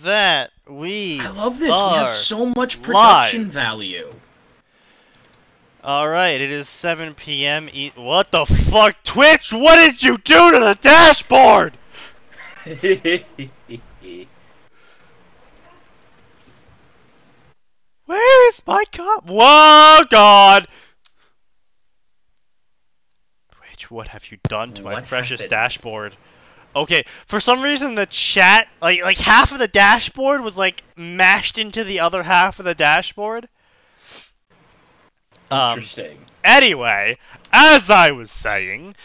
that we I love this. We have so much production value. Alright, it is 7 p.m. What the fuck? Twitch, what did you do to the dashboard? Where is my cup? Whoa, God! Twitch, what have you done to my precious dashboard? Okay, for some reason the chat, like half of the dashboard was like mashed into the other half of the dashboard. Interesting. Anyway, as I was saying,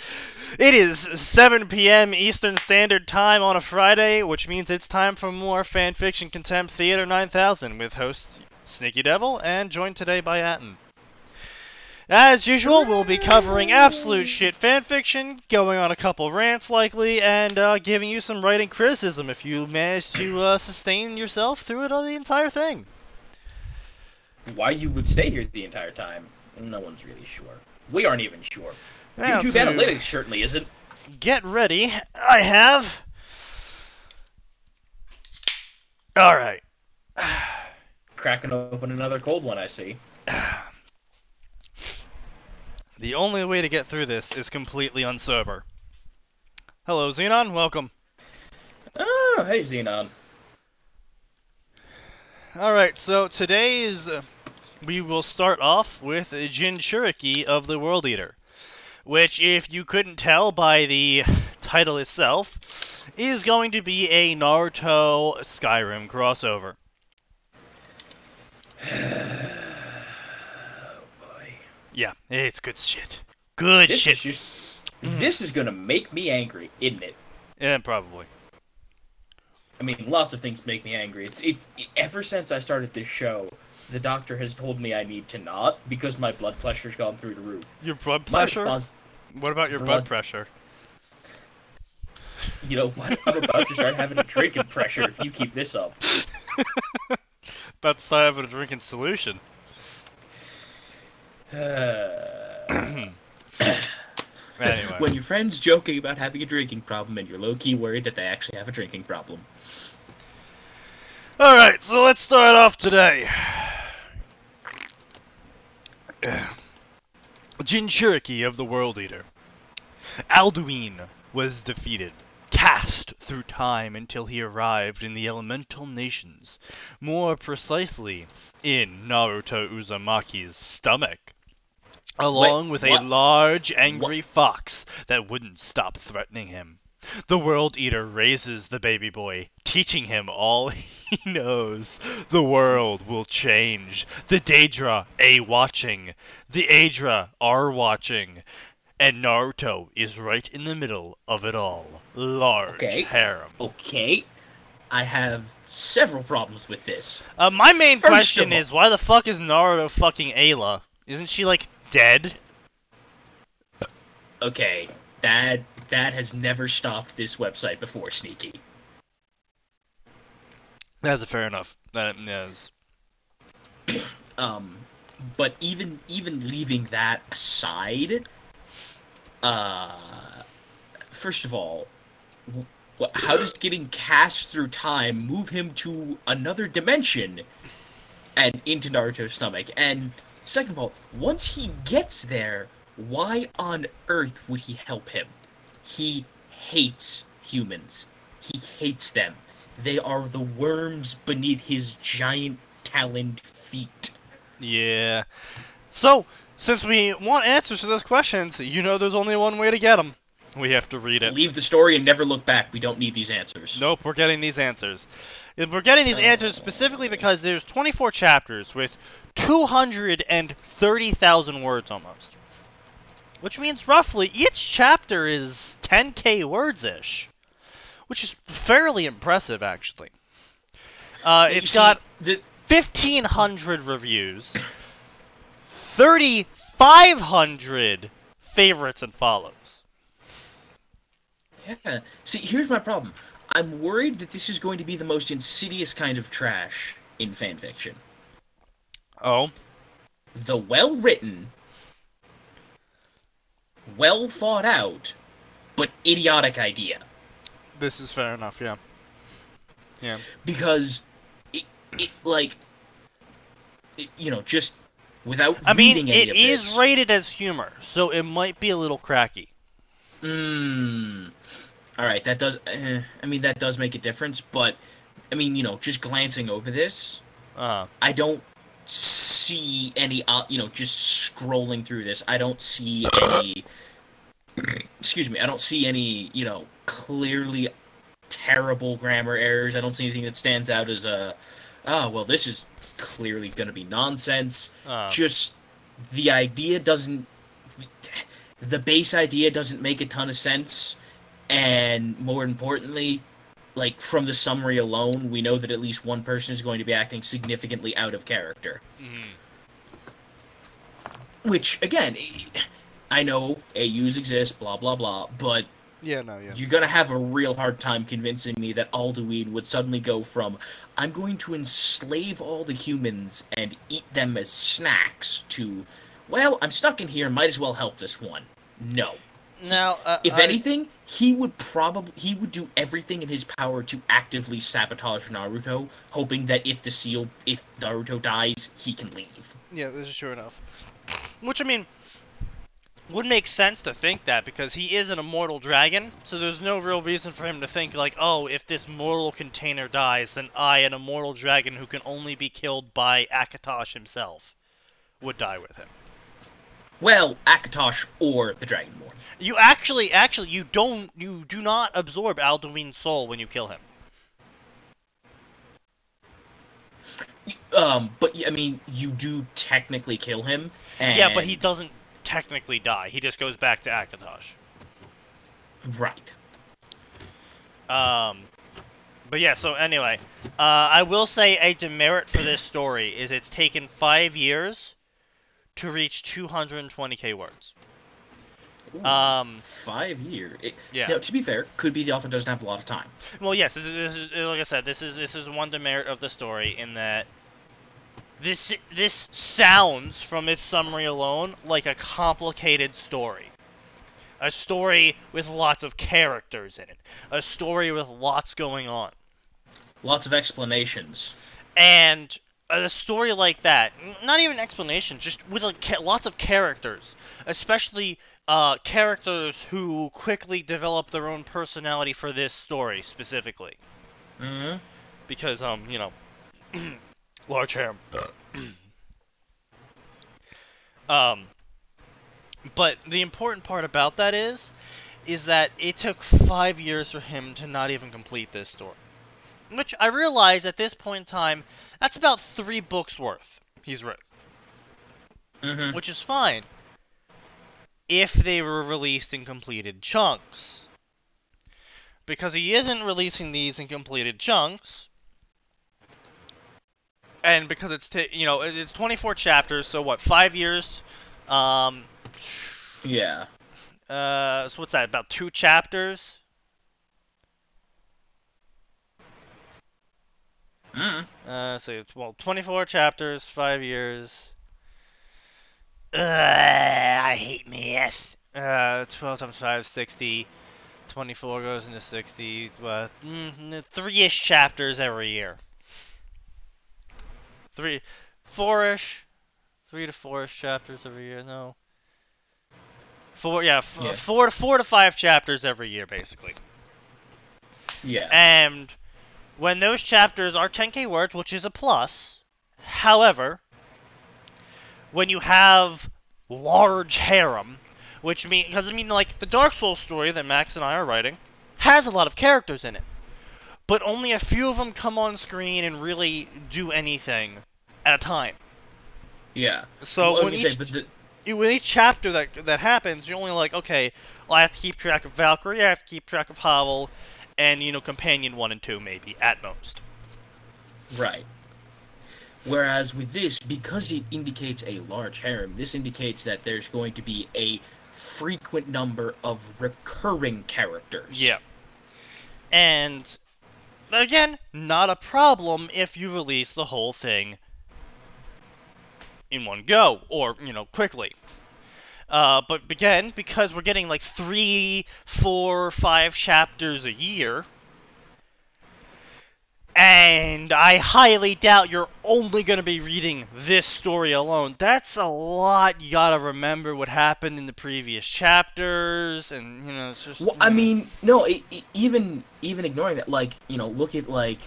it is 7 p.m. Eastern Standard Time on a Friday, which means it's time for more Fanfiction Contempt Theater 9000 with hosts SneakyDevil and joined today by Atin. As usual, we'll be covering absolute shit fanfiction, going on a couple rants likely, and giving you some writing criticism if you manage to sustain yourself through it all the entire thing. Why you would stay here the entire time, no one's really sure. We aren't even sure. Now, YouTube Analytics certainly isn't. Get ready. I have... Alright. Cracking open another cold one, I see. The only way to get through this is completely unsober. Hello, Xenon. Welcome. Oh, hey, Xenon. Alright, so today's... we will start off with Jinchuriki of the World Eater, which, if you couldn't tell by the title itself, is going to be a Naruto Skyrim crossover. Yeah, it's good shit. Good shit. This is gonna make me angry, isn't it? Yeah, probably. I mean, lots of things make me angry. It's ever since I started this show, the doctor has told me I need to not because my blood pressure's gone through the roof. Your blood pressure? What about your blood pressure? You know what? I'm about to start having a drinking pressure if you keep this up. About to start having a drinking solution. Anyway. When your friend's joking about having a drinking problem and you're low-key worried that they actually have a drinking problem. Alright, so let's start off today. Jinchuriki of the World Eater. Alduin was defeated, cast through time until he arrived in the elemental nations, more precisely in Naruto Uzumaki's stomach, along with a large, angry fox that wouldn't stop threatening him. The World Eater raises the baby boy, teaching him all he knows. The world will change. The Daedra watching. The Aedra are watching. And Naruto is right in the middle of it all. Large harem. Okay. I have several problems with this. My main question is, why the fuck is Naruto fucking Ayla? Isn't she, like, dead? Okay, that has never stopped this website before, Sneaky. That's fair enough. That is. But even leaving that aside, first of all, how does getting cast through time move him to another dimension and into Naruto's stomach? And second of all, once he gets there, why on earth would he help him? He hates humans. He hates them. They are the worms beneath his giant taloned feet. Yeah. So, since we want answers to those questions, you know there's only one way to get them. We have to read it. Leave the story and never look back. We don't need these answers. Nope, we're getting these answers. We're getting these answers specifically because there's 24 chapters with 230,000 words almost. Which means roughly each chapter is 10k words-ish. Which is fairly impressive, actually. It's got 1,500 reviews, 3,500 favorites and follows. Yeah. See, here's my problem. I'm worried that this is going to be the most insidious kind of trash in fanfiction. Oh? The well-written, well-thought-out, but idiotic idea. This is fair enough, yeah. Yeah. Because just without I mean, reading any it of is this, rated as humor, so it might be a little cracky. All right, that does. That does make a difference. But just glancing over this, I don't see any. Just scrolling through this, I don't see any. Excuse me. I don't see any. Clearly terrible grammar errors. I don't see anything that stands out as a. Oh well, this is clearly going to be nonsense. Just the idea doesn't. The base idea doesn't make a ton of sense, and more importantly, from the summary alone, we know that at least one person is going to be acting significantly out of character. Which, again, I know AUs exist, blah blah blah, but you're gonna have a real hard time convincing me that Alduin would suddenly go from "I'm going to enslave all the humans and eat them as snacks" to "Well, I'm stuck in here, might as well help this one." No. Now, if anything, he would do everything in his power to actively sabotage Naruto, hoping that if Naruto dies, he can leave. Yeah, this is true enough. Which, I mean, would make sense to think that, because he is an immortal dragon, so there's no real reason for him to think, oh, if this mortal container dies, then I, an immortal dragon who can only be killed by Akatosh himself, would die with him. Well, Akatosh or the Dragonborn. You you do not absorb Alduin's soul when you kill him. But you do technically kill him. And... Yeah, but he doesn't technically die. He just goes back to Akatosh. Right. But yeah, so anyway, I will say a demerit for this story is it's taken 5 years to reach 220k words. Ooh, 5 years. Yeah. Now, to be fair, could be the author doesn't have a lot of time. Well, yes, this is, like I said, this is one demerit of the story in that this sounds, from its summary alone, like a complicated story. A story with lots of characters in it. A story with lots going on. Lots of explanations. And a story like that, not even explanation, just with lots of characters, especially characters who quickly develop their own personality for this story specifically. Mm-hmm. Because large harem. But the important part about that is that it took 5 years for him to not even complete this story. Which I realize at this point in time, that's about 3 books worth he's written. Mm-hmm. Which is fine if they were released in completed chunks. Because he isn't releasing these in completed chunks. And because it's 24 chapters, so what, 5 years? Yeah. So what's that, about 2 chapters? So it's, 24 chapters, 5 years. I hate math. 12 times 5, 60. 24 goes into 60. 3-ish chapters every year. 4-ish. 3 to 4-ish chapters every year. No. 4 to 5 chapters every year, basically. Yeah. And when those chapters are 10k words, which is a plus, however, when you have large harem, which means, because the Dark Souls story that Max and I are writing has a lot of characters in it, but only a few of them come on screen and really do anything at a time. Yeah. So when each chapter that happens, you're only like, okay, well, I have to keep track of Valkyrie, I have to keep track of Havel, and, Companion 1 and 2, maybe, at most. Right. Whereas with this, because it indicates a large harem, this indicates that there's going to be a frequent number of recurring characters. Yeah. And, again, not a problem if you release the whole thing in one go, or, quickly. But again, because we're getting 3, 4, 5 chapters a year, And I highly doubt you're only going to be reading this story alone. That's a lot. You gotta remember what happened in the previous chapters, and, you know, it's just... Well, I mean, no, even ignoring that, like, you know, look at, like,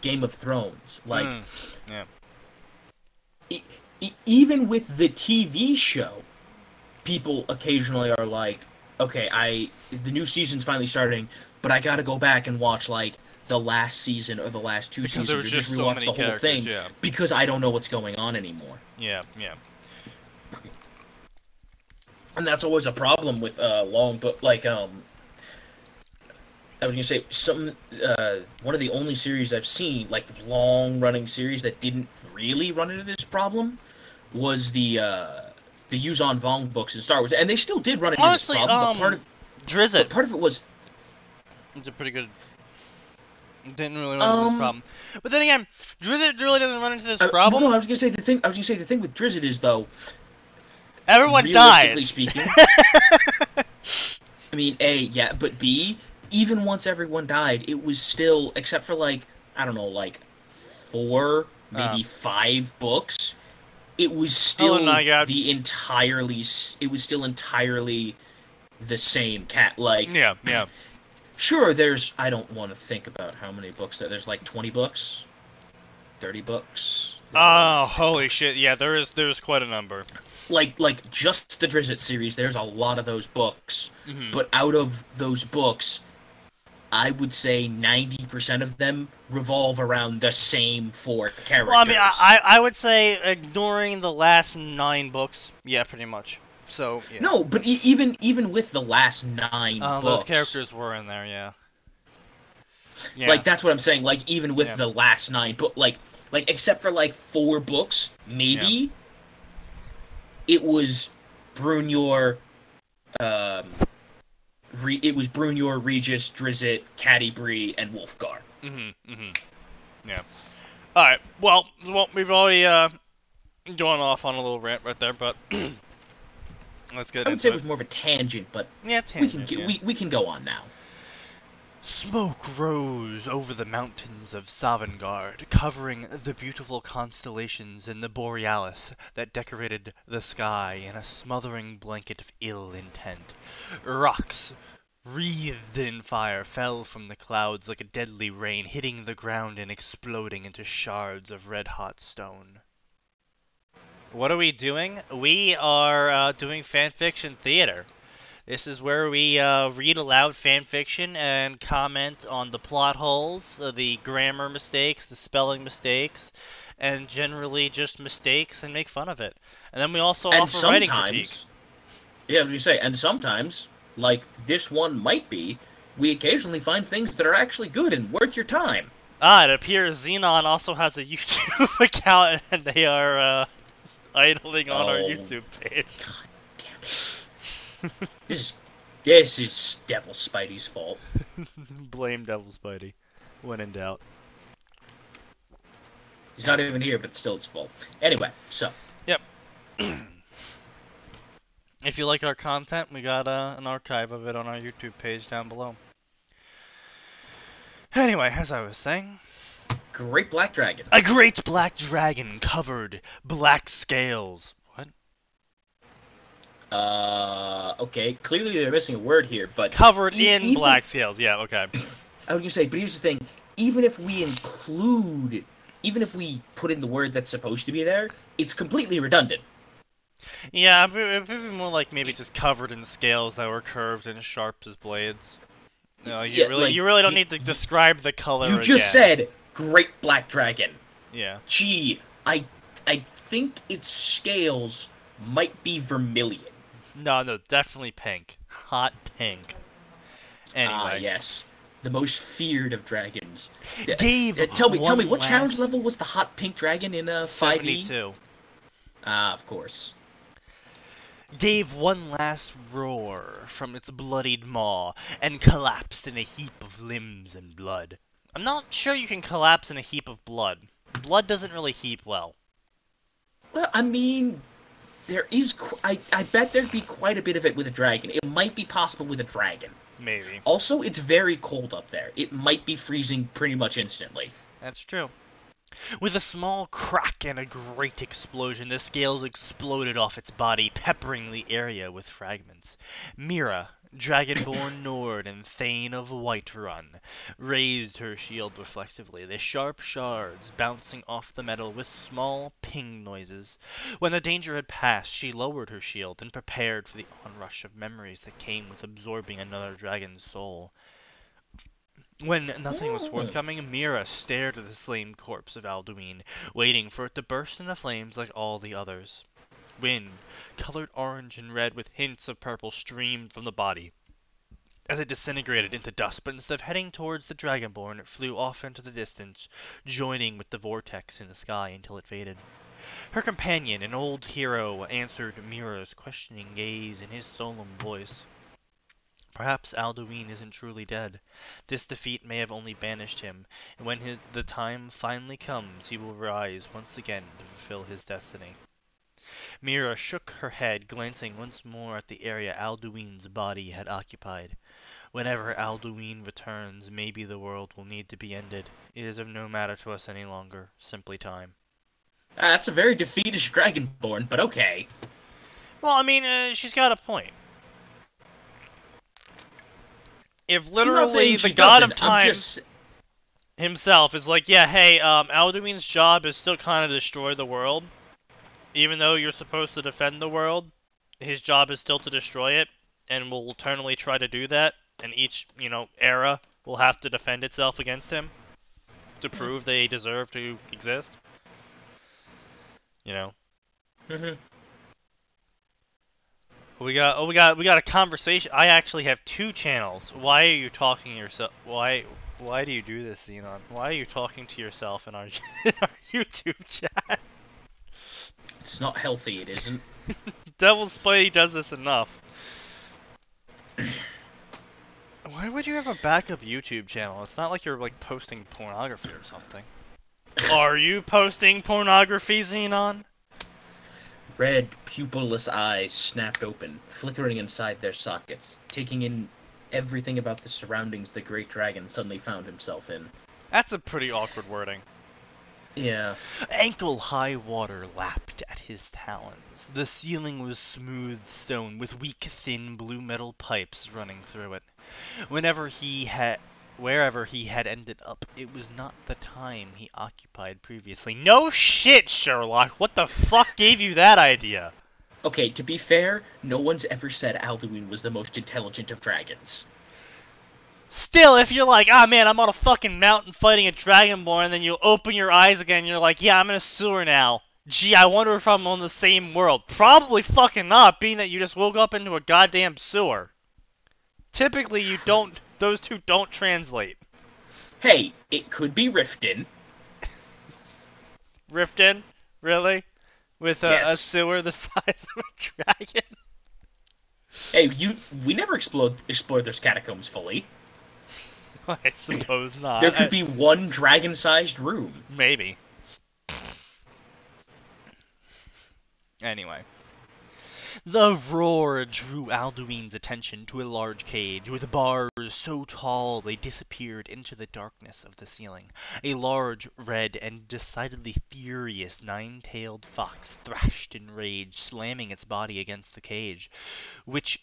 Game of Thrones. Like, yeah. Even with the TV show, people occasionally are like, okay, the new season's finally starting, but I gotta go back and watch, like, the last season or the last two seasons, or just rewatch the whole thing, because I don't know what's going on anymore. Yeah. And that's always a problem with long book, like, I was gonna say, one of the only series I've seen, like, long-running series that didn't really run into this problem was the Yuzan Vong books in Star Wars, and they still did run into this problem, but part of it was... It's a pretty good... Didn't really run into this problem. But then again, Drizzt really doesn't run into this problem. No, I was gonna say the thing with Drizzt is, though, everyone died. Realistically speaking, I mean, A, yeah, but B, even once everyone died, it was still, except for, like, I don't know, like 4, maybe 5 books, it was still entirely the same cat. Like, yeah. Sure, I don't want to think about how many books there's, like 20 books, 30 books. Oh, holy shit! Yeah, there's quite a number. Like just the Drizzt series, there's a lot of those books. But out of those books, I would say 90% of them revolve around the same 4 characters. Well, I mean, I would say ignoring the last 9 books, yeah, pretty much. So, yeah. No, but even with the last 9 books, those characters were in there, yeah. Like, that's what I'm saying. Like, even with the last 9, but like except for like 4 books, maybe it was Brunyor, Regis, Drizzt, Catti-brie, and Wulfgar. Yeah. All right. Well, we've already gone off on a little rant right there, but. Let's get I would say it was more of a tangent, but we can go on now. Smoke rose over the mountains of Sovngarde, covering the beautiful constellations in the Borealis that decorated the sky in a smothering blanket of ill intent. Rocks, wreathed in fire, fell from the clouds like a deadly rain, hitting the ground and exploding into shards of red-hot stone. What are we doing? We are doing fanfiction theater. This is where we read aloud fanfiction and comment on the plot holes, the grammar mistakes, the spelling mistakes, and generally just mistakes, and make fun of it. And then we also offer writing critique. Yeah, as you say, and sometimes, like this one might be, we occasionally find things that are actually good and worth your time. It appears Xenon also has a YouTube account, and they are idling on our YouTube page. God damn it. This is Devil Spidey's fault. Blame Devil Spidey, when in doubt. He's not even here, but it's still his fault. Anyway, so. Yep. If you like our content, we got an archive of it on our YouTube page down below. Anyway, as I was saying... Great black dragon. A great black dragon covered black scales. What? Okay. Clearly they're missing a word here, but... Covered in black scales. Yeah, okay. I was gonna say, but here's the thing. Even if we put in the word that's supposed to be there, it's completely redundant. Yeah, it'd be more like maybe just covered in scales that were curved and sharp as blades. No, you really don't need to describe the color You just said... Great black dragon. Yeah. Gee, I think its scales might be vermilion. No, definitely pink. Hot pink. Anyway. Yes. The most feared of dragons. Tell me, what challenge level was the hot pink dragon in 5e? 72. Of course. Gave one last roar from its bloodied maw and collapsed in a heap of limbs and blood. I'm not sure you can collapse in a heap of blood. Blood doesn't really heap well. Well, I mean, there is... I bet there'd be quite a bit of it with a dragon. It might be possible with a dragon. Maybe. Also, it's very cold up there. It might be freezing pretty much instantly. That's true. With a small crack and a great explosion, the scales exploded off its body, peppering the area with fragments. Mira, Dragonborn Nord and Thane of Whiterun, raised her shield reflectively, the sharp shards bouncing off the metal with small ping noises. When the danger had passed, she lowered her shield and prepared for the onrush of memories that came with absorbing another dragon's soul. When nothing was forthcoming, Mira stared at the slain corpse of Alduin, waiting for it to burst into flames like all the others. Wind, colored orange and red with hints of purple, streamed from the body as it disintegrated into dust, but instead of heading towards the Dragonborn, it flew off into the distance, joining with the vortex in the sky until it faded. Her companion, an old hero, answered Mira's questioning gaze in his solemn voice. Perhaps Alduin isn't truly dead. This defeat may have only banished him, and when the time finally comes, he will rise once again to fulfill his destiny. Mira shook her head, glancing once more at the area Alduin's body had occupied. Whenever Alduin returns, maybe the world will need to be ended. It is of no matter to us any longer, simply time. That's a very defeatish Dragonborn, but okay. Well, I mean, she's got a point. If literally the god of time himself is like, yeah, hey, Alduin's job is still kind of to destroy the world, even though you're supposed to defend the world, his job is still to destroy it, and will eternally try to do that, and each, era will have to defend itself against him to prove they deserve to exist. We got a conversation. I actually have 2 channels. Why are you talking yourself? Why do you do this, Xenon? Why are you talking to yourself in our YouTube chat? It's not healthy, it isn't. Devil's Spidey does this enough. Why would you have a backup YouTube channel? It's not like you're like posting pornography or something. Are you posting pornography, Xenon? Red, pupilless eyes snapped open, flickering inside their sockets, taking in everything about the surroundings the great dragon suddenly found himself in. That's a pretty awkward wording. Yeah. Ankle-high water lapped at his talons. The ceiling was smooth stone with weak, thin blue metal pipes running through it. Wherever he had ended up, it was not the time he occupied previously. No shit, Sherlock! What the fuck gave you that idea? Okay, to be fair, no one's ever said Alduin was the most intelligent of dragons. Still, if you're like, ah man, I'm on a fucking mountain fighting a Dragonborn, and then you open your eyes again and you're like, yeah, I'm in a sewer now. Gee, I wonder if I'm on the same world. Probably fucking not, being that you just woke up into a goddamn sewer. Typically, those two don't translate. Hey, it could be Riften. Riften? Really? With Yes. a sewer the size of a dragon? Hey, we never explored those catacombs fully. I suppose not. There could be one dragon-sized room. Maybe. Anyway. The roar drew Alduin's attention to a large cage with bars so tall they disappeared into the darkness of the ceiling. A large, red, and decidedly furious 9-tailed fox thrashed in rage, slamming its body against the cage, which...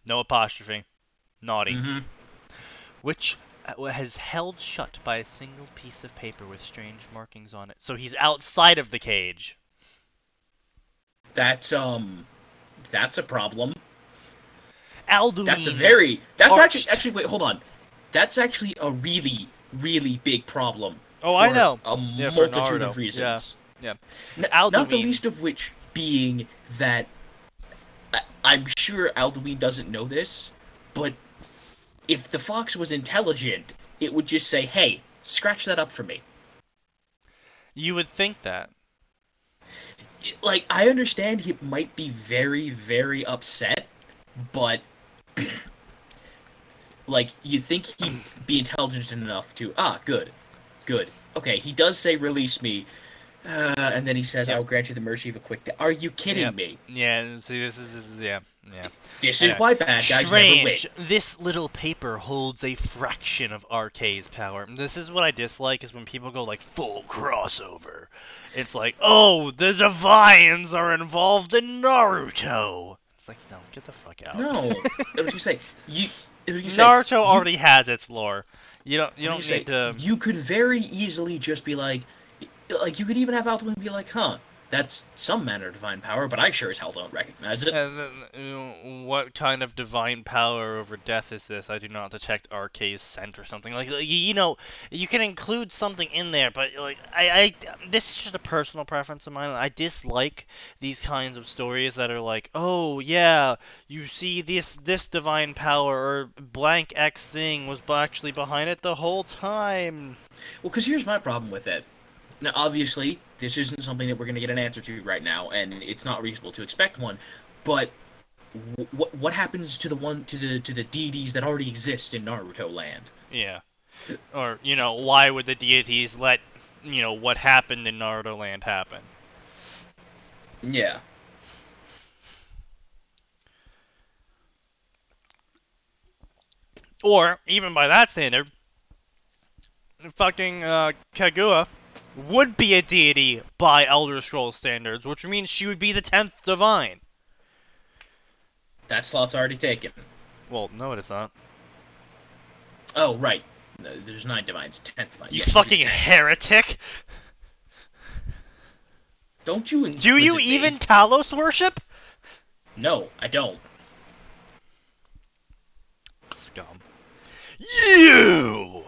No apostrophe. Naughty. Which has held shut by a single piece of paper with strange markings on it. So he's outside of the cage. That's a problem. Alduin. Actually, wait, hold on. That's actually a really, really big problem. Oh, I know. A Yeah, multitude Naruto. of reasons. Yeah. Not the least of which being that I'm sure Alduin doesn't know this, but if the fox was intelligent, it would just say, hey, scratch that up for me. You would think that. Like, I understand he might be very, very upset, but like, you'd think he'd be intelligent enough to, good. Okay, he does say release me, and then he says, I'll grant you the mercy of a quick death. Are you kidding me? Yeah, see, this is, yeah. Yeah. This is why bad guys never win. Strange. This little paper holds a fraction of RK's power. This is what I dislike, is when people go like full crossover. It's like, oh, the Divines are involved in Naruto. It's like, no, get the fuck out. No, I was gonna say Naruto already has its lore. You don't need to. You could very easily just be like you could even have Alduin be like, huh, that's some manner of divine power, but I sure as hell don't recognize it. And then, what kind of divine power over death is this? I do not detect RK's scent or something. Like, you know, you can include something in there, but like, this is just a personal preference of mine. I dislike these kinds of stories that are like, oh yeah, you see this divine power or blank X thing was actually behind it the whole time. Well, because here's my problem with it. Now, obviously, this isn't something that we're going to get an answer to right now, and it's not reasonable to expect one. But what happens to the deities that already exist in Naruto land? Yeah, or you know, why would the deities let what happened in Naruto land happen? Yeah. Or even by that standard, fucking Kaguya would be a deity by Elder Scrolls standards, which means she would be the 10th divine. That slot's already taken. Well, no, it is not. Oh, right. No, there's 9 divines, 10th divine. You fucking heretic! Don't you Do you even Talos worship? No, I don't. Scum. You!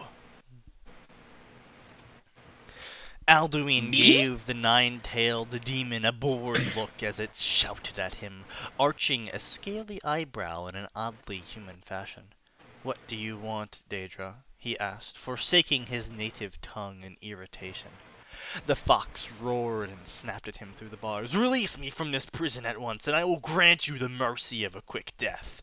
Alduin gave the nine-tailed demon a bored look as it shouted at him, arching a scaly eyebrow in an oddly human fashion. "What do you want, Daedra?" he asked, forsaking his native tongue in irritation. The fox roared and snapped at him through the bars. "Release me from this prison at once, and I will grant you the mercy of a quick death."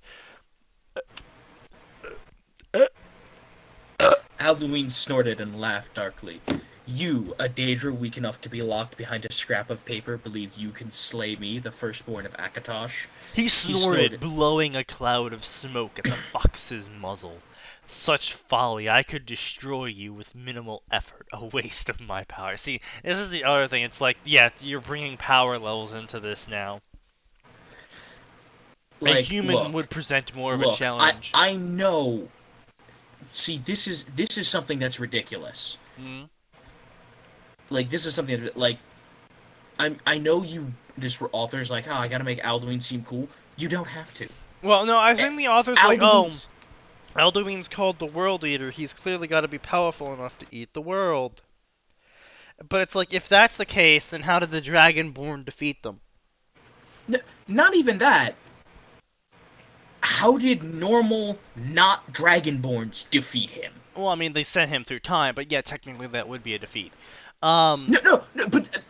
Alduin snorted and laughed darkly. "You, a Daedra weak enough to be locked behind a scrap of paper, believe you can slay me, the firstborn of Akatosh?" He snorted, blowing a cloud of smoke at the fox's muzzle. "Such folly, I could destroy you with minimal effort, a waste of my power." See, this is the other thing, it's like, yeah, you're bringing power levels into this now. Like, a human would present more of a challenge. I know. See, this is something that's ridiculous. Mm-hmm. Like, this is something that, like, I know this author's like, oh, I gotta make Alduin seem cool. You don't have to. Well, no, I think the author's like, oh, Alduin's called the World Eater. He's clearly got to be powerful enough to eat the world. But it's like, if that's the case, then how did the Dragonborn defeat them? Not even that. How did normal, not Dragonborns defeat him? Well, I mean, they sent him through time, but yeah, technically that would be a defeat. No, but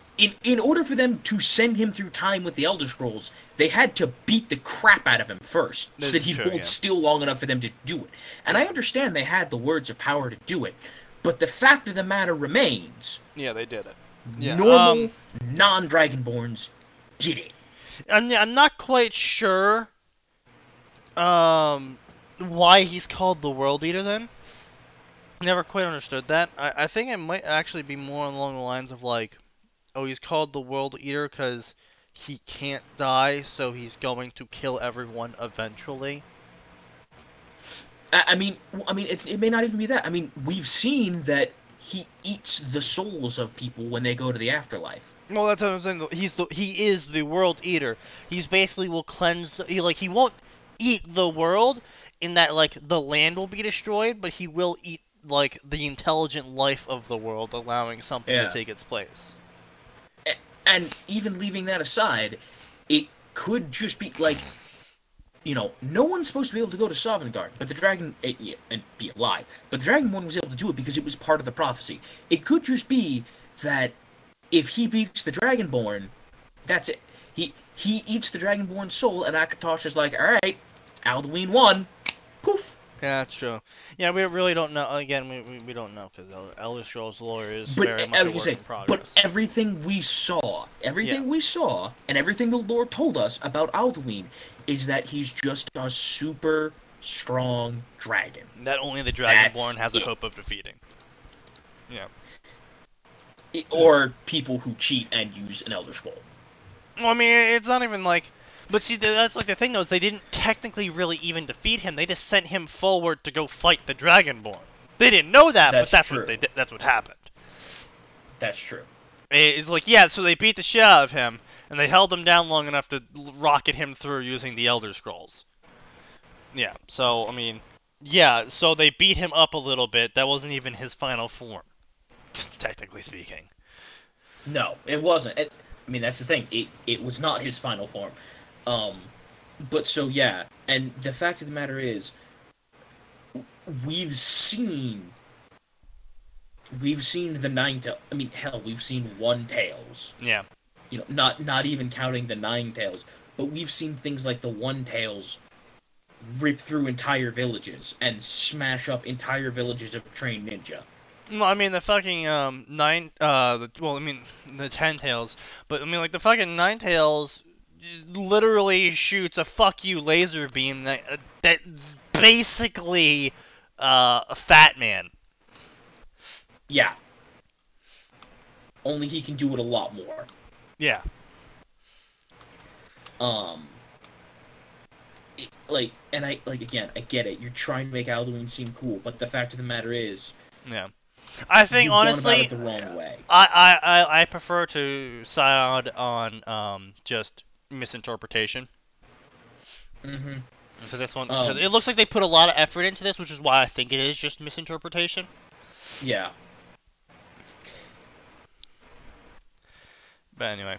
in order for them to send him through time with the Elder Scrolls, they had to beat the crap out of him first, so that he'd hold still long enough for them to do it. And I understand they had the words of power to do it, but the fact of the matter remains... Yeah, they did it. Yeah, normal, non-Dragonborns did it. I'm not quite sure why he's called the World Eater then. Never quite understood that. I think it might actually be more along the lines of like, oh, he's called the World Eater because he can't die, so he's going to kill everyone eventually. I mean, it may not even be that. I mean, we've seen that he eats the souls of people when they go to the afterlife. Well, that's what I'm saying. He is the World Eater. He's basically will cleanse. He won't eat the world in that like the land will be destroyed, but he will eat like the intelligent life of the world, allowing something to take its place. And even leaving that aside, it could just be like, you know, no one's supposed to be able to go to Sovngarde, but the dragon and be alive. But the Dragonborn was able to do it because it was part of the prophecy. It could just be that if he beats the Dragonborn, that's it. He eats the Dragonborn soul, and Akatosh is like, all right, Alduin won. Poof. Yeah, that's true. Yeah, we really don't know. Again, we don't know because Elder Scrolls lore is very much I a was work gonna in say, progress. but everything we saw, and everything the lore told us about Alduin is that he's just a super strong dragon. That only the That's Dragonborn has a it. hope of defeating. Yeah. Or people who cheat and use an Elder Scroll. Well, I mean, it's not even like... But see, that's like the thing, though, is they didn't technically really even defeat him. They just sent him forward to go fight the Dragonborn. They didn't know that, but that's what that's what happened. That's true. It's like, yeah, so they beat the shit out of him, and they held him down long enough to rocket him through using the Elder Scrolls. Yeah, so, I mean... Yeah, so they beat him up a little bit. That wasn't even his final form, technically speaking. No, it wasn't. I mean, that's the thing. It was not his final form. But so, yeah. And the fact of the matter is, we've seen the Nine-Tails. I mean, hell, we've seen One-Tails. Yeah. You know, not even counting the Nine-Tails. But we've seen things like the One-Tails rip through entire villages and smash up entire villages of trained ninja. Well, I mean, the fucking, the Ten-Tails, but, I mean, like, the fucking Nine-Tails literally shoots a fuck you laser beam that's basically, a fat man. Yeah. Only he can do it a lot more. Yeah. I get it. You're trying to make Alduin seem cool, but the fact of the matter is, Yeah. I think, you've honestly, gone about it the wrong way. I prefer to side on, just misinterpretation. Mm-hmm. For this one, because it looks like they put a lot of effort into this, which is why I think it is just misinterpretation. Yeah. But anyway,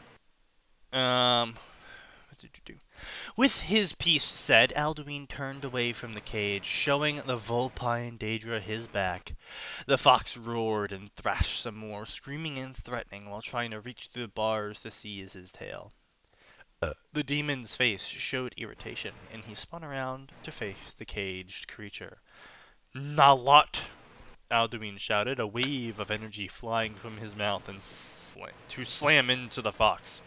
with his piece said, Alduin turned away from the cage, showing the vulpine Daedra his back. The fox roared and thrashed some more, screaming and threatening while trying to reach through the bars to seize his tail. The demon's face showed irritation, and he spun around to face the caged creature. Nalut! Alduin shouted, a wave of energy flying from his mouth and to slam into the fox,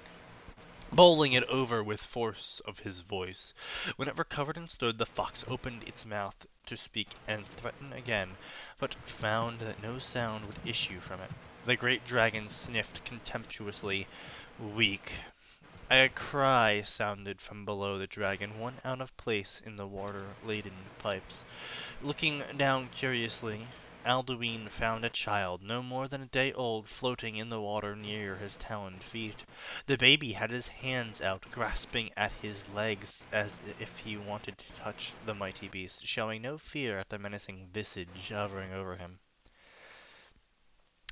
bowling it over with force of his voice. When it recovered and stood, the fox opened its mouth to speak and threaten again, but found that no sound would issue from it. The great dragon sniffed contemptuously. Weak. A cry sounded from below the dragon, one out of place in the water-laden pipes. Looking down curiously, Alduin found a child, no more than a day old, floating in the water near his taloned feet. The baby had his hands out, grasping at his legs as if he wanted to touch the mighty beast, showing no fear at the menacing visage hovering over him.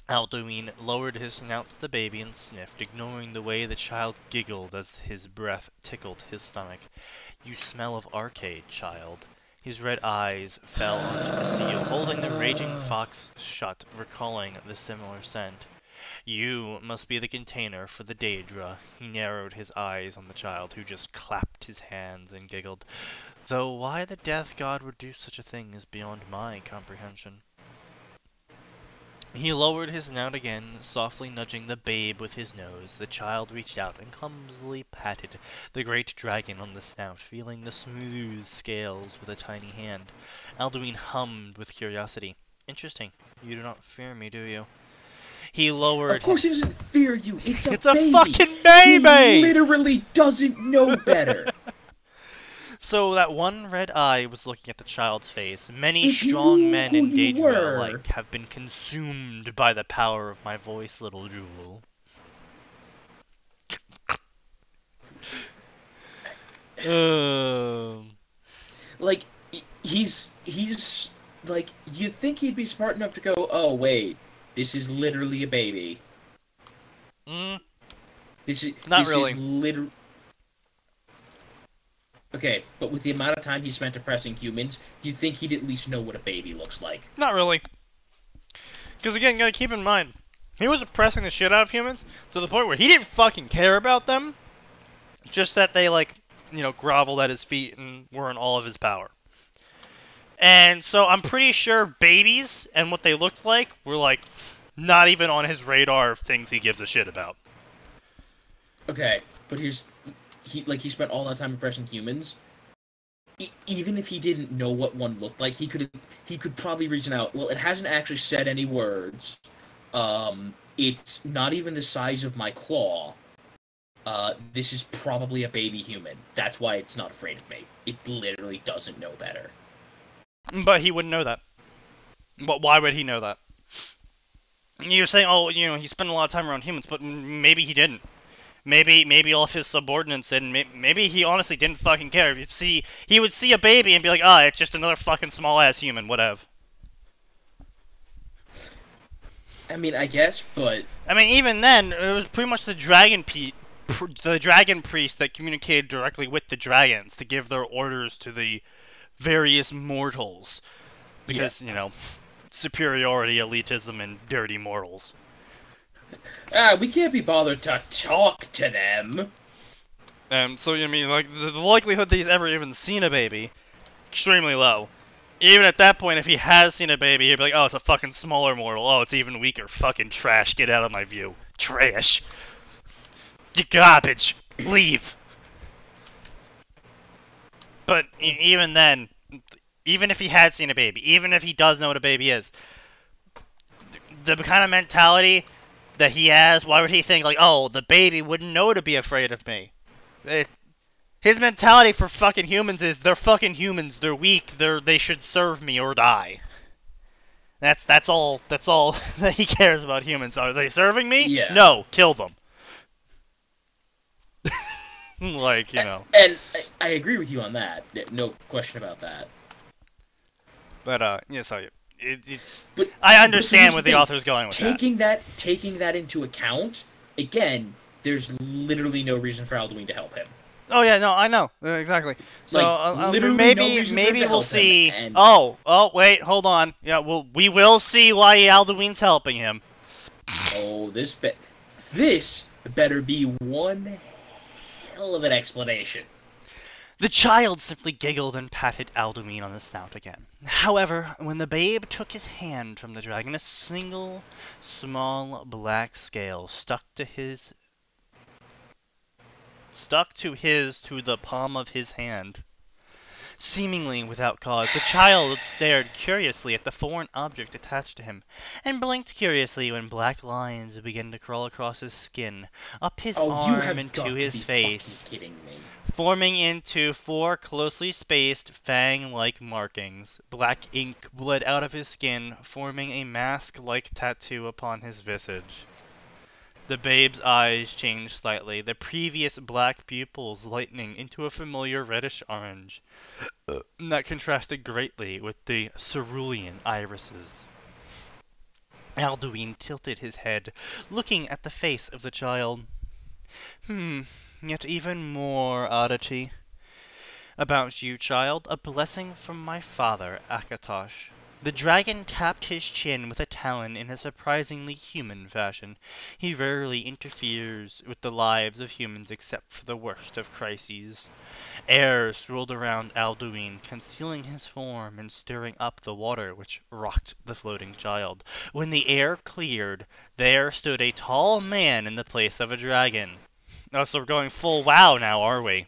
Alduin lowered his snout to the baby and sniffed, ignoring the way the child giggled as his breath tickled his stomach. You smell of arcade, child. His red eyes fell onto the seal, holding the raging fox shut, recalling the similar scent. You must be the container for the Daedra. He narrowed his eyes on the child, who just clapped his hands and giggled. Though why the death god would do such a thing is beyond my comprehension. He lowered his snout again, softly nudging the babe with his nose. The child reached out and clumsily patted the great dragon on the snout, feeling the smooth scales with a tiny hand. Alduin hummed with curiosity. Interesting. You do not fear me, do you? He lowered... Of course he doesn't fear you. It's a It's baby. a fucking baby! He literally doesn't know better. So that one red eye was looking at the child's face. Many If you strong knew men who in you Daedra were. alike have been consumed by the power of my voice, little jewel. Like, he's like, you'd think he'd be smart enough to go, oh wait, this is literally a baby. This Not really. Is literally... Okay, but with the amount of time he spent oppressing humans, you'd think he'd at least know what a baby looks like. Not really. Because again, you gotta keep in mind, he was oppressing the shit out of humans to the point where he didn't fucking care about them. Just that they, like, you know, groveled at his feet and were in all of his power. And so I'm pretty sure babies and what they looked like were, like, not even on his radar of things he gives a shit about. Okay, but he spent all that time impressing humans. Even if he didn't know what one looked like, he could probably reason out, well, it hasn't actually said any words. It's not even the size of my claw. This is probably a baby human. That's why it's not afraid of me. It literally doesn't know better. But he wouldn't know that. But why would he know that? You're saying, oh, you know, he spent a lot of time around humans, but maybe he didn't. Maybe all of his subordinates did, and maybe he honestly didn't fucking care. He would see a baby and be like, it's just another fucking small-ass human, whatever. I mean, I guess, but... I mean, even then, it was pretty much the dragon priest that communicated directly with the dragons to give their orders to the various mortals. Because, you know, superiority, elitism, and dirty mortals. We can't be bothered to talk to them. So, you mean, like, the likelihood that he's ever even seen a baby, extremely low. Even at that point, if he has seen a baby, he'd be like, oh, it's a fucking smaller mortal. Oh, it's even weaker. Fucking trash. Get out of my view. Trash. You garbage. Leave. But even then, even if he had seen a baby, even if he does know what a baby is, the kind of mentality that he has, why would he think, like, oh, the baby wouldn't know to be afraid of me? His mentality for fucking humans is, they're fucking humans, they're weak, they should serve me or die. That's all that he cares about humans. Are they serving me? Yeah. No, kill them. Like, you know. And I agree with you on that. No question about that. But, yeah, so it's... But, I understand where the the author's going with that. Taking that into account, again, there's literally no reason for Alduin to help him. Oh yeah, no, I know exactly. So literally maybe we'll see. Oh, wait, hold on. Yeah, we will see why Alduin's helping him. Oh, this better be one hell of an explanation. The child simply giggled and patted Alduin on the snout again. However, when the babe took his hand from the dragon, a single small black scale stuck to the palm of his hand. Seemingly without cause, the child stared curiously at the foreign object attached to him, and blinked curiously when black lines began to crawl across his skin, up his arm into his face, forming into 4 closely spaced, fang-like markings. Black ink bled out of his skin, forming a mask-like tattoo upon his visage. The babe's eyes changed slightly, the previous black pupils lightening into a familiar reddish-orange that contrasted greatly with the cerulean irises. Alduin tilted his head, looking at the face of the child. Yet even more oddity. About you, child, a blessing from my father, Akatosh. The dragon tapped his chin with a talon in a surprisingly human fashion. He rarely interferes with the lives of humans except for the worst of crises. Air swirled around Alduin, concealing his form and stirring up the water which rocked the floating child. When the air cleared, there stood a tall man in the place of a dragon. Oh, so we're going full WoW now, are we?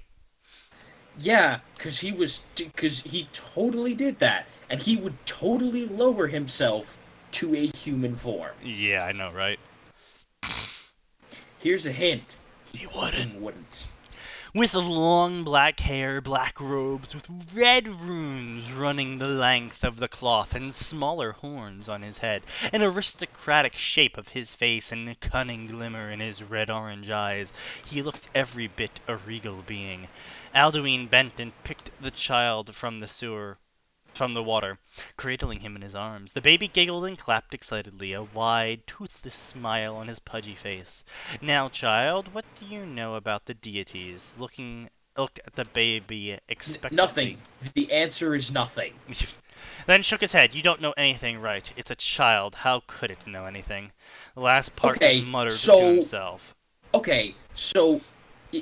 Yeah, because he totally did that. And he would totally lower himself to a human form. Yeah, I know, right? Here's a hint. He wouldn't. With long black hair, black robes, with red runes running the length of the cloth, and smaller horns on his head, an aristocratic shape of his face, and a cunning glimmer in his red-orange eyes, he looked every bit a regal being. Alduin bent and picked the child from the water, cradling him in his arms. The baby giggled and clapped excitedly, a wide, toothless smile on his pudgy face. Now, child, what do you know about the deities? Looked at the baby expectantly. Nothing. The answer is nothing. Then shook his head. You don't know anything, right? It's a child. How could it know anything? The last part he muttered to himself. Okay, so,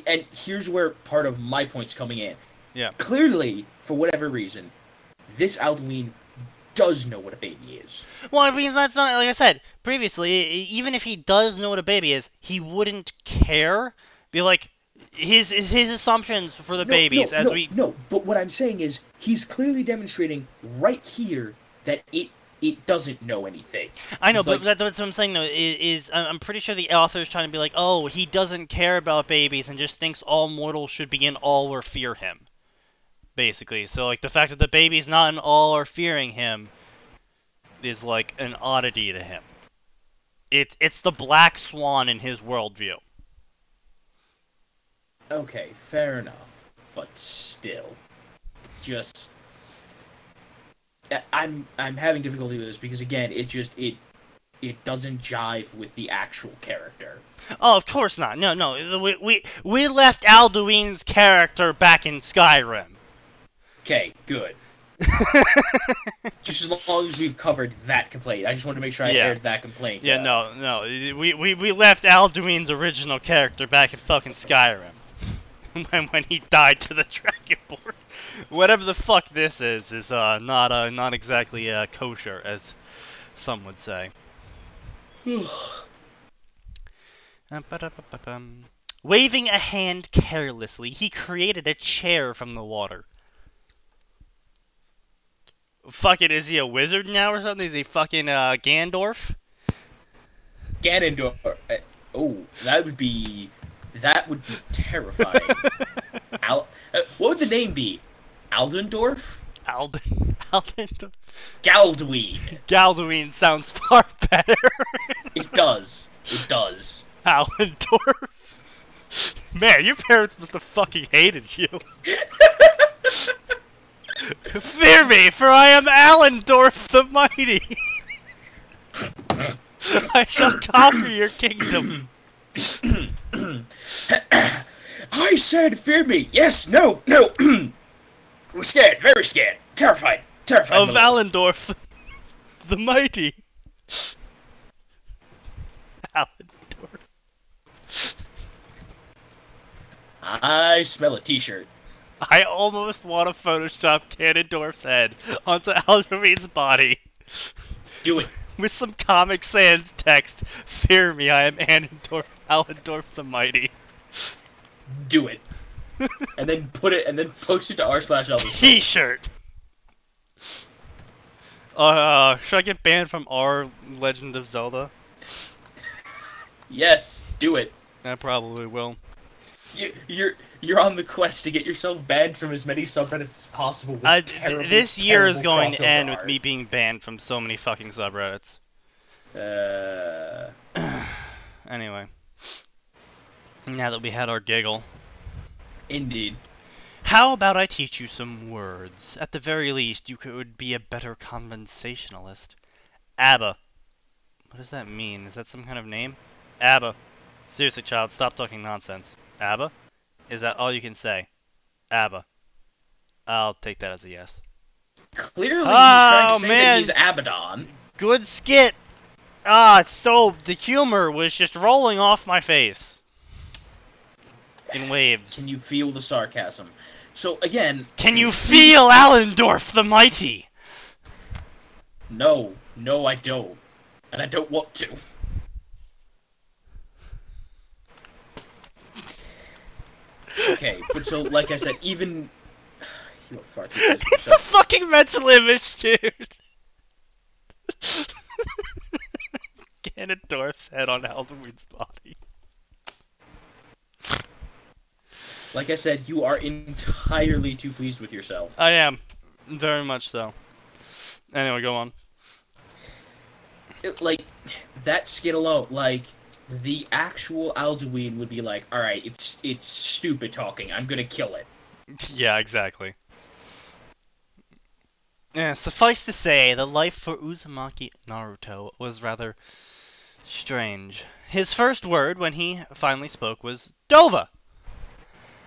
and here's where part of my point's coming in. Yeah. Clearly, for whatever reason, this Alduin does know what a baby is. Well, I mean, that's not, like I said previously, even if he does know what a baby is, he wouldn't care. Be like, his assumptions for the babies, No, but what I'm saying is, he's clearly demonstrating right here that it doesn't know anything. I know, He's but like, that's what I'm saying, though, I'm pretty sure the author is trying to be like, oh, he doesn't care about babies and just thinks all mortals should be in awe or fear him. Basically. So, like, the fact that the baby's not in awe or fearing him is, like, an oddity to him. It's the black swan in his worldview. okay, fair enough, but still, just I'm having difficulty with this because again, it doesn't jive with the actual character. Oh, of course not. No. We left Alduin's character back in Skyrim. Okay, good. Just as long as we've covered that complaint. I just wanted to make sure I aired that complaint. Yeah, no. We left Alduin's original character back in fucking Skyrim. when he died to the Dragonborn. Whatever the fuck this is not exactly kosher, as some would say. Waving a hand carelessly, he created a chair from the water. Fucking, is he a wizard now or something? Is he fucking Gandorf? Ganondorf. Oh, that would be terrifying. What would the name be? Aldendorf? Aldendorf? Galduin. Galduin sounds far better. It does. Allendorf. Man, your parents must have fucking hated you. Fear me, for I am Allendorf the Mighty. I shall conquer your kingdom. I said fear me. Yes, no. We're scared, very scared. Terrified. Of Allendorf the Mighty. Allendorf. I smell a t-shirt. I almost want to Photoshop Ganondorf's head onto Alduin's body. Do it. With some Comic Sans text. Fear me, I am Allendorf the Mighty. Do it. And then post it to r/Elvis. T-shirt. Should I get banned from R Legend of Zelda? Yes, do it. I probably will. You're on the quest to get yourself banned from as many subreddits as possible. With this year is going to end with me being banned from so many fucking subreddits. Anyway. Now that we had our giggle. Indeed. How about I teach you some words? At the very least, you could be a better conversationalist. ABBA. What does that mean? Is that some kind of name? ABBA. Seriously, child, stop talking nonsense. ABBA? Is that all you can say? ABBA. I'll take that as a yes. Clearly, he's trying to say that he's Abaddon. Good skit! The humor was just rolling off my face. In waves. Can you feel the sarcasm? So, again... Can you feel Allendorf the Mighty? No, I don't. And I don't want to. Okay, but so, like I said, even... It's a fucking mental image, dude! Ganondorf's head on Alduin's body. Like I said, you are entirely too pleased with yourself. I am. Very much so. Anyway, go on. That skit alone, the actual Alduin would be like, alright, it's stupid talking, I'm gonna kill it. Yeah, exactly. Yeah, suffice to say, the life for Uzumaki Naruto was rather strange. His first word, when he finally spoke, was Dova!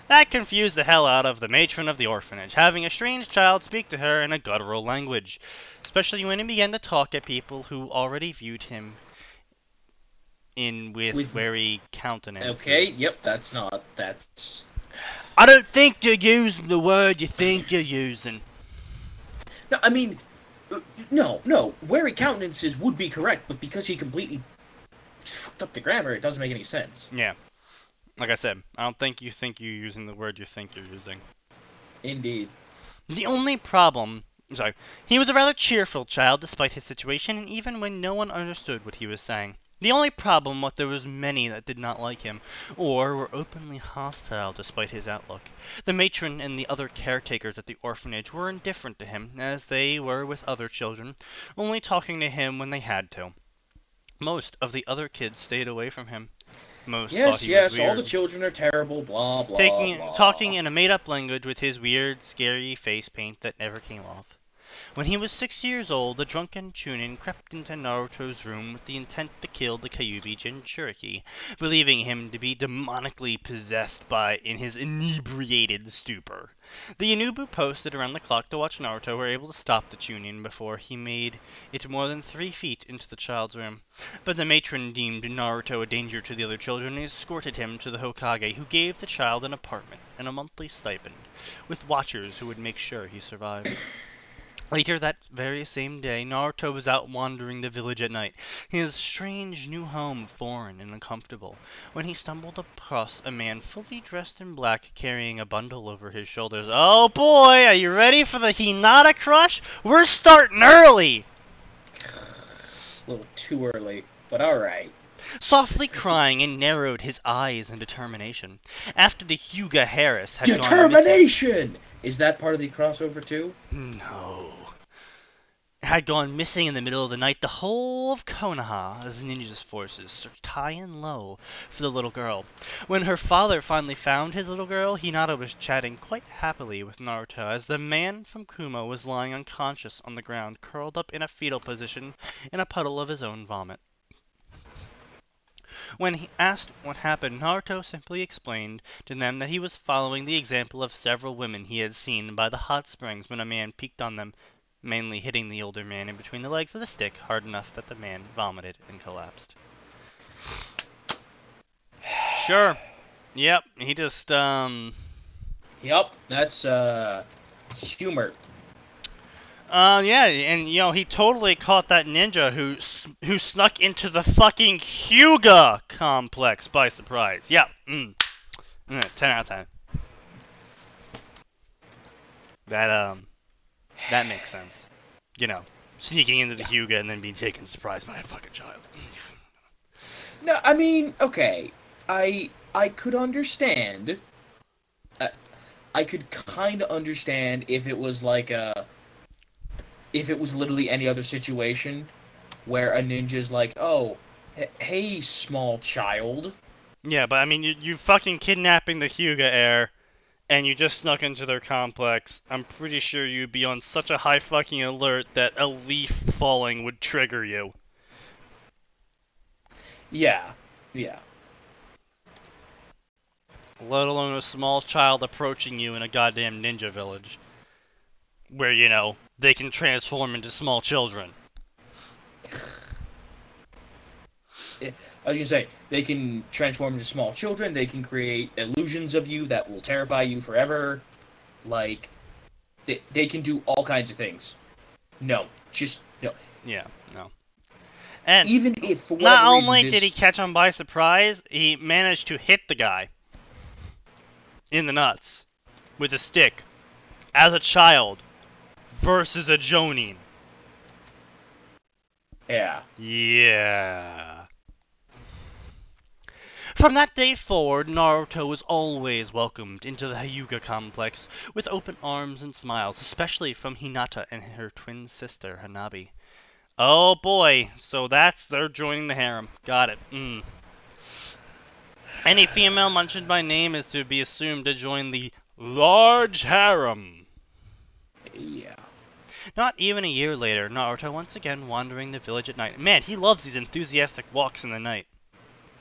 That confused the hell out of the matron of the orphanage, having a strange child speak to her in a guttural language, especially when he began to talk at people who already viewed him with wary countenances. Okay, yep, that's... I don't think you're using the word you think you're using. No, I mean, no. Where he countenances would be correct, but because he completely fucked up the grammar, it doesn't make any sense. Yeah. Like I said, I don't think you're using the word you think you're using. Indeed. The only problem... Sorry. He was a rather cheerful child despite his situation, and even when no one understood what he was saying. The only problem was there was many that did not like him, or were openly hostile despite his outlook. The matron and the other caretakers at the orphanage were indifferent to him, as they were with other children, only talking to him when they had to. Most of the other kids stayed away from him. Most thought he was weird. All the children are terrible, blah, blah. Talking in a made-up language with his weird, scary face paint that never came off. When he was 6 years old, the drunken Chunin crept into Naruto's room with the intent to kill the Kyuubi Jinchuriki, believing him to be demonically possessed in his inebriated stupor. The Inubu posted around the clock to watch Naruto were able to stop the Chunin before he made it more than 3 feet into the child's room. But the matron deemed Naruto a danger to the other children and escorted him to the Hokage, who gave the child an apartment and a monthly stipend, with watchers who would make sure he survived. Later that very same day, Naruto was out wandering the village at night, his strange new home foreign and uncomfortable, when he stumbled across a man fully dressed in black carrying a bundle over his shoulders. Oh boy, are you ready for the Hinata crush? We're starting early! A little too early, but alright. Softly crying and narrowed his eyes in determination. After the Hyuga harass had Determination! gone missing... Is that part of the crossover too? No. Had gone missing in the middle of the night, the whole of Konoha's ninja's forces searched high and low for the little girl. When her father finally found his little girl, Hinata was chatting quite happily with Naruto as the man from Kumo was lying unconscious on the ground, curled up in a fetal position in a puddle of his own vomit. When he asked what happened, Naruto simply explained to them that he was following the example of several women he had seen by the hot springs when a man peeked on them, mainly hitting the older man in between the legs with a stick hard enough that the man vomited and collapsed. Sure. Yep, he just, Yep, that's, humor. Yeah, and, you know, he totally caught that ninja who snuck into the fucking Hyuga complex by surprise. Yep. 10 out of 10. That makes sense. You know, sneaking into the Hyuga and then being taken surprised by a fucking child. No, I mean, okay. I could understand. I could kind of understand if it was like if it was literally any other situation where a ninja's like, oh, hey, small child. Yeah, but I mean, you fucking kidnapping the Hyuga heir, and you just snuck into their complex. I'm pretty sure you'd be on such a high fucking alert that a leaf falling would trigger you. Yeah. Let alone a small child approaching you in a goddamn ninja village. Where, you know, they can transform into small children. I was gonna say, they can transform into small children, they can create illusions of you that will terrify you forever. Like, they can do all kinds of things. No. Yeah, no. And even if, for not whatever only reason, did he catch him by surprise, he managed to hit the guy in the nuts with a stick as a child versus a Jonin. Yeah. Yeah. From that day forward, Naruto was always welcomed into the Hyuga complex with open arms and smiles, especially from Hinata and her twin sister, Hanabi. Oh boy, so they're joining the harem. Got it. Any female mentioned by name is to be assumed to join the large harem. Yeah. Not even a year later, Naruto once again wandering the village at night. Man, he loves these enthusiastic walks in the night.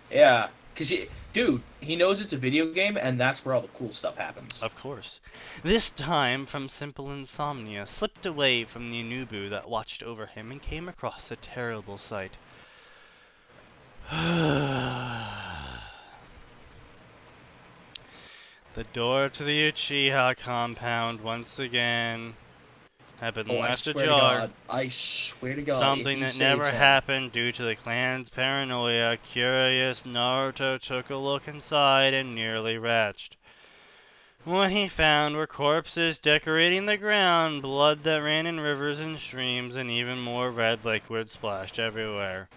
Yeah, because, dude, he knows it's a video game, and that's where all the cool stuff happens. Of course. This time, from simple insomnia, slipped away from the Inubu that watched over him and came across a terrible sight. The door to the Uchiha compound once again had been Oh, I left swear to ajar. God. I swear to God. Something if he that never saves him- happened due to the clan's paranoia. Curious, Naruto took a look inside and nearly retched. What he found were corpses decorating the ground, blood that ran in rivers and streams, and even more red liquid splashed everywhere.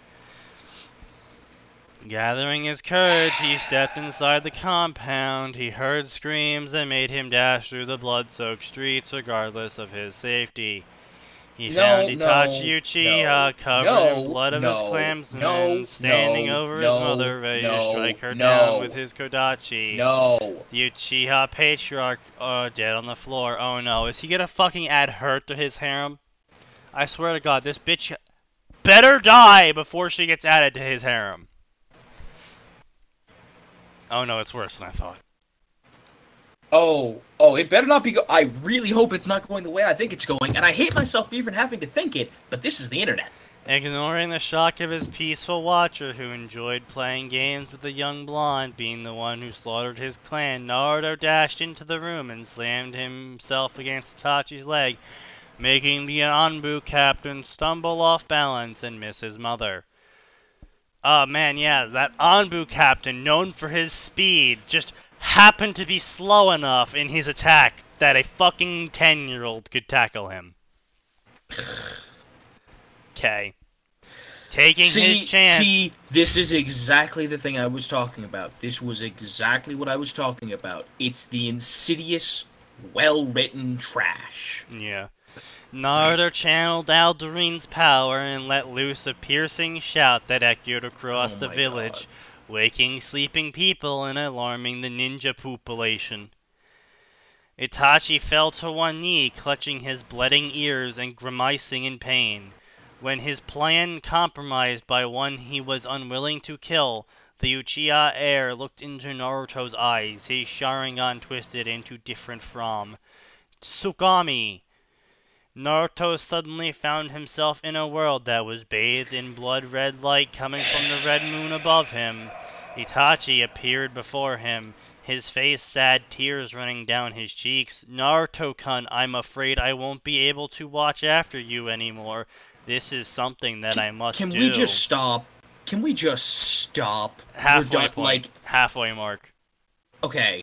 Gathering his courage, he stepped inside the compound. He heard screams that made him dash through the blood-soaked streets regardless of his safety. He found Itachi Uchiha covered in blood of his clansmen, standing over his mother, ready to strike her down with his Kodachi. The Uchiha patriarch, dead on the floor. Oh no, is he gonna fucking add hurt to his harem? I swear to God, this bitch better die before she gets added to his harem. Oh no, it's worse than I thought. Oh, it better not be I really hope it's not going the way I think it's going, and I hate myself for even having to think it, but this is the internet. Ignoring the shock of his peaceful watcher who enjoyed playing games with the young blonde being the one who slaughtered his clan, Naruto dashed into the room and slammed himself against Itachi's leg, making the Anbu captain stumble off balance and miss his mother. Oh man, yeah, that Anbu captain, known for his speed, just happened to be slow enough in his attack that a fucking 10-year-old could tackle him. Okay. Taking his chance. See, this is exactly the thing I was talking about. This was exactly what I was talking about. It's the insidious, well-written trash. Yeah. Naruto channeled Aldurine's power and let loose a piercing shout that echoed across the village, waking sleeping people and alarming the ninja population. Itachi fell to one knee, clutching his bleeding ears and grimacing in pain. When his plan compromised by one he was unwilling to kill, the Uchiha heir looked into Naruto's eyes, his Sharingan twisted into different from Tsukami. Naruto suddenly found himself in a world that was bathed in blood-red light coming from the red moon above him. Itachi appeared before him, his face sad, tears running down his cheeks. Naruto-kun, I'm afraid I won't be able to watch after you anymore. This is something that I must do. Can we just stop? Can we just stop? Halfway point. Halfway mark. Okay.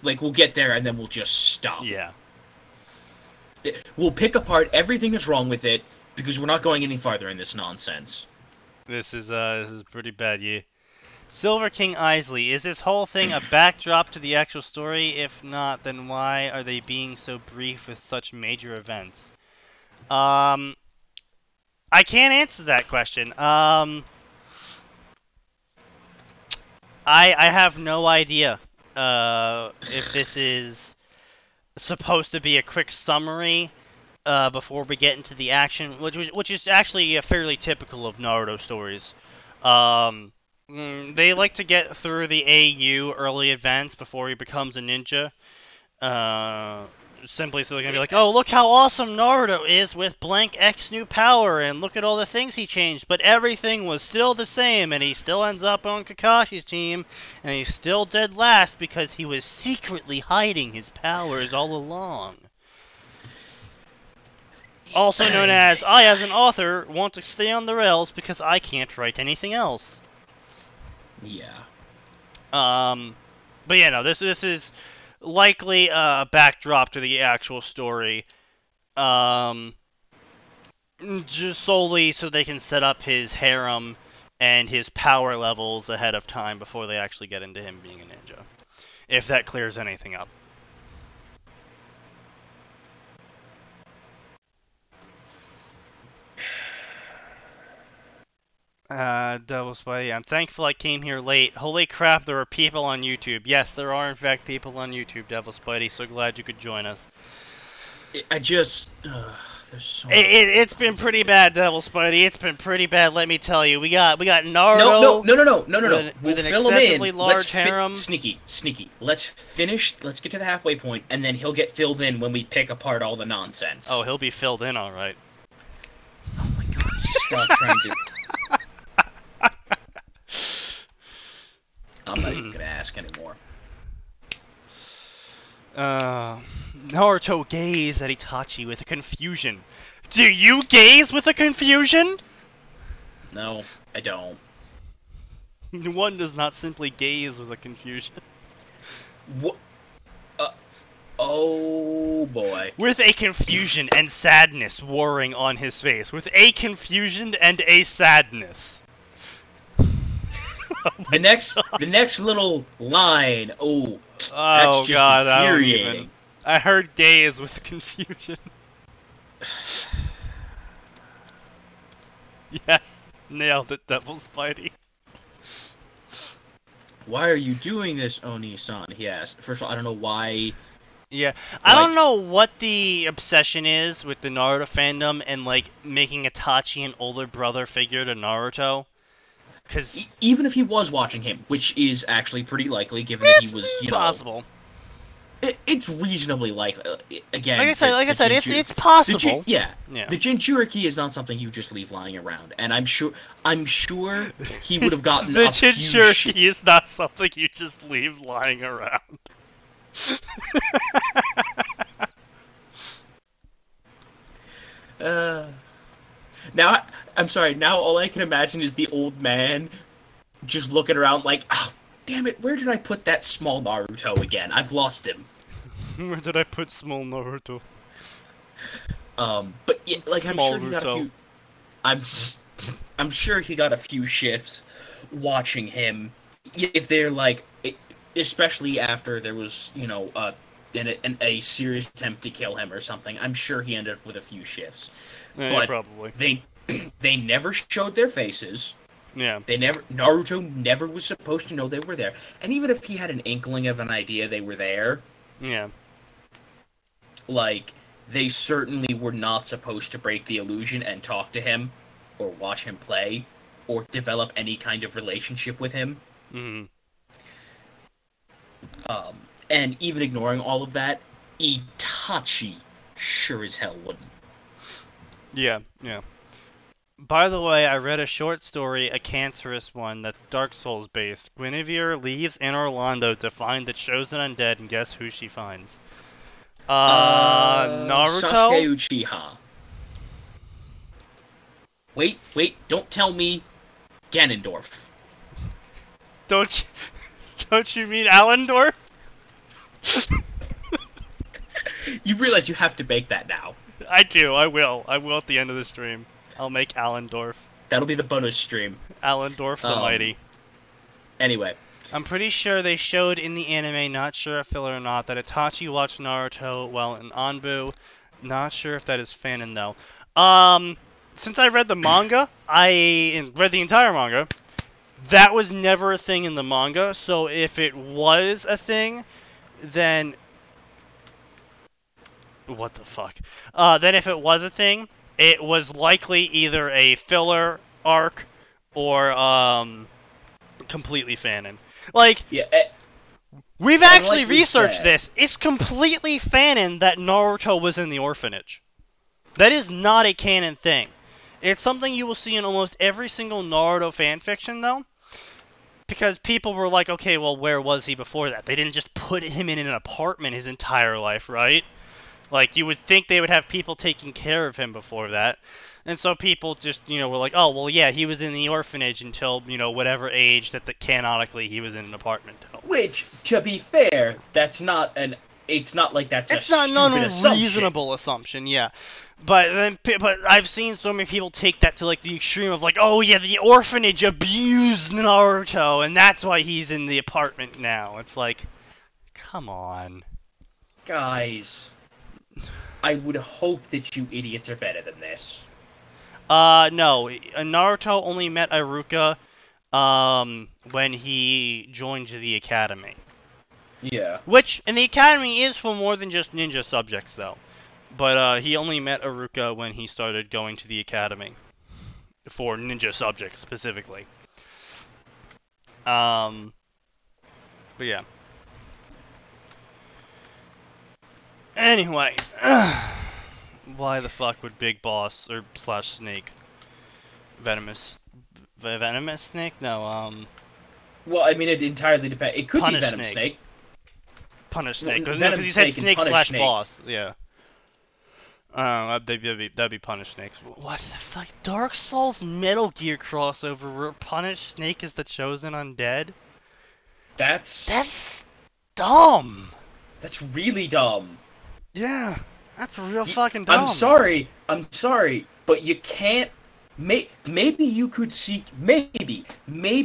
Like, we'll get there and then we'll just stop. Yeah. We'll pick apart everything that's wrong with it, because we're not going any farther in this nonsense. This is pretty bad, yeah. Silver King Isley, is this whole thing a backdrop to the actual story? If not, then why are they being so brief with such major events? I can't answer that question. I have no idea if this is supposed to be a quick summary before we get into the action, which is actually fairly typical of Naruto stories. They like to get through the AU early events before he becomes a ninja. Simply so they're gonna be like, oh, look how awesome Naruto is with blank X new power, and look at all the things he changed, but everything was still the same, and he still ends up on Kakashi's team, and he's still dead last because he was secretly hiding his powers all along. Also known as, I as an author want to stay on the rails because I can't write anything else. Yeah. But yeah, no, this is likely a backdrop to the actual story, just solely so they can set up his harem and his power levels ahead of time before they actually get into him being a ninja, if that clears anything up. Devil Spidey, I'm thankful I came here late. Holy crap, there are people on YouTube. Yes, there are in fact people on YouTube, Devil Spidey, so glad you could join us. There's so it's been pretty bad, Devil Spidey. It's been pretty bad, let me tell you. We got Naruto. No. With an fill him excessively in. large harem. Sneaky. Let's get to the halfway point, and then he'll get filled in when we pick apart all the nonsense. Oh, he'll be filled in, alright. Oh my god, stop trying to... I'm not even gonna ask anymore. Naruto gazed at Itachi with a confusion. Do you gaze with a confusion? No, I don't. One does not simply gaze with a confusion. What? Oh boy. With a confusion and sadness warring on his face. With a confusion and a sadness. The next little line. Oh, that's Oh just god, I don't infuriating. even. I heard gaze with confusion. Yes, nailed it, Devil Spidey. Why are you doing this, Oni-san? He asked. First of all, I don't know why. Yeah, I don't know what the obsession is with the Naruto fandom and, like, making Itachi an older brother figure to Naruto. Because Even if he was watching him, which is actually pretty likely, given that he was, you know, possible. it's reasonly likely. Again, Like I said, it's possible. Yeah, Yeah. the Jinchuriki is not something you just leave lying around, and I'm sure he would have gotten The a few Jinchuriki is not something you just leave lying around. Now, I'm sorry. Now all I can imagine is the old man just looking around like, oh, damn it, where did I put that small Naruto again? I've lost him. Where did I put small Naruto? But yeah, like I'm Small sure he got a Ruto. few. I'm sure he got a few shifts watching him. If they're like, especially after there was, you know, a serious attempt to kill him or something. I'm sure he ended up with a few shifts. Yeah, But probably. they never showed their faces. Yeah. Naruto never was supposed to know they were there. And even if he had an inkling of an idea they were there, Yeah. like, they certainly were not supposed to break the illusion and talk to him, or watch him play, or develop any kind of relationship with him. Mm-hmm. And even ignoring all of that, Itachi sure as hell wouldn't. Yeah, yeah. By the way, I read a short story, a cancerous one, that's Dark Souls based. Guinevere leaves in Orlando to find the chosen undead, and guess who she finds? Naruto? Sasuke Uchiha. Wait, don't tell me Ganondorf. Don't you mean Allendorf? You realize you have to make that now. I do, I will at the end of the stream. I'll make Allendorf. That'll be the bonus stream. Allendorf the Mighty. Anyway. I'm pretty sure they showed in the anime, not sure if filler or not, that Itachi watched Naruto while in Anbu. Not sure if that is fanon though. Since I read the manga, I read the entire manga. That was never a thing in the manga, so if it was a thing, then what the fuck? Then if it was a thing, it was likely either a filler arc or completely fanon. Like, Yeah, we've and actually like we researched said- this. It's completely fanon that Naruto was in the orphanage. That is not a canon thing. It's something you will see in almost every single Naruto fanfiction, though. Because people were like, okay, well, where was he before that? They didn't just put him in an apartment his entire life, right? Like, you would think they would have people taking care of him before that. And so people just, you know, were like, oh, well, yeah, he was in the orphanage until, you know, whatever age that canonically he was in an apartment till. which, to be fair, that's not an. It's not like that's It's a not stupid an assumption. unreasonable assumption, yeah. But I've seen so many people take that to like the extreme of like, oh yeah, the orphanage abused Naruto, and that's why he's in the apartment now. It's like, come on. Guys, I would hope that you idiots are better than this. No, Naruto only met Iruka, when he joined the academy. Yeah. Which, and the academy is for more than just ninja subjects, though. But, he only met Iruka when he started going to the academy. For ninja subjects, specifically. But yeah. Anyway. Why the fuck would Big Boss, or slash Snake, Venomous Snake? No, Well, I mean, it entirely depends. It could be Punish Venom Snake. Snake. Punish Snake. Because Venom he said Snake and Snake Punish slash Snake. boss. Yeah. That'd be Punish Snake. What the fuck? Dark Souls Metal Gear crossover where Punish Snake is the chosen undead? That's dumb! That's really dumb. Yeah, that's real fucking dumb. I'm sorry, but you can't. Maybe you could see. Maybe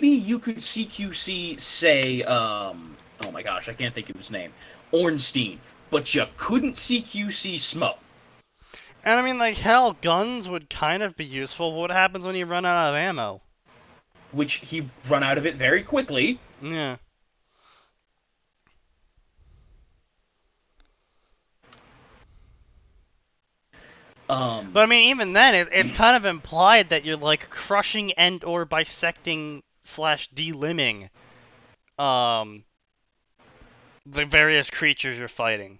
you could CQC say. Oh my gosh, I can't think of his name. Ornstein, but you couldn't CQC Smoke. And I mean, like, hell, guns would kind of be useful. What happens when you run out of ammo? Which he run out of it very quickly. Yeah. But I mean, even then, it's kind of implied that you're like crushing and or bisecting slash delimbing, the various creatures you're fighting,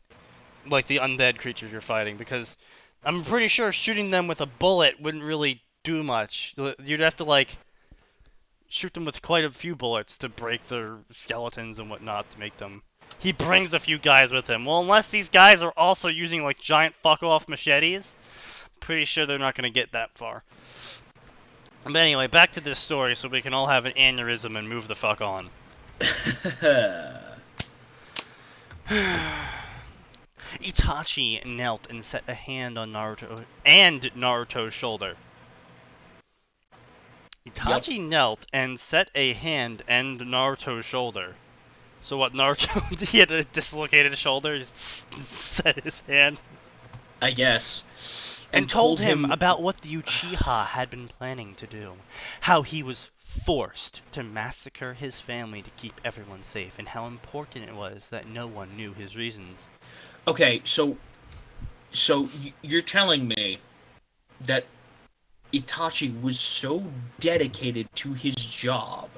like the undead creatures you're fighting, because I'm pretty sure shooting them with a bullet wouldn't really do much. You'd have to like shoot them with quite a few bullets to break their skeletons and whatnot to make them. He brings a few guys with him. Well, unless these guys are also using like giant fuck-off machetes. Pretty sure they're not going to get that far. But anyway, back to this story so we can all have an aneurysm and move the fuck on. Itachi knelt and set a hand on Naruto's shoulder. Itachi knelt and set a hand and Naruto's shoulder. So what, Naruto, he had a dislocated shoulder, set his hand? I guess. And told him about what the Uchiha had been planning to do. How he was forced to massacre his family to keep everyone safe, and how important it was that no one knew his reasons. Okay, so you're telling me that Itachi was so dedicated to his job,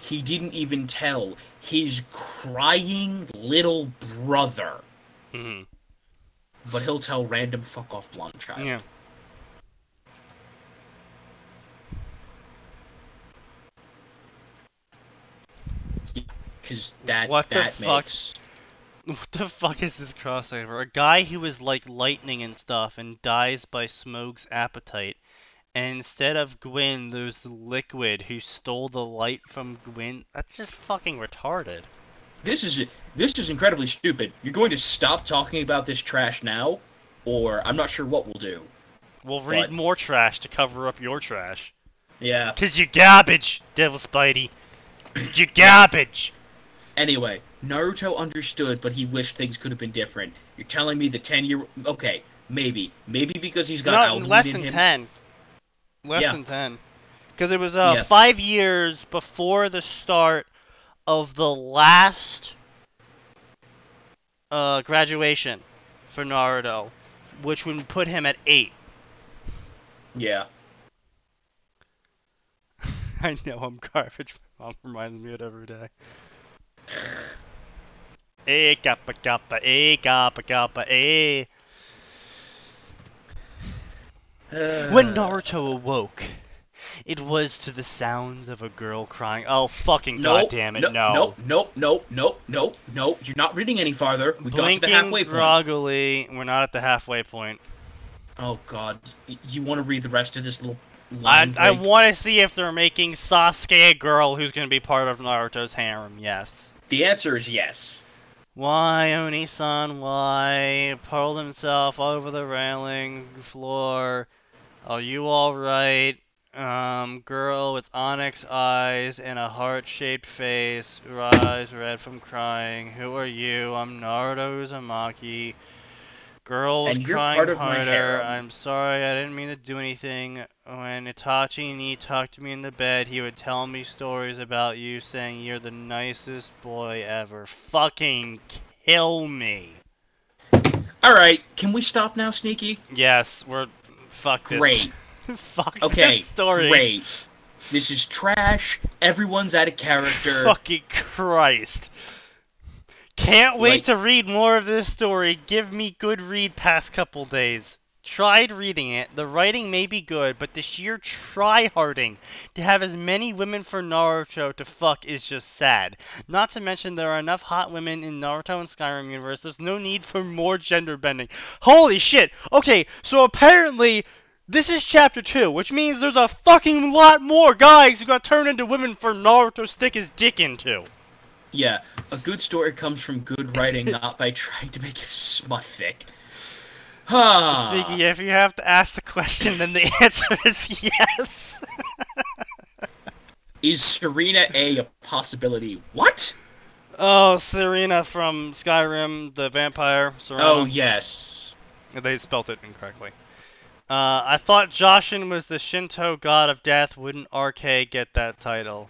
he didn't even tell his crying little brother. Mm-hmm. But he'll tell random fuck-off blonde child. Yeah. Because that What makes... What the fuck is this crossover? A guy who is like lightning and stuff and dies by Smoke's appetite. And instead of Gwyn, there's Liquid who stole the light from Gwyn. That's just fucking retarded. This is incredibly stupid. You're going to stop talking about this trash now, or I'm not sure what we'll do. We'll read more trash to cover up your trash. Yeah. 'Cause you're garbage, Devil Spidey. You're garbage. Anyway, Naruto understood, but he wished things could have been different. You're telling me the 10-year... Okay, maybe. Maybe because he's got Alduin less in than him. 10. Less Yeah. than 10. Because it was 5 5 years before the start of the last graduation for Naruto, which would put him at 8. Yeah. I know I'm garbage. My mom reminds me of it every day. Eh, kappa kappa, eh, kappa kappa, eh. When Naruto awoke, it was to the sounds of a girl crying. Oh, fucking goddamn it, no. Nope. You're not reading any farther. We got to the halfway point. Groggily, we're not at the halfway point. Oh god. You want to read the rest of this little I want to see if they're making Sasuke a girl who's going to be part of Naruto's harem, yes. The answer is yes. Why, Oni-san, why? Pulled himself over the railing floor. Are you alright? Girl with onyx eyes and a heart-shaped face, her eyes red from crying. Who are you? I'm Naruto Uzumaki. Girl was crying harder. I'm sorry, I didn't mean to do anything. When Itachi and he tucked me in the bed, he would tell me stories about you, saying you're the nicest boy ever. Fucking kill me. Alright, can we stop now, Sneaky? Yes, we're... Fuck this. Great. Fuck okay, this story. Great. This is trash. Everyone's out of character. Fucking Christ. Can't wait to read more of this story. Give me good read past couple days. tried reading it. The writing may be good, but the sheer try-harding to have as many women for Naruto to fuck is just sad. Not to mention there are enough hot women in Naruto and Skyrim universe. There's no need for more gender bending. Holy shit! Okay, so apparently this is chapter 2, which means there's a fucking lot more guys who got turned into women for Naruto to stick his dick into. Yeah, a good story comes from good writing, not by trying to make it smut fic. Sneaky, if you have to ask the question, then the answer is yes. Is Serena a possibility? What? Oh, Serena from Skyrim, the vampire. Serena. Oh, yes. They spelt it incorrectly. I thought Joshin was the Shinto god of death. Wouldn't RK get that title?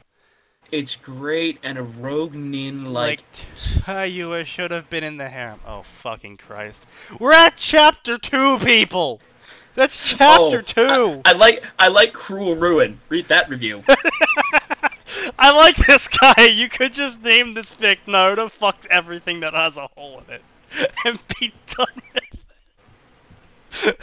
It's great, and a rogue nin like Tayua should have been in the harem. Oh, fucking Christ. We're at chapter 2, people! That's chapter 2! I like Cruel Ruin. Read that review. I like this guy. You could just name this fic Naruto fucked everything that has a hole in it. And be done with it.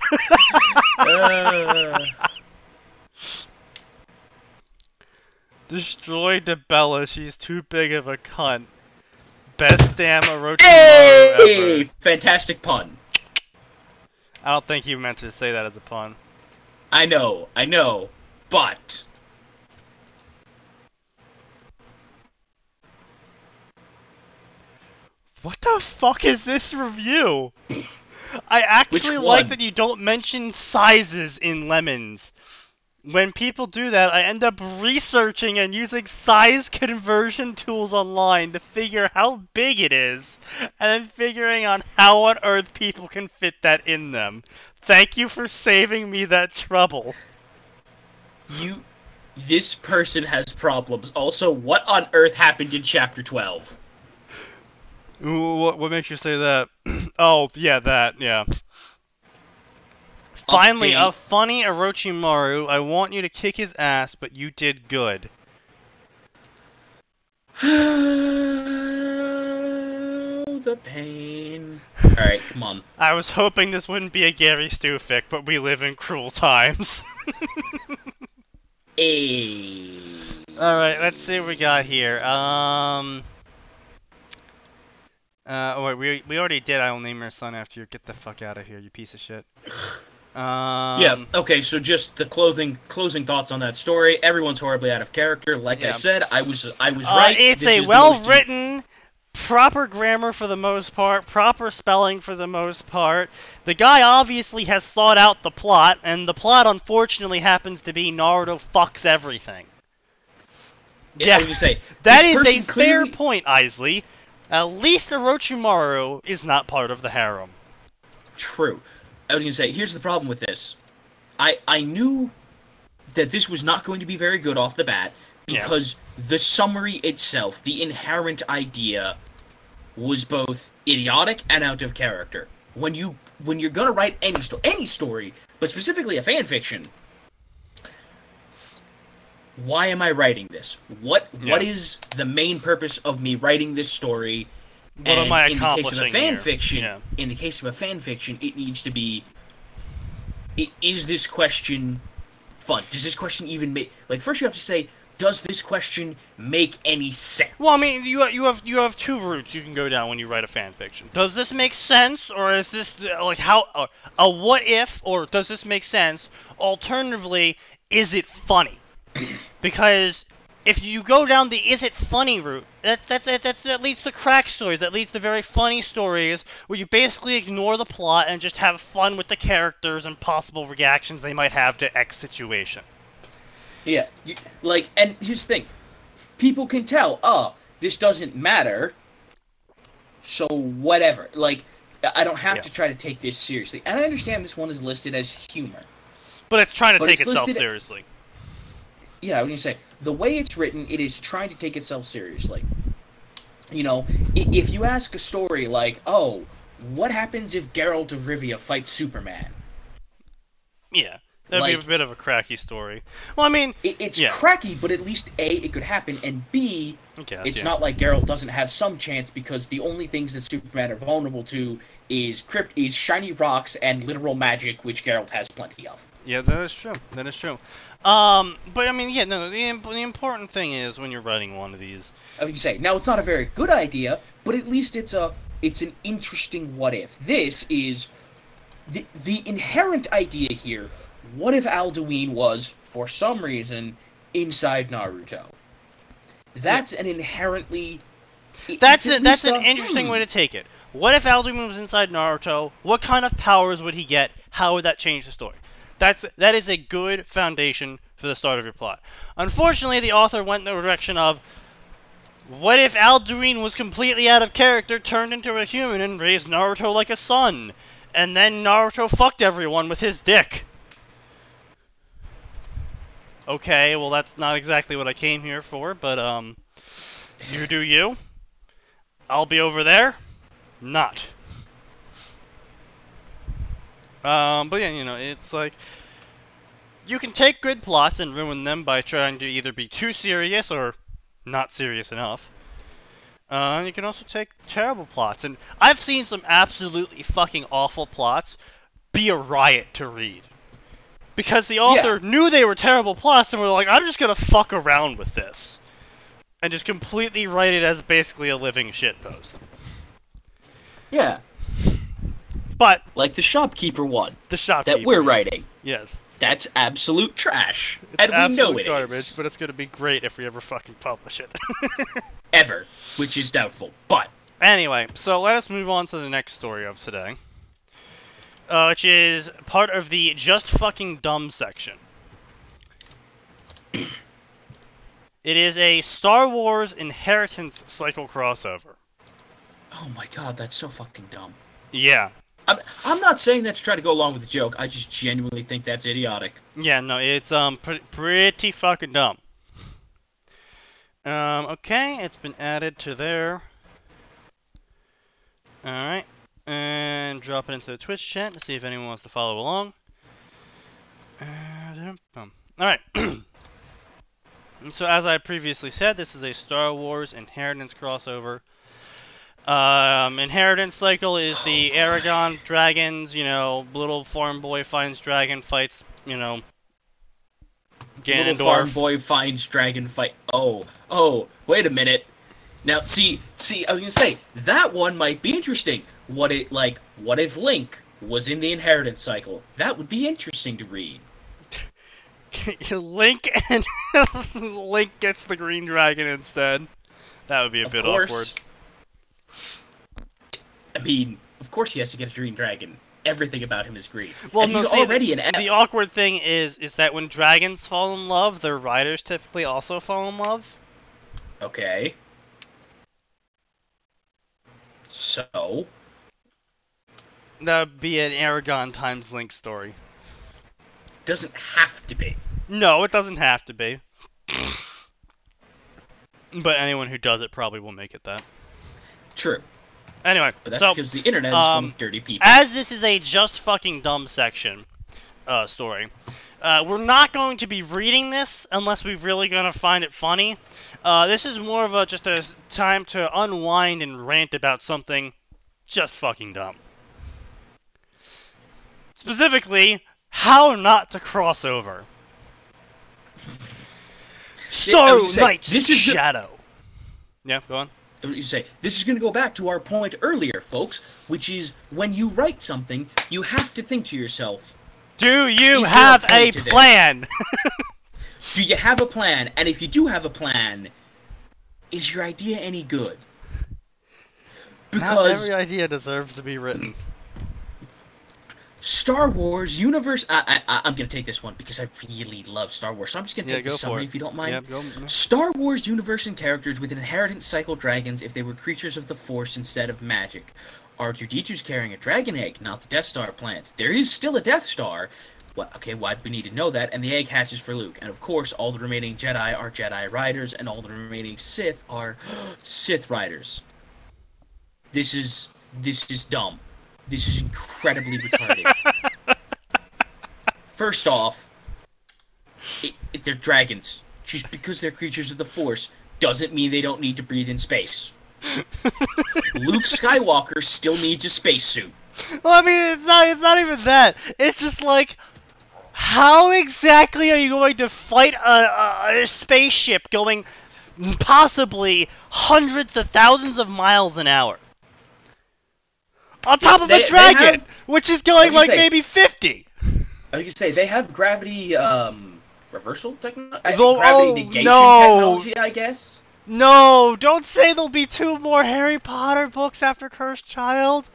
Destroy Debella, she's too big of a cunt. Best damn Orochimaru Hey! ever. Fantastic pun. I don't think you meant to say that as a pun. I know, but... What the fuck is this review? I actually like that you don't mention sizes in lemons. When people do that, I end up researching and using size conversion tools online to figure how big it is, and then figuring on how on earth people can fit that in them. Thank you for saving me that trouble. This person has problems. Also, what on earth happened in chapter 12? Ooh, what makes you say that? Oh, yeah, that, yeah. Finally, a funny Orochimaru. I want you to kick his ass, but you did good. The pain. Alright, come on. I was hoping this wouldn't be a Gary Stu fic, but we live in cruel times. Hey. Alright, let's see what we got here. Oh wait, we already did I Will Name Your Son After You. Get the fuck out of here, you piece of shit. Yeah, okay, so just the closing thoughts on that story. Everyone's horribly out of character. Like I said, I was right. It's a well-written, proper grammar for the most part, proper spelling for the most part. The guy obviously has thought out the plot, and the plot unfortunately happens to be Naruto fucks everything. Yeah, you say that is a fair point, Isley. At least Orochimaru is not part of the harem. True. I was going to say, here's the problem with this. I knew that this was not going to be very good off the bat, because the summary itself, the inherent idea, was both idiotic and out of character. When you're going to write any story, but specifically a fanfiction, why am I writing this? What is the main purpose of me writing this story? What am I accomplishing here? In the case of a fanfiction, it needs to be, is this question fun? Does this question even make, like, first you have to say, does this question make any sense? Well, I mean, you have two routes you can go down when you write a fanfiction. Does this make sense, or is this, like, a what if, or does this make sense? Alternatively, is it funny? Because if you go down the is it funny route, that leads to crack stories, that leads to very funny stories where you basically ignore the plot and just have fun with the characters and possible reactions they might have to X situation. Yeah, and here's the thing. People can tell, this doesn't matter, so whatever. Like, I don't have to try to take this seriously. And I understand this one is listed as humor. But it's trying to take itself seriously. Yeah, I was going to say, the way it's written, it is trying to take itself seriously. You know, if you ask a story like, oh, what happens if Geralt of Rivia fights Superman? Yeah. That'd like, be a bit of a cracky story. Well, I mean, it's yeah. cracky, but at least A, it could happen, and B, it's not like Geralt doesn't have some chance, because the only things that Superman are vulnerable to is shiny rocks and literal magic, which Geralt has plenty of. Yeah, that is true. That is true. But I mean, yeah, no. The important thing is when you're writing one of these. As you say, now it's not a very good idea, but at least it's an interesting what if. This is the inherent idea here. What if Alduin was, for some reason, inside Naruto? That's an inherently. That's an interesting way to take it. What if Alduin was inside Naruto? What kind of powers would he get? How would that change the story? That is a good foundation for the start of your plot. Unfortunately, the author went in the direction of, what if Alduin was completely out of character, turned into a human, and raised Naruto like a son? And then Naruto fucked everyone with his dick. Okay, well that's not exactly what I came here for, but you do you. I'll be over there. Not. But yeah, you know, it's like, you can take good plots and ruin them by trying to either be too serious or not serious enough. You can also take terrible plots, and I've seen some absolutely fucking awful plots be a riot to read. Because the author knew they were terrible plots and were like, I'm just gonna fuck around with this. And just completely write it as basically a living shitpost. Yeah. But like the shopkeeper one. The shopkeeper that we're writing. Yes. That's absolute trash. It's and we absolute know it garbage, is. but it's gonna be great if we ever fucking publish it. Ever. Which is doubtful. But anyway, so let us move on to the next story of today. Which is part of the just fucking dumb section. It is a Star Wars Inheritance cycle crossover. Oh my god, that's so fucking dumb. Yeah. I'm not saying that to try to go along with the joke. I just genuinely think that's idiotic. Yeah, no, it's pretty fucking dumb. Okay, it's been added to there. Alright. And drop it into the Twitch chat to see if anyone wants to follow along. Alright. So as I previously said, this is a Star Wars Inheritance crossover. Inheritance cycle is the Aragon dragons, you know, little farm boy finds dragon, fights, you know, Ganondorf. Little farm boy finds dragon, fight. Oh, wait a minute. Now, see, I was gonna say, that one might be interesting. What if Link was in the Inheritance cycle? That would be interesting to read. Link gets the green dragon instead. That would be a bit awkward. I mean, of course he has to get a green dragon. Everything about him is green. Well, and he's already an elf. The awkward thing is that when dragons fall in love, their riders typically also fall in love. Okay. So? That would be an Aragon times Link story. Doesn't have to be. No, it doesn't have to be. But anyone who does it probably will make it that. True. Anyway, but that's because the internet is full of dirty people. As this is a just fucking dumb section story, we're not going to be reading this unless we're really gonna find it funny. This is more of just a time to unwind and rant about something just fucking dumb. Specifically, how not to cross over. Knight's Shadow. Yeah, go on. You say, this is going to go back to our point earlier, folks, which is when you write something, you have to think to yourself, do you have a plan? Do you have a plan? And if you do have a plan, is your idea any good? Because not every idea deserves to be written. Star Wars Universe... I'm going to take this one because I really love Star Wars, so I'm just going to take the summary if you don't mind. Star Wars Universe and characters with inheritance cycle dragons if they were creatures of the Force instead of magic. R2-D2's carrying a dragon egg, not the Death Star plans. There is still a Death Star. Well, okay, why do we need to know that? And the egg hatches for Luke. And of course, all the remaining Jedi are Jedi Riders, and all the remaining Sith are Sith Riders. This is dumb. This is incredibly retarded. First off, they're dragons. Just because they're creatures of the Force doesn't mean they don't need to breathe in space. Luke Skywalker still needs a spacesuit. Well, I mean, it's not even that. It's just like, how exactly are you going to fight a spaceship going possibly hundreds of thousands of miles an hour? On top of a dragon, which is going like maybe 50. I was gonna say, they have gravity, reversal technology? Gravity negation technology, I guess? No, don't say there'll be 2 more Harry Potter books after Cursed Child.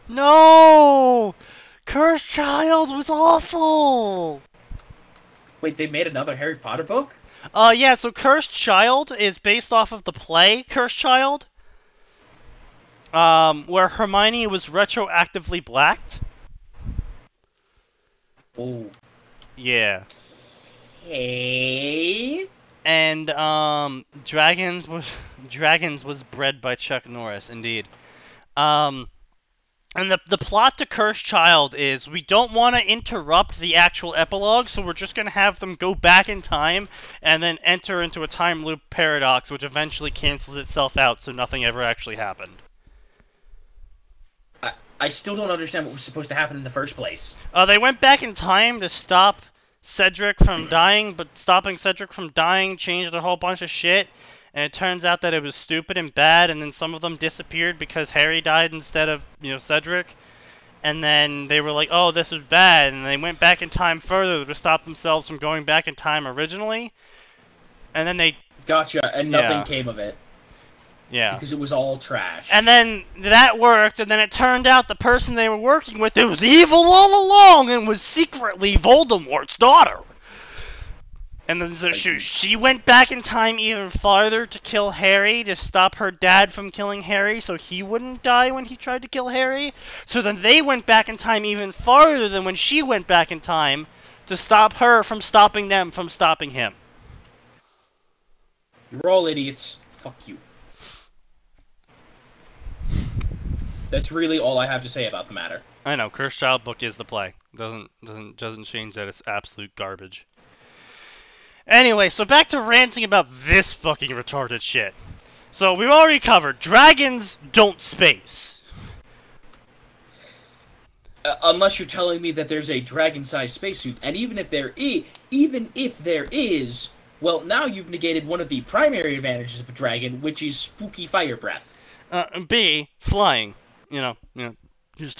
No! Cursed Child was awful! Wait, they made another Harry Potter book? Yeah, so Cursed Child is based off of the play Cursed Child. Where Hermione was retroactively blacked. Oh. Yeah. Hey. And, Dragons was bred by Chuck Norris, indeed. And the plot to Cursed Child is we don't want to interrupt the actual epilogue, so we're just going to have them go back in time and then enter into a time loop paradox, which eventually cancels itself out, so nothing ever actually happened. I still don't understand what was supposed to happen in the first place. They went back in time to stop Cedric from dying, but stopping Cedric from dying changed a whole bunch of shit. And it turns out that it was stupid and bad, and then some of them disappeared because Harry died instead of, Cedric. And then they were like, oh, this is bad, and they went back in time further to stop themselves from going back in time originally. And then they... Gotcha, and nothing came of it. Yeah. Because it was all trash. And then that worked, and then it turned out the person they were working with, it was evil all along, and was secretly Voldemort's daughter. And then so she went back in time even farther to kill Harry, to stop her dad from killing Harry, so he wouldn't die when he tried to kill Harry. So then they went back in time even farther than when she went back in time, to stop her from stopping them from stopping him. You're all idiots. Fuck you. That's really all I have to say about the matter. I know, Cursed Child book is the play. Doesn't change that. It's absolute garbage. Anyway, so back to ranting about this fucking retarded shit. So we've already covered dragons don't space. Unless you're telling me that there's a dragon-sized spacesuit, and even if there is, well, now you've negated one of the primary advantages of a dragon, which is spooky fire breath. B, flying. Just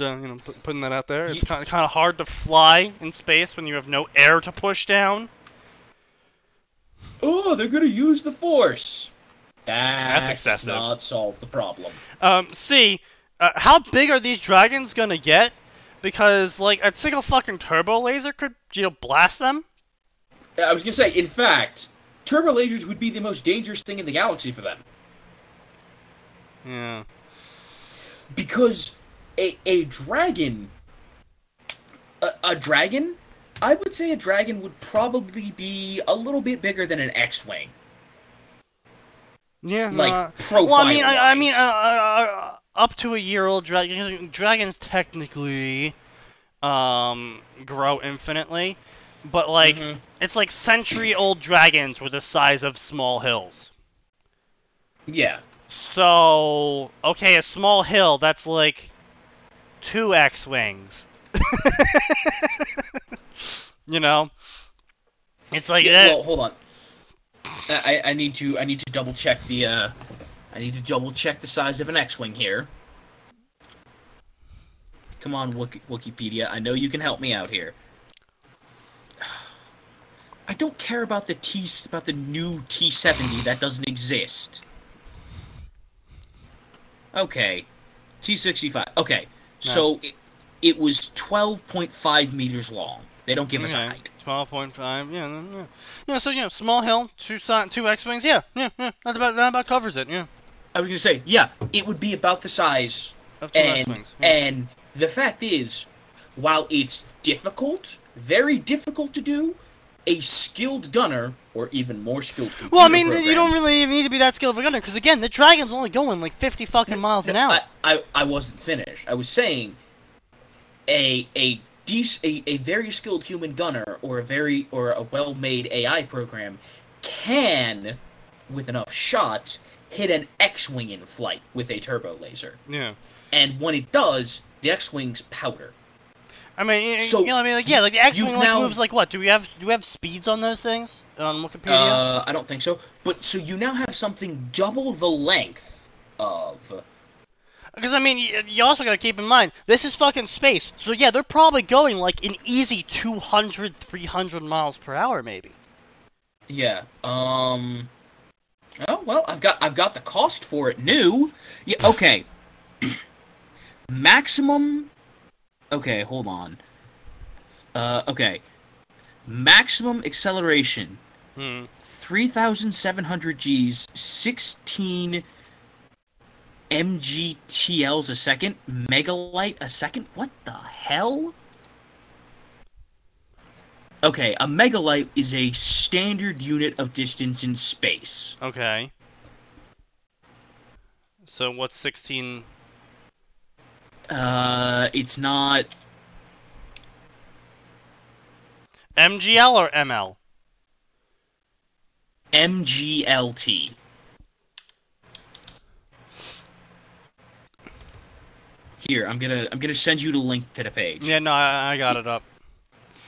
putting that out there. It's kind of hard to fly in space when you have no air to push down. Oh, they're gonna use the Force. That's excessive. Does not solve the problem. C, how big are these dragons gonna get? Because, like, a single fucking turbo laser could, blast them? I was gonna say, in fact, turbo lasers would be the most dangerous thing in the galaxy for them. Yeah. Because a dragon... A dragon? I would say a dragon would probably be a little bit bigger than an X-Wing. Yeah, like, profile-wise. Well, I mean, up to a year-old dragon. Dragons technically grow infinitely, but like it's like century-old dragons were the size of small hills. Yeah. So okay, a small hill that's like 2 X-wings. It's like that. Well, hold on. I need to double check the the size of an X-wing here. Come on, Wikipedia. I know you can help me out here. I don't care about the new T-70 that doesn't exist. Okay, T-65. Okay, so it was 12.5 meters long. They don't give us a height. 12.5. Yeah. So small hill, 2 X-wings. Yeah. That about covers it. Yeah. I was gonna say, yeah, it would be about the size of 2 X-wings. Yeah. And the fact is, while it's difficult, very difficult to do, a skilled gunner, or even more skilled computer well, I mean, program, you don't really even need to be that skilled of a gunner, because again, the dragon's only going like 50 fucking miles an hour. I wasn't finished. I was saying, a a very skilled human gunner or a well-made AI program can, with enough shots, hit an X-wing in flight with a turbo laser. Yeah. And when it does, the X-wings powder. I mean, So, you know, I mean, like, yeah, like the X-wing you've like now- moves like what? Do we have speeds on those things on Wikipedia? I don't think so. But so you now have something double the length of. Because I mean, you also gotta keep in mind this is fucking space. So yeah, they're probably going like an easy 200, 300 miles per hour, maybe. Yeah. Oh well, I've got the cost for it new. Yeah. Okay. Maximum. Okay, hold on. Okay. Maximum acceleration. 3,700 Gs, 16 MGTLs a second, megalight a second. What the hell? Okay, a megalight is a standard unit of distance in space. Okay. So what's 16? It's not MGL or ML? MGLT. Here, I'm gonna send you the link to the page. Yeah, no, I got it up.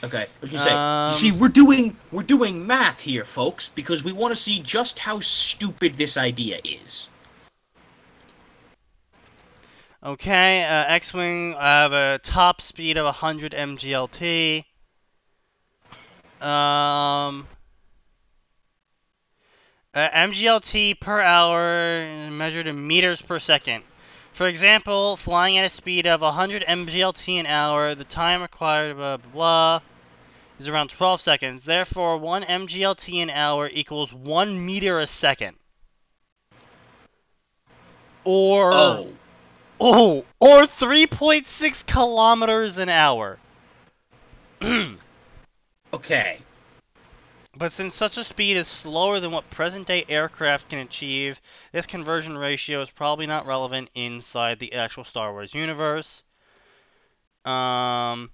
Okay. I was gonna say, you see, we're doing math here, folks, because we want to see just how stupid this idea is. Okay, X-Wing, I have a top speed of 100 MGLT. MGLT per hour measured in meters per second. For example, flying at a speed of 100 MGLT an hour, the time required blah blah blah is around 12 seconds. Therefore, 1 MGLT an hour equals 1 meter a second. Or or 3.6 kilometers an hour. Okay. But since such a speed is slower than what present-day aircraft can achieve, this conversion ratio is probably not relevant inside the actual Star Wars universe. Okay,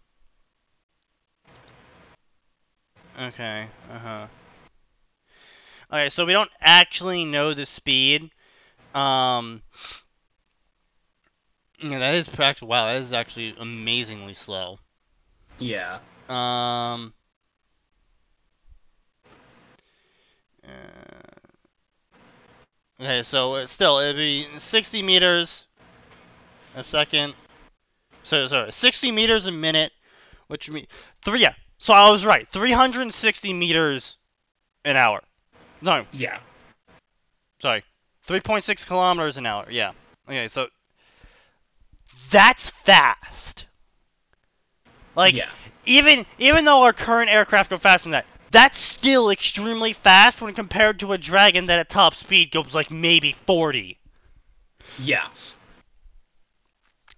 Okay, so we don't actually know the speed. You know, that is actually, wow, that is actually amazingly slow. Yeah. Okay, so still, it'd be 60 meters a second. So, sorry, 60 meters a minute, which means, yeah, so I was right, 360 meters an hour. No, Yeah. sorry, 3.6 kilometers an hour, yeah. Okay, so, that's fast. Like, Yeah. even though our current aircraft go faster than that, that's still extremely fast when compared to a Dragon that at top speed goes like maybe 40. Yeah.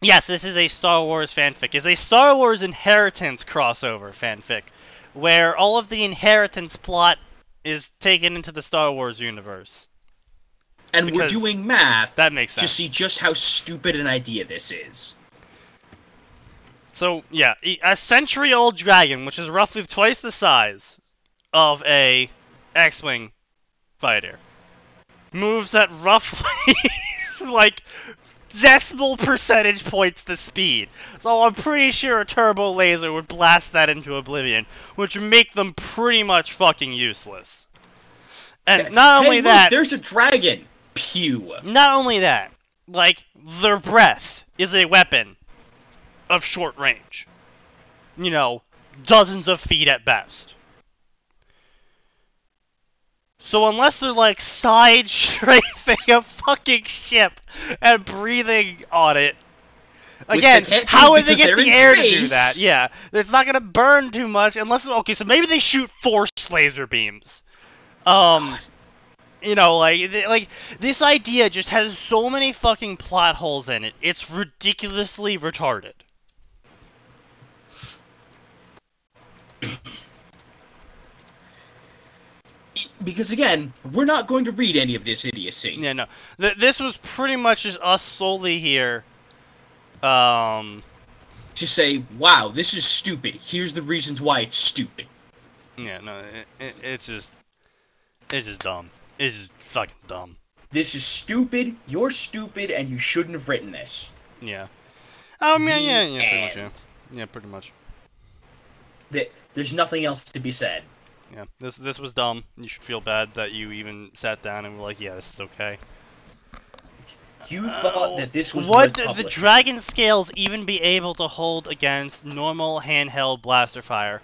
Yes, this is a Star Wars fanfic. It's a Star Wars Inheritance crossover fanfic, where all of the Inheritance plot is taken into the Star Wars universe. And Because we're doing math that makes to sense. see just how stupid an idea this is. So, yeah, a century-old dragon, which is roughly twice the size of a X-Wing fighter, moves at roughly, like, decimal percentage points the speed. So I'm pretty sure a turbo laser would blast that into oblivion, which would make them pretty much fucking useless. And not only hey, look, that... there's a dragon! Pew. Not only that, like, their breath is a weapon of short range. You know, dozens of feet at best. So unless they're, like, side strafing a fucking ship and breathing on it, again, they can't do how would they because get they're the in air to do space. that? Yeah, it's not gonna burn too much unless... Okay, so maybe they shoot force laser beams. You know, like, this idea just has so many fucking plot holes in it. It's ridiculously retarded. Because again, we're not going to read any of this idiocy. Yeah, no. This was pretty much just us solely here, to say, wow, this is stupid. Here's the reasons why it's stupid. Yeah, no, it's just dumb. It's just fucking dumb. This is stupid, you're stupid, and you shouldn't have written this. Yeah. Oh, yeah, pretty much, yeah. Yeah, pretty much. There's nothing else to be said. Yeah, this was dumb. You should feel bad that you even sat down and were like, yeah, this is okay. You thought that this was Would worth the publishing. dragon scales even be able to hold against normal handheld blaster fire?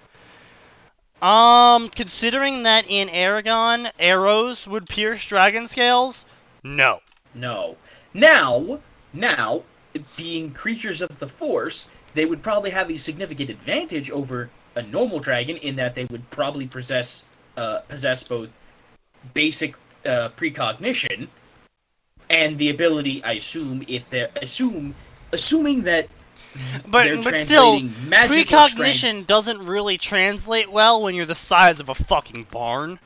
Considering that in Aragon, arrows would pierce dragon scales? No. No. Now, being creatures of the Force, they would probably have a significant advantage over a normal dragon in that they would probably possess both basic precognition and the ability, I assume, if they're assuming that they're But still, translating magical precognition strength. doesn't really translate well when you're the size of a fucking barn.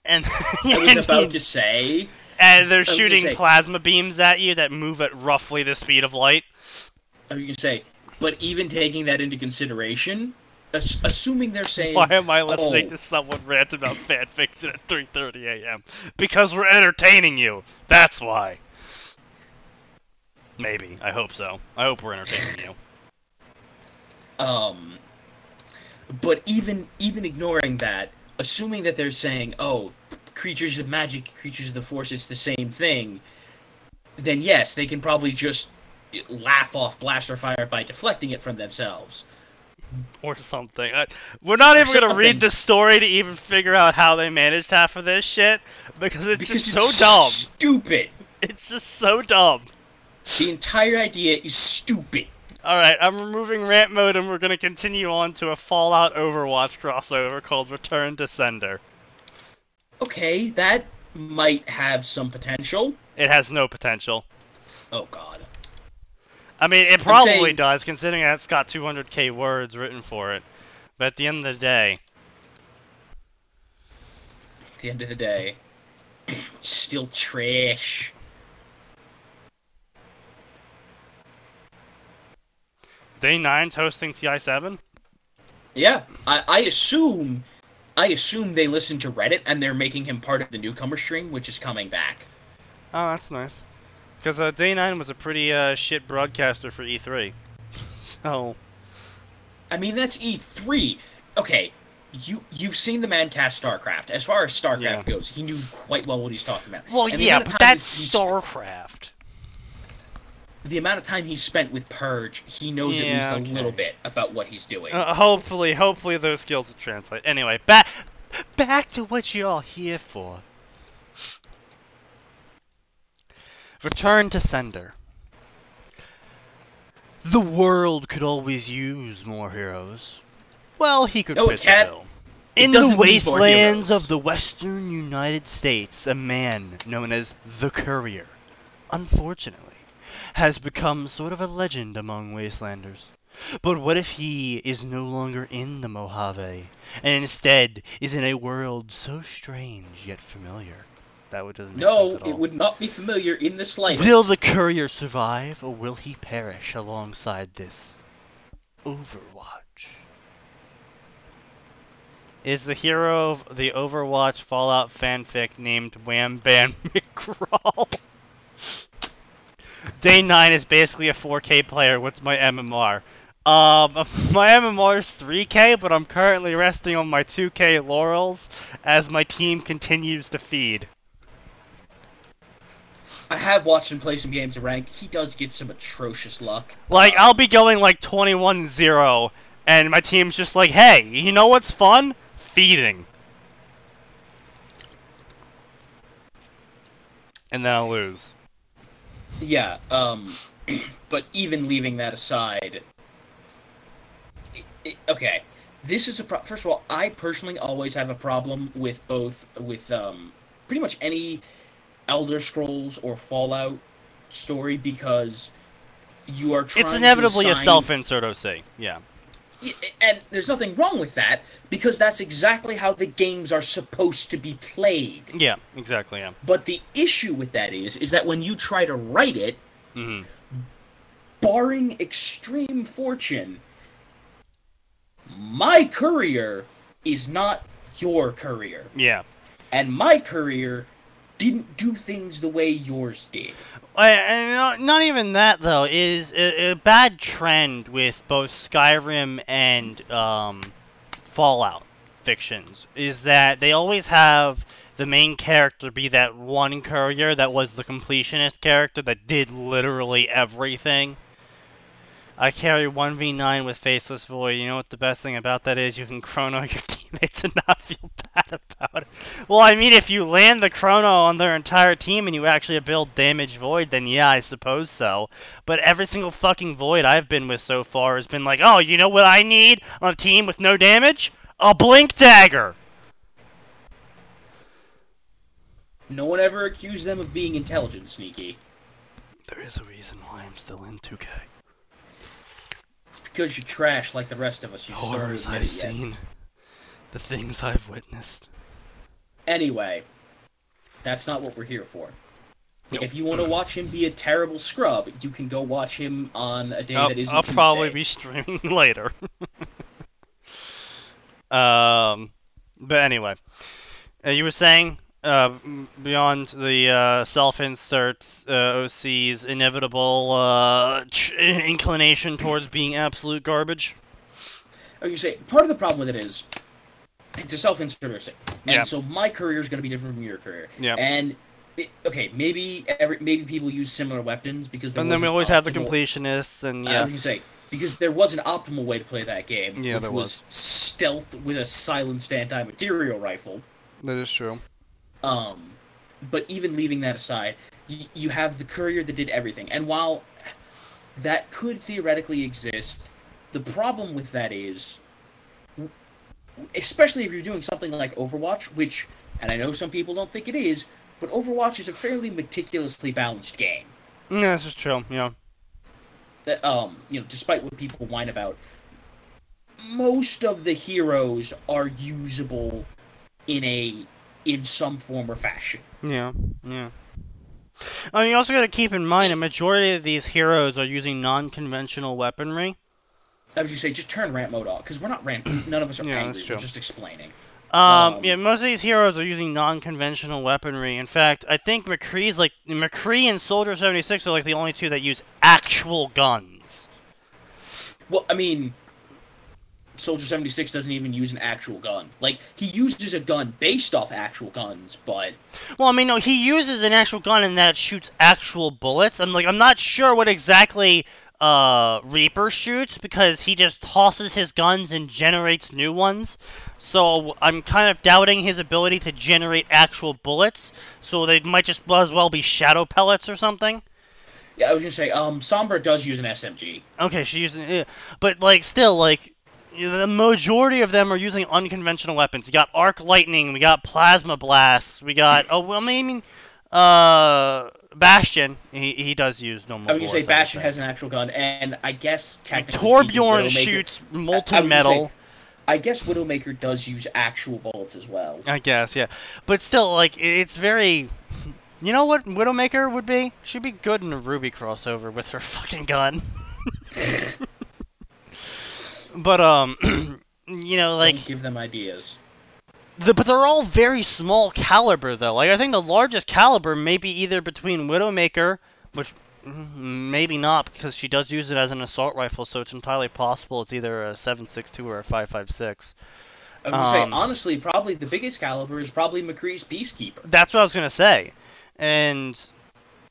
And I was about to say. And they're was gonna shooting say- plasma beams at you that move at roughly the speed of light. I was gonna say, but even taking that into consideration, assuming they're saying, Why am I listening oh, to someone rant about fanfiction at 3:30 a.m.? Because we're entertaining you. That's why. Maybe. I hope so. I hope we're entertaining you. But even ignoring that, assuming that they're saying, oh, creatures of magic, creatures of the Force, it's the same thing, then yes, they can probably just laugh off blaster fire by deflecting it from themselves. Or something. We're not even gonna Something. read the story to even figure out how they managed half of this shit, because it's just so it's dumb. stupid. It's just so dumb. The entire idea is stupid. Alright, I'm removing rant mode and we're gonna continue on to a Fallout Overwatch crossover called Return to Sender. Okay, that might have some potential. It has no potential. Oh god. I mean, it probably saying- does, considering that it's got 200k words written for it. But at the end of the day... At the end of the day, it's still trash. Day 9's hosting TI7? Yeah, I assume they listen to Reddit and they're making him part of the newcomer stream, which is coming back. Oh, that's nice. Because Day 9 was a pretty shit broadcaster for E3. So... I mean, that's E3. Okay, you've seen the man cast StarCraft. As far as StarCraft goes, he knew quite well what he's talking about. Well, And the yeah, amount of but time that's he's- StarCraft. The amount of time he's spent with Purge, he knows at Yeah, least a okay. little bit about what he's doing. Hopefully those skills will translate. Anyway, back to what you're all here for. Return to Sender. The world could always use more heroes. Well, he could No, fit it the can't. bill. It In the doesn't need more wastelands heroes. of the western United States, a man known as the Courier, unfortunately, has become sort of a legend among wastelanders. But what if he is no longer in the Mojave, and instead is in a world so strange yet familiar? That doesn't make sense No, at all. it would not be familiar in the slightest. Will the Courier survive, or will he perish alongside this Overwatch? Is the hero of the Overwatch Fallout fanfic named Wham Bam McCrawl? Day 9 is basically a 4K player. What's my MMR? My MMR is 3K, but I'm currently resting on my 2K laurels as my team continues to feed. I have watched him play some games of ranked. He does get some atrocious luck. Like, I'll be going like 21-0, and my team's just like, hey, you know what's fun? Feeding. And then I'll lose. Yeah, but even leaving that aside, okay, this is first of all, I personally always have a problem with pretty much any Elder Scrolls or Fallout story because you are trying It's inevitably to a assign... self-insert OC, yeah. And there's nothing wrong with that, because that's exactly how the games are supposed to be played. Yeah, exactly, yeah. But the issue with that is that when you try to write it, barring extreme fortune, my courier is not your courier. Yeah. And my courier didn't do things the way yours did. And not even that, though, is a bad trend with both Skyrim and Fallout fictions, is that they always have the main character be that one courier that was the completionist character that did literally everything. I carry 1v9 with Faceless Void. You know what the best thing about that is? You can chrono your teammates and not feel bad about it. Well, I mean, if you land the chrono on their entire team and you actually build damage Void, then yeah, I suppose so. But every single fucking Void I've been with so far has been like, oh, you know what I need on a team with no damage? A Blink Dagger! No one ever accused them of being intelligent, Sneaky. There is a reason why I'm still in 2K. It's because you're trash like the rest of us. You just don't Horrors admit I've it yet. seen. The things I've witnessed. Anyway, that's not what we're here for. Nope. If you want to watch him be a terrible scrub, you can go watch him on a day that isn't I'll Tuesday. probably be streaming later. But anyway, you were saying beyond the self-inserts, OC's inevitable inclination towards being absolute garbage. Okay, you say part of the problem with it is it's a self-insert OC, and yeah. So my career is going to be different from your career. Yeah. And okay, maybe people use similar weapons because. And then we always have the completionists, and yeah. I was going to say. Because there was an optimal way to play that game, yeah, which was stealth with a silenced anti-material rifle. That is true. But even leaving that aside, you have the courier that did everything. And while that could theoretically exist, the problem with that is, especially if you're doing something like Overwatch, which, and I know some people don't think it is, but Overwatch is a fairly meticulously balanced game. Yeah, this is true, yeah. That, despite what people whine about, most of the heroes are usable in some form or fashion. Yeah, yeah. I mean, you also got to keep in mind a majority of these heroes are using non-conventional weaponry. I would just say, just turn rant mode off, because we're not ranting. None of us are angry. We're just explaining. Yeah, most of these heroes are using non-conventional weaponry. In fact, I think McCree and Soldier 76 are like the only two that use actual guns. Well, I mean, Soldier 76 doesn't even use an actual gun. Like, he uses a gun based off actual guns, but... Well, I mean, no, he uses an actual gun and that shoots actual bullets. I'm not sure what exactly Reaper shoots, because he just tosses his guns and generates new ones. So I'm kind of doubting his ability to generate actual bullets. So they might just as well be shadow pellets or something. Yeah, I was gonna say, Sombra does use an SMG. Okay, she uses, but still, the majority of them are using unconventional weapons. You got arc lightning, we got plasma blasts, we got Bastion. He does use normal. I was gonna say Bastion has an actual gun, and I guess technically Torbjorn shoots molten metal. I guess Widowmaker does use actual bullets as well. I guess, yeah. But still, it's very... You know what Widowmaker would be? She'd be good in a Ruby crossover with her fucking gun. But, Don't give them ideas. But they're all very small caliber, though. I think the largest caliber may be either between Widowmaker, which... Maybe not, because she does use it as an assault rifle, so it's entirely possible it's either a 7.62 or a 5.56. I was going to say, honestly, probably the biggest caliber is probably McCree's Peacekeeper. That's what I was going to say. And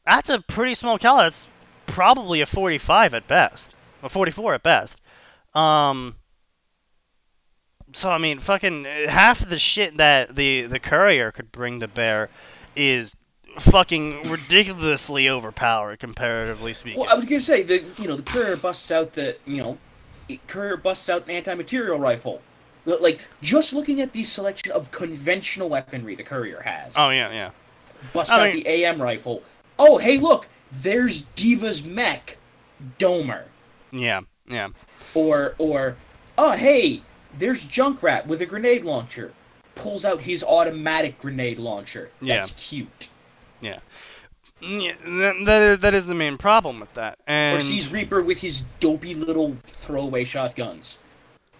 that's a pretty small caliber. It's probably a 45 at best. Or 44 at best. So, I mean, fucking half of the shit that the courier could bring to bear is... fucking ridiculously overpowered, comparatively speaking. Well, I was gonna say the courier busts out an anti-material rifle. Like, just looking at the selection of conventional weaponry the courier has. Oh yeah. Busts out the AM rifle. Oh, hey, look, there's Diva's mech, Domer. Yeah. Or oh, hey, there's Junkrat with a grenade launcher. Pulls out his automatic grenade launcher. That's cute. Yeah. Yeah, that is the main problem with that. And Or sees Reaper with his dopey little throwaway shotguns.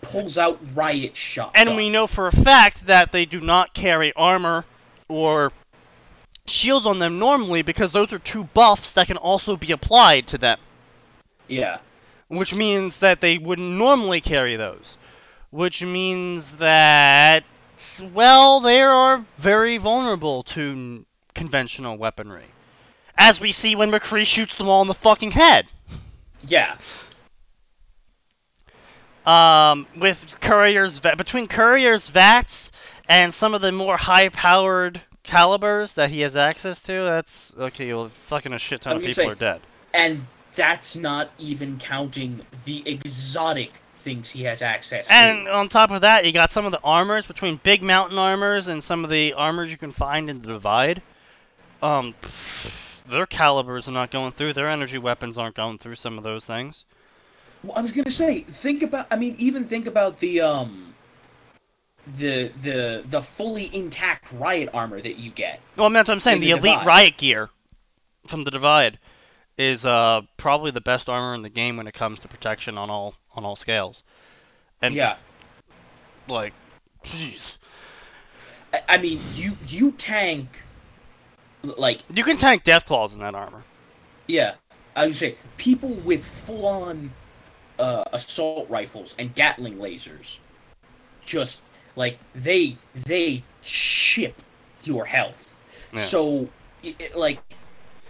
Pulls out riot shotgun. And we know for a fact that they do not carry armor or shields on them normally because those are two buffs that can also be applied to them. Yeah. Which means that they wouldn't normally carry those. Which means that, well, they are very vulnerable to conventional weaponry. As we see when McCree shoots them all in the fucking head. Yeah. With Courier's between Courier's VATS and some of the more high-powered calibers that he has access to, that's okay. Well, fucking a shit ton of people are dead. And that's not even counting the exotic things he has access to. And on top of that, you got some of the armors between big mountain armors and some of the armors you can find in the Divide. Their calibers are not going through. Their energy weapons aren't going through some of those things. Well, I was gonna say, even think about the fully intact riot armor that you get. Well, that's what I'm saying. The elite Divide. riot gear from the Divide is probably the best armor in the game when it comes to protection on all scales. And yeah, like, jeez. I mean, you tank, like, You can tank Deathclaws in that armor. yeah. I would say people with full-on assault rifles and Gatling lasers, just like they chip your health. Yeah. So, like.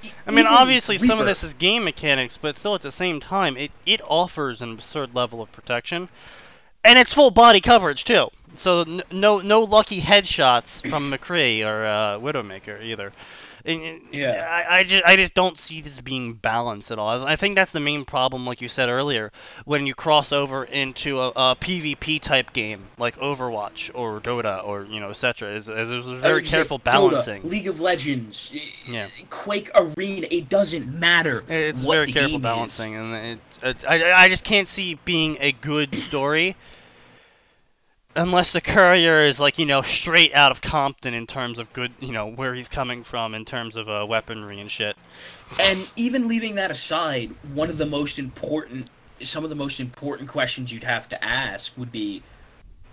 I mean, even obviously some of Reaper- this is game mechanics, but still at the same time, it offers an absurd level of protection. And it's full body coverage, too. So no lucky headshots from McCree or Widowmaker, either. Yeah. I just don't see this being balanced at all. I think that's the main problem, like you said earlier, when you cross over into a PvP type game like Overwatch or Dota or etc. Is there's a very careful balancing. Dota, League of Legends, Yeah. Quake Arena. It doesn't matter. It's what very the careful game balancing, and I just can't see it being a good story unless the Courier is like straight out of Compton in terms of good, where he's coming from in terms of weaponry and shit. And even leaving that aside, some of the most important questions you'd have to ask would be,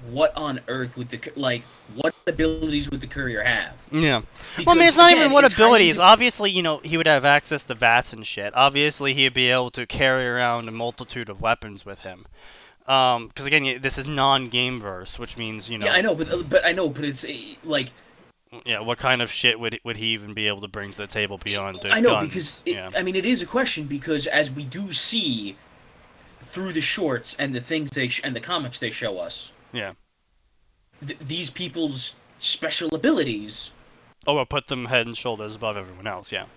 what on earth would what abilities would the Courier have? Yeah. Because, Well, I mean, it's not again, even what it's highly abilities. Obviously, he would have access to VATS and shit. Obviously, he'd be able to carry around a multitude of weapons with him. Because again, this is non-game verse, which means Yeah, I know, but it's like. Yeah, what kind of shit would he even be able to bring to the table beyond the I know, guns? because Yeah. I mean, it is a question because as we do see through the shorts and the things and the comics they show us, Yeah. these people's special abilities. Oh, well, put them head and shoulders above everyone else. Yeah.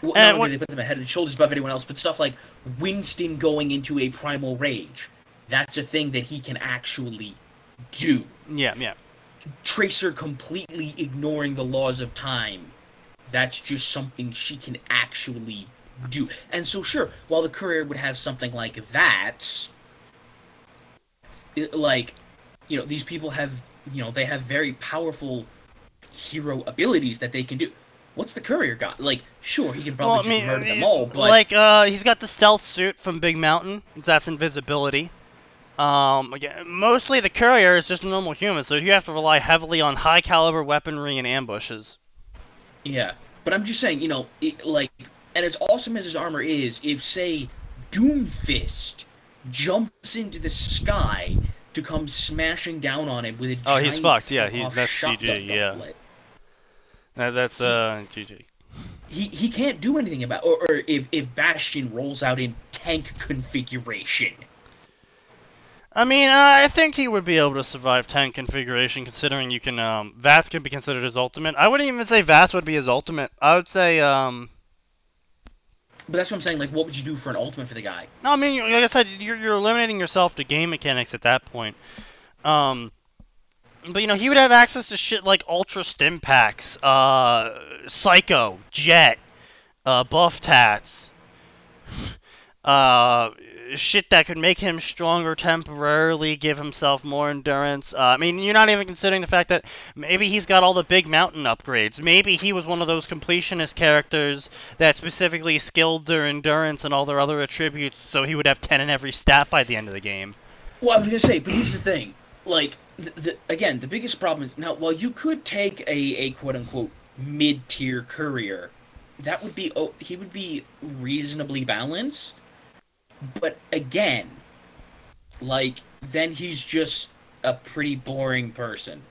Well, And not only do they put them head and shoulders above everyone else, but stuff like Winston going into a primal rage. That's a thing that he can actually do. Yeah. Yeah. Tracer completely ignoring the laws of time. That's just something she can actually do. And so, sure, while the Courier would have something like that, these people have, they have very powerful hero abilities that they can do. What's the Courier got? Like, sure, he can probably just murder them all, but... he's got the stealth suit from Big Mountain. That's invisibility. Again, mostly the Courier is just a normal human, so you have to rely heavily on high-caliber weaponry and ambushes. Yeah, but I'm just saying, and as awesome as his armor is, if, say, Doomfist jumps into the sky to come smashing down on him with a giant he's fucked, yeah, that's shotgun GG, yeah. doublet, That's GG. He can't do anything about, or if Bastion rolls out in tank configuration. I mean, I think he would be able to survive tank configuration, considering you can, VATS can be considered his ultimate. I wouldn't even say VATS would be his ultimate. I would say, But that's what I'm saying, like, what would you do for an ultimate for the guy? No, I mean, like I said, you're eliminating yourself to game mechanics at that point. But, he would have access to shit like Ultra Stim Packs, Psycho, Jet, Buff Tats, shit that could make him stronger temporarily, give himself more endurance. I mean, you're not even considering the fact that maybe he's got all the big mountain upgrades. Maybe he was one of those completionist characters that specifically skilled their endurance and all their other attributes, so he would have 10 in every stat by the end of the game. Well, I was gonna say, but here's the thing. Like, again, the biggest problem is, now, while you could take a quote-unquote mid-tier courier, that would be, he would be reasonably balanced, but again, like, then he's just a pretty boring person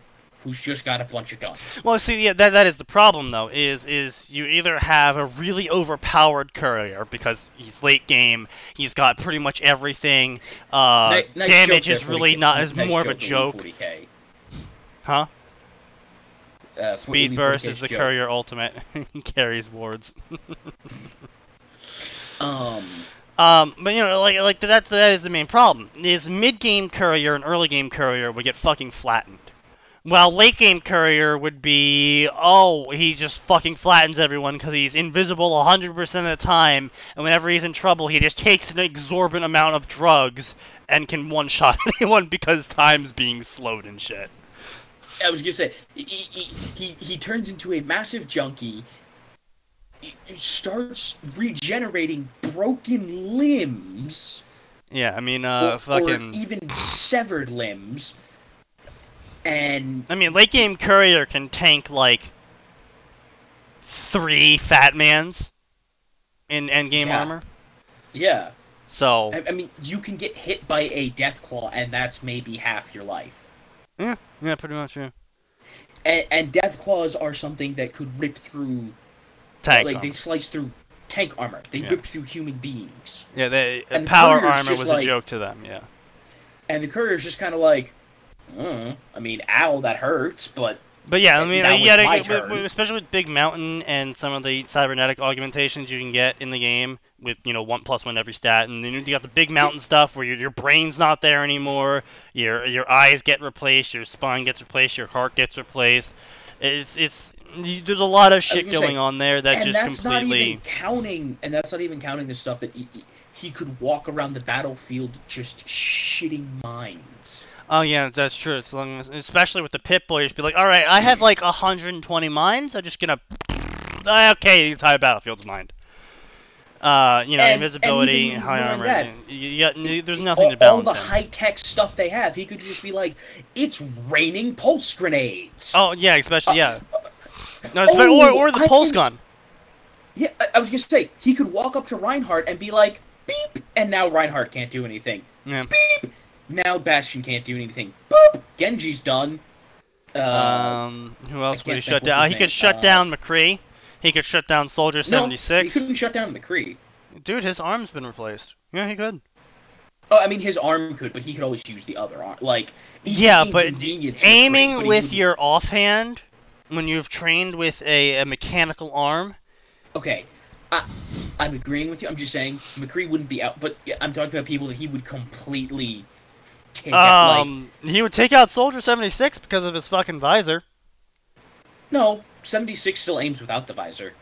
who's just got a bunch of guns. Well, see, yeah, that is the problem, though, is you either have a really overpowered courier, because he's late game, he's got pretty much everything, Nice damage is joke really there, not, is nice more of a joke, joke. 40K. Huh? Speed Burst 40K is the joke. courier ultimate. He carries wards. But you know, like that is the main problem. Is mid-game courier and early-game courier would get fucking flattened. While late-game courier would be, oh, he just fucking flattens everyone because he's invisible 100% of the time, and whenever he's in trouble, he just takes an exorbitant amount of drugs and can one-shot anyone because time's being slowed and shit. I was gonna say, he turns into a massive junkie, he starts regenerating broken limbs. Yeah, I mean, or fucking... even severed limbs. And... I mean, late game courier can tank, like, 3 fat mans in endgame armor. Yeah. So... I mean, you can get hit by a Deathclaw, and that's maybe half your life. Yeah, pretty much, yeah. And Deathclaws are something that could rip through... Tank like, armor. they slice through tank armor. They rip through human beings. Yeah, And the power courier's armor just was like- a joke to them, yeah. And the courier's just kind of like... I mean, ow, that hurts, but... But yeah, I mean, Now you it's my gotta, turn. especially with Big Mountain and some of the cybernetic augmentations you can get in the game with, you know, 1+1 every stat, and then you got the Big Mountain stuff where your brain's not there anymore, your eyes get replaced, your spine gets replaced, your heart gets replaced. There's a lot of shit going on there that just completely... And that's not even counting the stuff that he could walk around the battlefield just shitting mines. Oh yeah, that's true. It's long, especially with the Pip-Boy, just be like, all right, I have like 120 mines. I'm just gonna, okay, the entire battlefield's mined. You know, invisibility, and high armor. that, there's nothing to balance all the him. high-tech stuff they have, he could just be like, it's raining pulse grenades. Oh yeah, especially yeah. No, or the I pulse can- gun. Yeah, I was gonna say he could walk up to Reinhardt and be like, beep, and now Reinhardt can't do anything. Yeah. Beep. Now Bastion can't do anything. Boop! Genji's done. Who else would he can't shut think, what's down? his He could name? shut down McCree. He could shut down Soldier No, 76. he couldn't shut down McCree. Dude, his arm's been replaced. Yeah, he could. Oh, I mean, his arm could, but he could always use the other arm. Like, he Yeah, could but inconvenience aiming McCree, but he with wouldn't- your offhand, when you've trained with a mechanical arm... Okay, I'm agreeing with you. I'm just saying McCree wouldn't be out, but I'm talking about people that he would completely take out. Like, he would take out Soldier 76 because of his fucking visor. no, 76 still aims without the visor.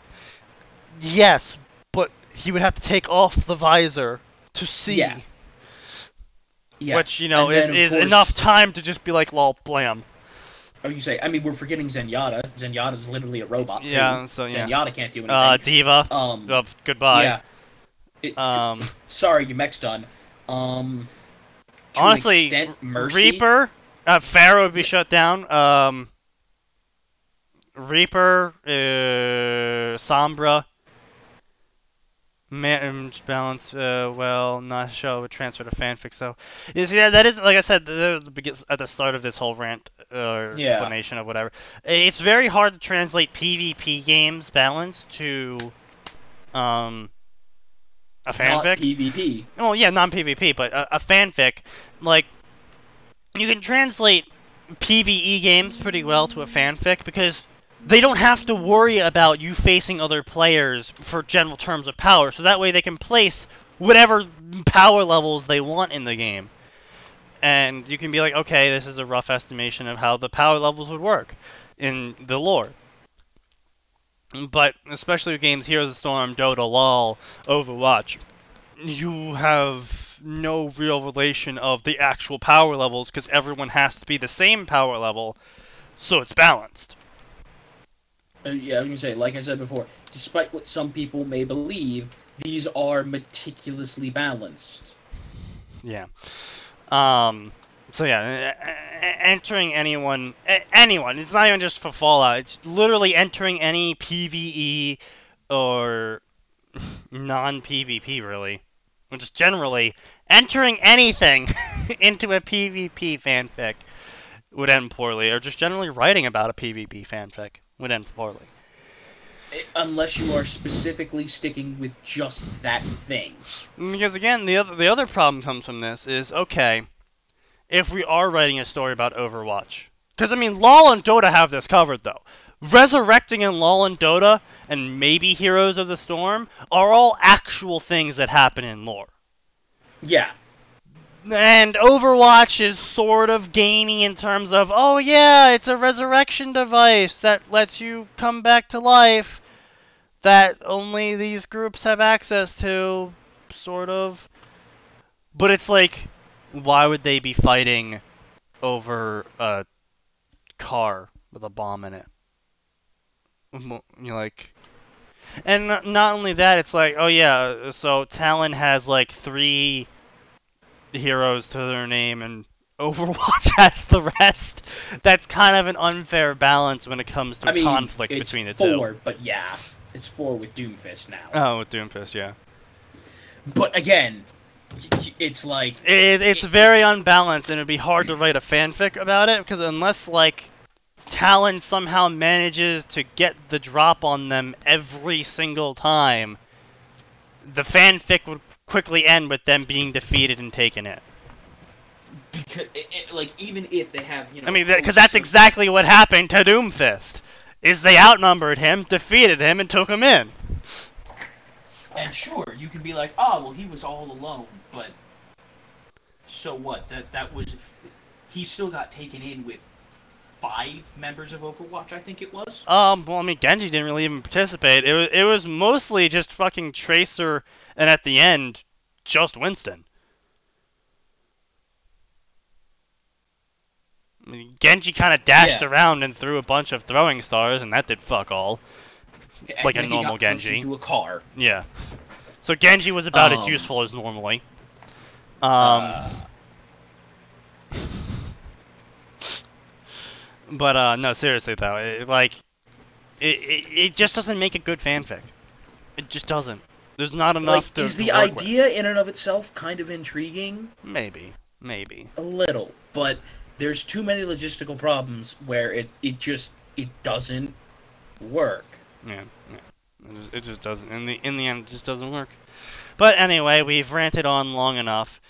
Yes, but he would have to take off the visor to see. Yeah. Yeah. Which, you know, And then, of is course- enough time to just be like, lol, blam. Oh, you say? I mean, we're forgetting Zenyatta. Zenyatta's literally a robot too. Yeah, so, yeah. Zenyatta can't do anything. Diva. Goodbye. Yeah. Sorry, your mech's done. To an Honestly, extent, Mercy. Reaper, Pharaoh would be shut down. Reaper, Sombra, balance. Well, not show a transfer to fanfic. So, yeah, that is like I said at the start of this whole rant explanation of whatever. It's very hard to translate PvP games balance to a fanfic. Not PvP. Well, yeah, non-PvP, but a fanfic. Like, you can translate PvE games pretty well to a fanfic because they don't have to worry about you facing other players for general terms of power, so that way they can place whatever power levels they want in the game. And you can be like, okay, this is a rough estimation of how the power levels would work in the lore. But, especially with games Heroes of the Storm, Dota, LoL, Overwatch, you have with no real relation of the actual power levels, because everyone has to be the same power level, so it's balanced. Yeah, I was gonna say, like I said before, despite what some people may believe, these are meticulously balanced. Yeah. So yeah, entering anyone, it's not even just for Fallout, it's literally entering any PvE or non-PvP, really. Or just generally, entering anything into a PvP fanfic would end poorly, or just generally writing about a PvP fanfic would end poorly. Unless you are specifically sticking with just that thing. Because again, the other problem comes from this is, okay, if we are writing a story about Overwatch. Because, I mean, LoL and Dota have this covered, though. Resurrecting in LoL and Dota, and maybe Heroes of the Storm, are all actual things that happen in lore. Yeah. And Overwatch is sort of gamey in terms of, oh yeah, it's a resurrection device that lets you come back to life that only these groups have access to, sort of. But it's like, why would they be fighting over a car with a bomb in it? You're like... And not only that, it's like, oh yeah, so Talon has like 3 heroes to their name and Overwatch has the rest. That's kind of an unfair balance when it comes to conflict between the two. It's 4, but yeah. It's 4 with Doomfist now. Oh, with Doomfist, yeah. But again, it's like... It's very unbalanced, and it'd be hard to write a fanfic about it, because unless, like, Talon somehow manages to get the drop on them every single time, the fanfic would quickly end with them being defeated and taken in. Because, like, even if they have, you know... I mean, because that's exactly what happened to Doomfist, is they outnumbered him, defeated him, and took him in. And sure, you can be like, oh, well, he was all alone, but... So what? That was... He still got taken in with 5 members of Overwatch, I think it was? Well, I mean, Genji didn't really even participate. It was mostly just fucking Tracer, and at the end, just Winston. I mean, Genji kind of dashed around and threw a bunch of throwing stars, and that did fuck all. Like a normal Genji. Into a car. Yeah. So Genji was about as useful as normally. But no, seriously though, it just doesn't make a good fanfic. It just doesn't. There's not enough to. Is the idea in and of itself kind of intriguing? Maybe. A little, but there's too many logistical problems where it doesn't work. Yeah. It just doesn't. In the end, it just doesn't work. But anyway, we've ranted on long enough.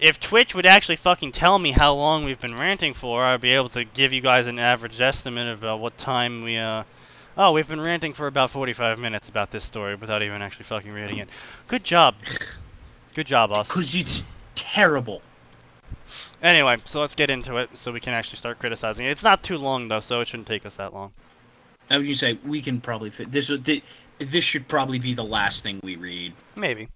If Twitch would actually fucking tell me how long we've been ranting for, I'd be able to give you guys an average estimate of what time we, Oh, we've been ranting for about 45 minutes about this story without even actually fucking reading it. Good job. Good job, us. Because it's terrible. Anyway, so let's get into it so we can actually start criticizing it. It's not too long, though, so it shouldn't take us that long. I was going to say, we can probably fit... This should probably be the last thing we read. Maybe.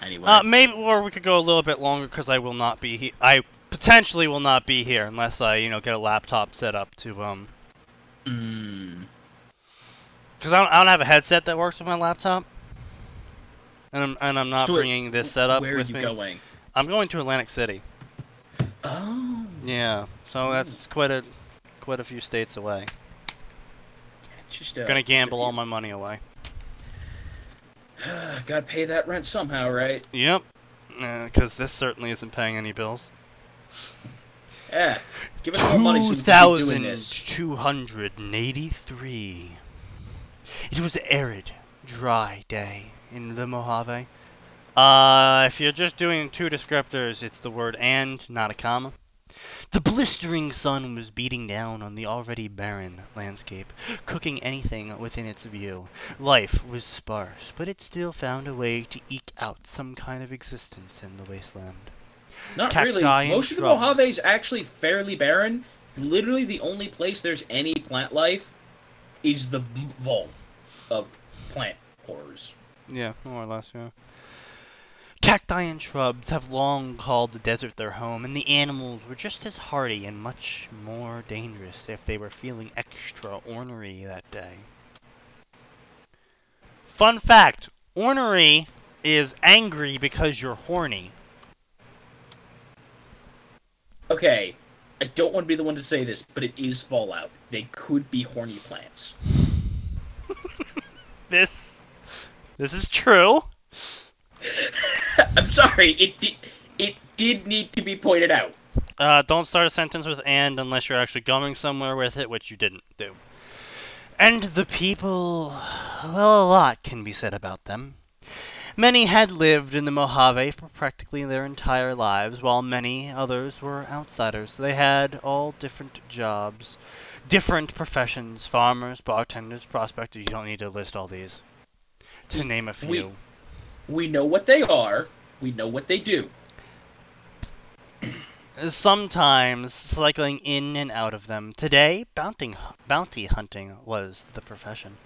Anyway. Maybe, or we could go a little bit longer because I will not be here. I potentially will not be here unless I, get a laptop set up to, Because I don't have a headset that works with my laptop. And I'm not bringing this setup with me. Where are you going? I'm going to Atlantic City. Oh. Yeah, so that's quite a few states away. Just, gonna gamble all my money away. Gotta pay that rent somehow, right? Yep. Because this certainly isn't paying any bills. Yeah. Give us more money so we can keep doing this. 2,283. It was an arid, dry day in the Mojave. If you're just doing 2 descriptors, it's the word and, not a comma. The blistering sun was beating down on the already barren landscape, cooking anything within its view. Life was sparse, but it still found a way to eke out some kind of existence in the wasteland. Not really. Most of the Mojave is actually fairly barren. Literally the only place there's any plant life is the vault of plant horrors. Yeah, more or less, yeah. cacti and shrubs have long called the desert their home, and the animals were just as hardy and much more dangerous if they were feeling extra ornery that day. Fun fact, ornery is angry because you're horny. Okay, I don't want to be the one to say this, but it is Fallout. They could be horny plants. This is true. I'm sorry, it did need to be pointed out. Don't start a sentence with "and" unless you're actually going somewhere with it, which you didn't do. And the people, well, a lot can be said about them. Many had lived in the Mojave for practically their entire lives, while many others were outsiders. They had all different jobs, different professions: farmers, bartenders, prospectors. You don't need to list all these, to name a few. We know what they are. We know what they do. Sometimes cycling in and out of them. Today, bounty hunting was the profession.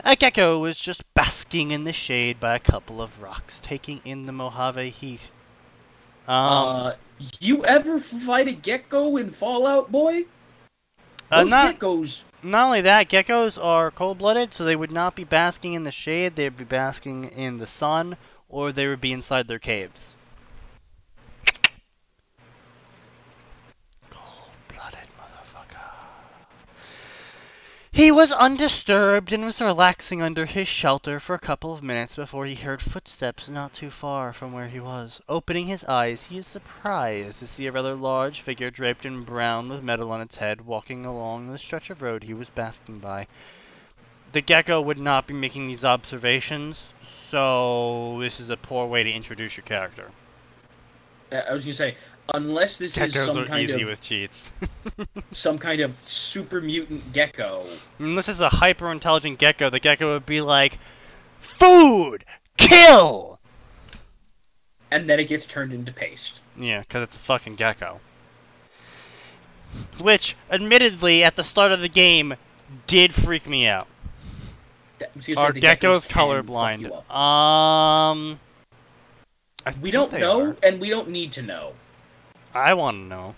A gecko was just basking in the shade by a couple of rocks, taking in the Mojave heat. You ever fight a gecko in Fallout, boy? Those geckos... Not only that, geckos are cold-blooded, so they would not be basking in the shade, they would be basking in the sun, or they would be inside their caves. Cold-blooded motherfucker. He was undisturbed and was relaxing under his shelter for a couple of minutes before he heard footsteps not too far from where he was. Opening his eyes, he is surprised to see a rather large figure draped in brown with metal on its head walking along the stretch of road he was basking by. The gecko would not be making these observations, so this is a poor way to introduce your character. I was gonna say, unless this is some kind of with cheats. some kind of super mutant gecko. Unless it's a hyper intelligent gecko, the gecko would be like, "Food! Kill!" And then it gets turned into paste. Yeah, because it's a fucking gecko. Which, admittedly, at the start of the game, did freak me out. Are geckos colorblind? We don't know, and we don't need to know. I want to know.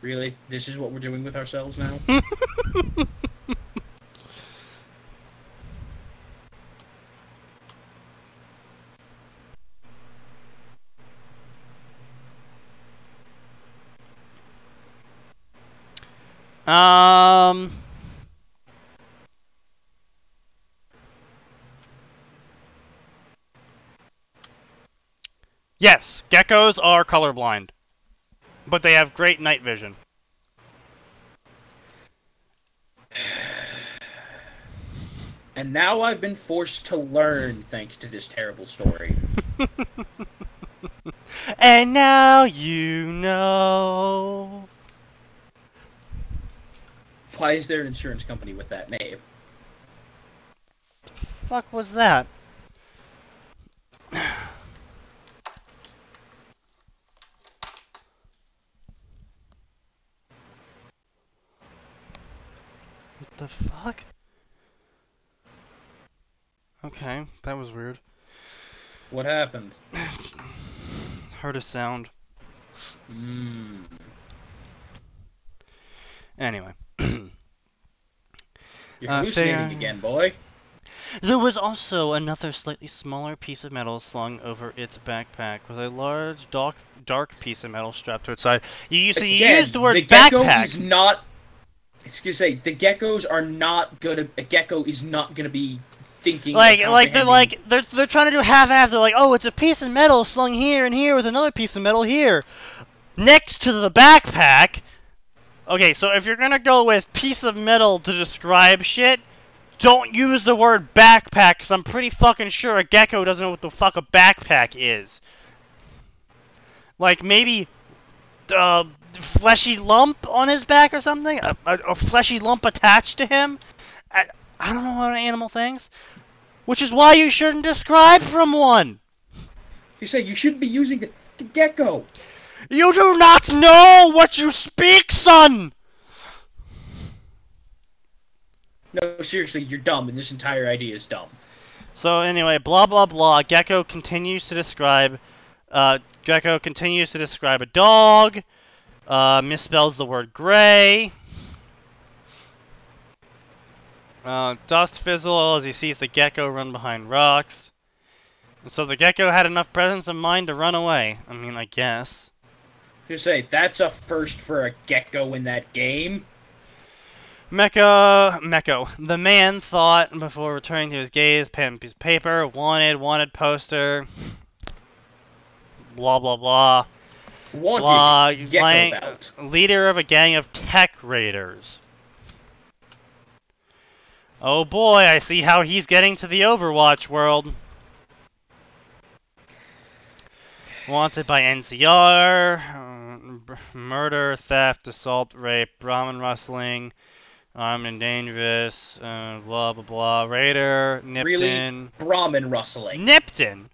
Really? This is what we're doing with ourselves now? Yes, geckos are colorblind, but they have great night vision. And now I've been forced to learn thanks to this terrible story. And now you know. Why is there an insurance company with that name? The fuck was that? What the fuck? Okay, that was weird. What happened? Heard a sound. Anyway. You're hallucinating again, boy. There was also another slightly smaller piece of metal slung over its backpack with a large, dark piece of metal strapped to its side. You used the word backpack. Is not. Excuse me. The geckos are not gonna. A gecko is not gonna be thinking. They're trying to do half-half. They're like, oh, it's a piece of metal slung here and here with another piece of metal here, next to the backpack. Okay, so if you're gonna go with piece of metal to describe shit, don't use the word backpack, because I'm pretty fucking sure a gecko doesn't know what the fuck a backpack is. Like, maybe fleshy lump on his back or something? A fleshy lump attached to him? I don't know what an animal thinks. Which is why you shouldn't describe from one! You say you shouldn't be using the the gecko. You do not know what you speak, son! No, seriously, you're dumb, and this entire idea is dumb. So anyway, blah blah blah. Gecko continues to describe a dog. Misspells the word gray. Dust fizzle as he sees the gecko run behind rocks. And so the gecko had enough presence of mind to run away. I mean, I guess. Just say, that's a first for a gecko in that game. Mecco. The man thought before returning to his gaze, pen, piece of paper, wanted poster. Blah blah blah. Wanted gecko belt. Leader of a gang of tech raiders. Oh boy, I see how he's getting to the Overwatch world. Wanted by NCR, murder, theft, assault, rape, Brahmin rustling, armed and dangerous, blah blah blah, raider, Nipton. Really? Brahmin rustling. Nipton?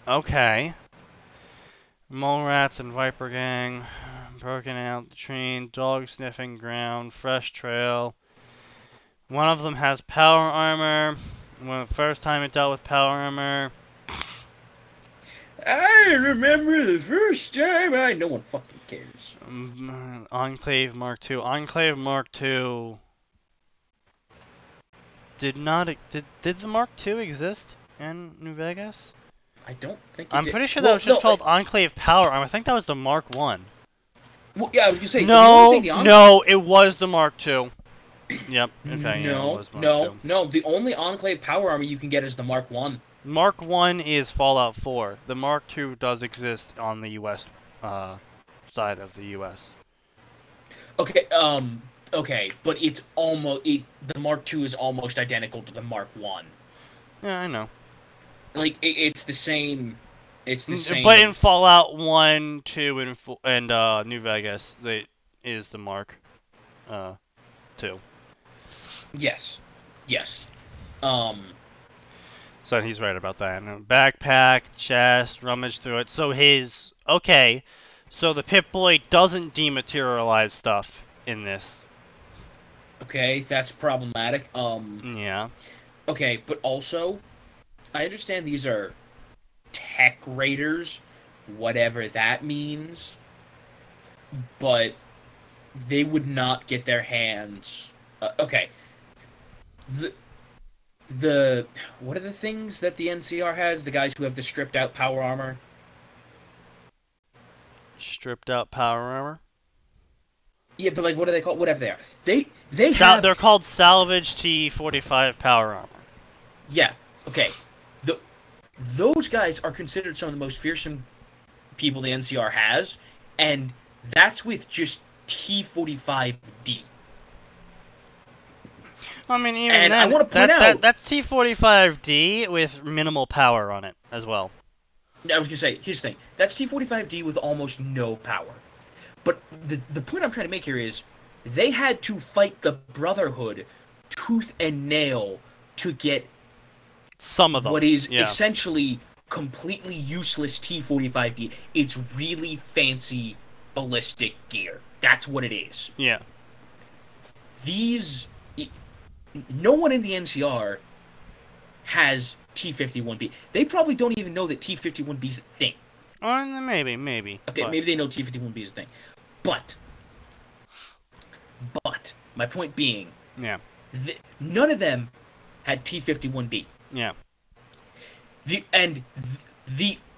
Okay. Mole rats and viper gang, broken out the train, dog sniffing ground, fresh trail. One of them has power armor. When the first time it dealt with power armor. I remember the first time no one fucking cares. Enclave Mark II. Enclave Mark II did not did the Mark II exist in New Vegas? I don't think it I'm did. pretty sure that was just called Enclave Power Armor. I think that was the Mark I. Well, yeah, I was gonna say no, it was the Mark II. Yep. Okay. No. The only Enclave power armor you can get is the Mark 1. Mark 1 is Fallout 4. The Mark 2 does exist on the U.S. Side of the U.S. Okay. Okay, but it's almost the Mark 2 is almost identical to the Mark 1. Yeah, I know. Like it's the same. It's the same. But in Fallout 1, 2, and New Vegas, is the Mark 2. Yes. So he's right about that. And backpack, chest, rummage through it. So so the Pip-Boy doesn't dematerialize stuff in this. Okay, that's problematic. Yeah. Okay, but also, I understand these are tech raiders, whatever that means, but they would not get their hands. Okay. The what are the things that the NCR has? The guys who have the stripped out power armor. Stripped out power armor. Yeah, but like, what are they called? Whatever they are, they're called salvage T-45 power armor. Yeah. Okay. Those guys are considered some of the most fearsome people the NCR has, and that's with just T-45D. I mean, even and then, I want to point out that's T-45D with minimal power on it as well. I was gonna say, here's the thing: that's T-45D with almost no power. But the point I'm trying to make here is, they had to fight the Brotherhood tooth and nail to get some of them. What is essentially completely useless T-45D. It's really fancy ballistic gear. That's what it is. Yeah. No one in the NCR has T-51B. They probably don't even know that T-51B is a thing. Or maybe. Okay, maybe they know T-51B is a thing. But, my point being, none of them had T-51B. Yeah. The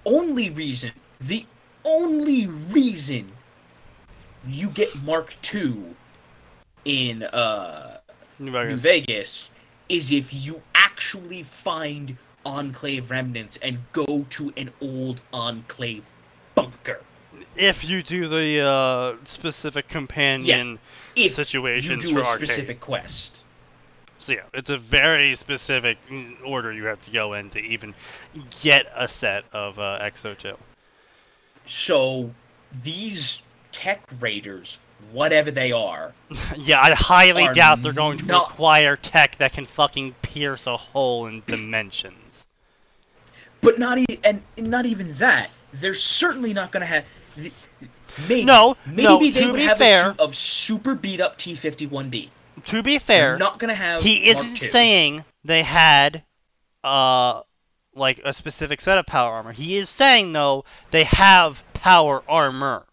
only reason you get Mark II in New Vegas is if you actually find Enclave remnants and go to an old Enclave bunker. If you do the specific companion situations you do for a arcade. Specific quest. So yeah, it's a very specific order you have to go in to even get a set of XO2. So these tech raiders whatever they are. Yeah, I highly Are doubt they're going to not- require tech that can fucking pierce a hole in dimensions. But not even that. They're certainly not going to have. Maybe they to would be have fair- a suit of super beat up T-51B. To be fair, They're not going to have. he Mark isn't II. saying they had, like, a specific set of power armor. He is saying, though, they have power armor.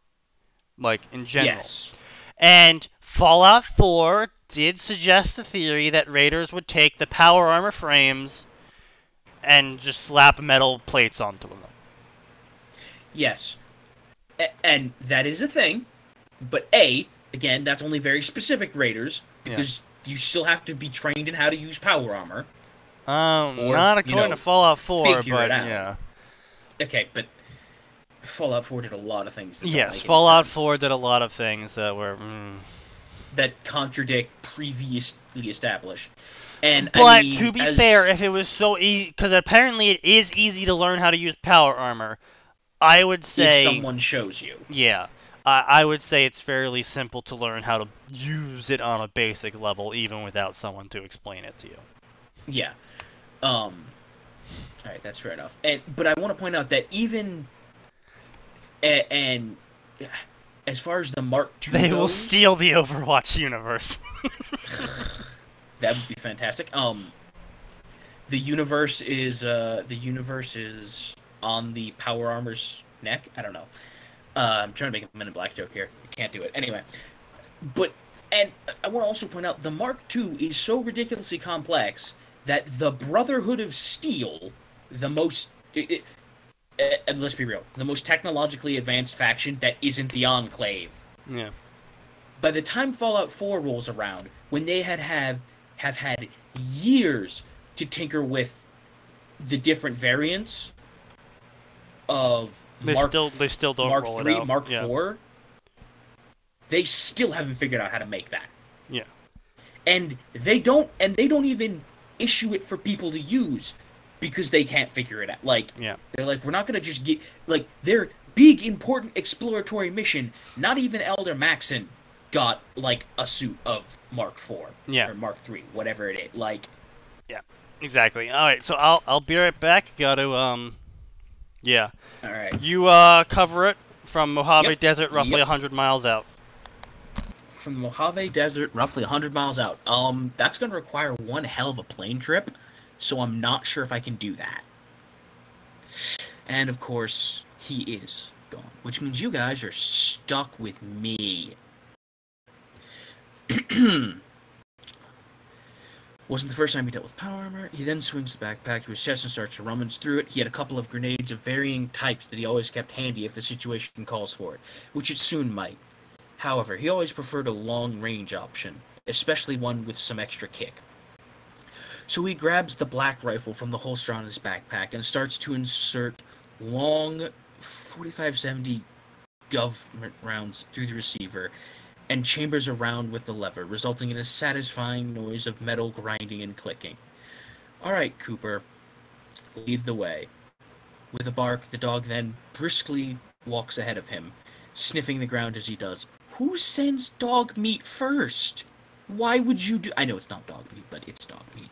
Like, in general. Yes. And Fallout 4 did suggest the theory that raiders would take the power armor frames and just slap metal plates onto them. Yes. And that is a thing. But again, that's only very specific raiders, because you still have to be trained in how to use power armor. Not according to Fallout 4, figure but it out. yeah. Okay, but Fallout 4 did a lot of things that don't Yes, make any Fallout sense, 4 did a lot of things that were... that contradict previously established. And But, I mean, to be as- fair, if it was so easy... Because apparently it is easy to learn how to use power armor. I would say... if someone shows you. Yeah. I would say it's fairly simple to learn how to use it on a basic level, even without someone to explain it to you. Yeah. Alright, that's fair enough. But I want to point out that even... And as far as the Mark II They will goes, steal the Overwatch universe. that would be fantastic. The universe is on the power armor's neck. I don't know. I'm trying to make a Men in Black joke here. I can't do it. Anyway. And I want to also point out, the Mark II is so ridiculously complex that the Brotherhood of Steel, the most... let's be real. The most technologically advanced faction that isn't the Enclave. Yeah. By the time Fallout 4 rolls around, when they have had years to tinker with the different variants of They still don't Mark roll III, it out. Mark Yeah. 4, they still haven't figured out how to make that. Yeah. And they don't even issue it for people to use because they can't figure it out. Like, Yeah. they're like, we're not gonna just get, like, their big important exploratory mission, not even Elder Maxon got, like, a suit of Mark 4. Yeah. Or Mark 3, whatever it is. Like, Exactly. Alright, so I'll be right back. Gotta, yeah. alright. You, cover it from Mojave Yep. Desert, roughly Yep. 100 miles out. From the Mojave Desert, roughly 100 miles out. That's gonna require one hell of a plane trip, so I'm not sure if I can do that. And, of course, he is gone. Which means you guys are stuck with me. Wasn't the first time he dealt with power armor. He then swings the backpack to his chest and starts to rummage through it. He had a couple of grenades of varying types that he always kept handy if the situation calls for it, which it soon might. However, he always preferred a long-range option, especially one with some extra kick. So he grabs the black rifle from the holster on his backpack and starts to insert long 45-70 government rounds through the receiver and chambers around with the lever, resulting in a satisfying noise of metal grinding and clicking. Alright, Cooper, lead the way. With a bark, the dog then briskly walks ahead of him, sniffing the ground as he does. Who sends dog meat first? Why would you do... I know it's not dog meat, but it's dog meat.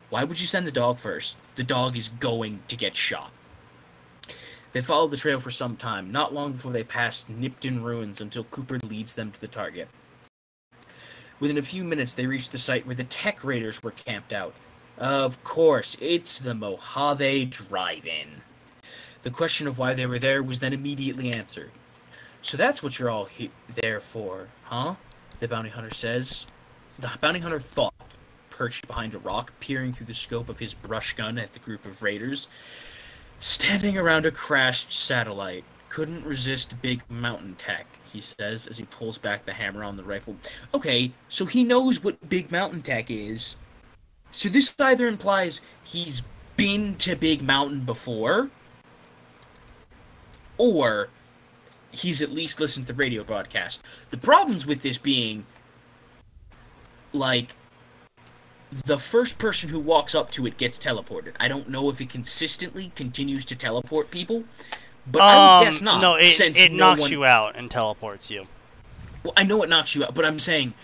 Why would you send the dog first? The dog is going to get shot. They follow the trail for some time, not long before they pass Nipton ruins until Cooper leads them to the target. Within a few minutes, they reach the site where the tech raiders were camped out. Of course, it's the Mojave Drive-In. The question of why they were there was then immediately answered. So that's what you're all there for, huh? The bounty hunter says. The bounty hunter thought, perched behind a rock, peering through the scope of his brush gun at the group of raiders. Standing around a crashed satellite. Couldn't resist big mountain tech, he says, as he pulls back the hammer on the rifle. Okay, so he knows what big mountain tech is. So this either implies he's been to Big Mountain before, or he's at least listened to radio broadcast. The problems with this being, like, the first person who walks up to it gets teleported. I don't know if it consistently continues to teleport people, but I would guess not. No, since it no knocks one... you out and teleports you. Well, I know it knocks you out, but I'm saying,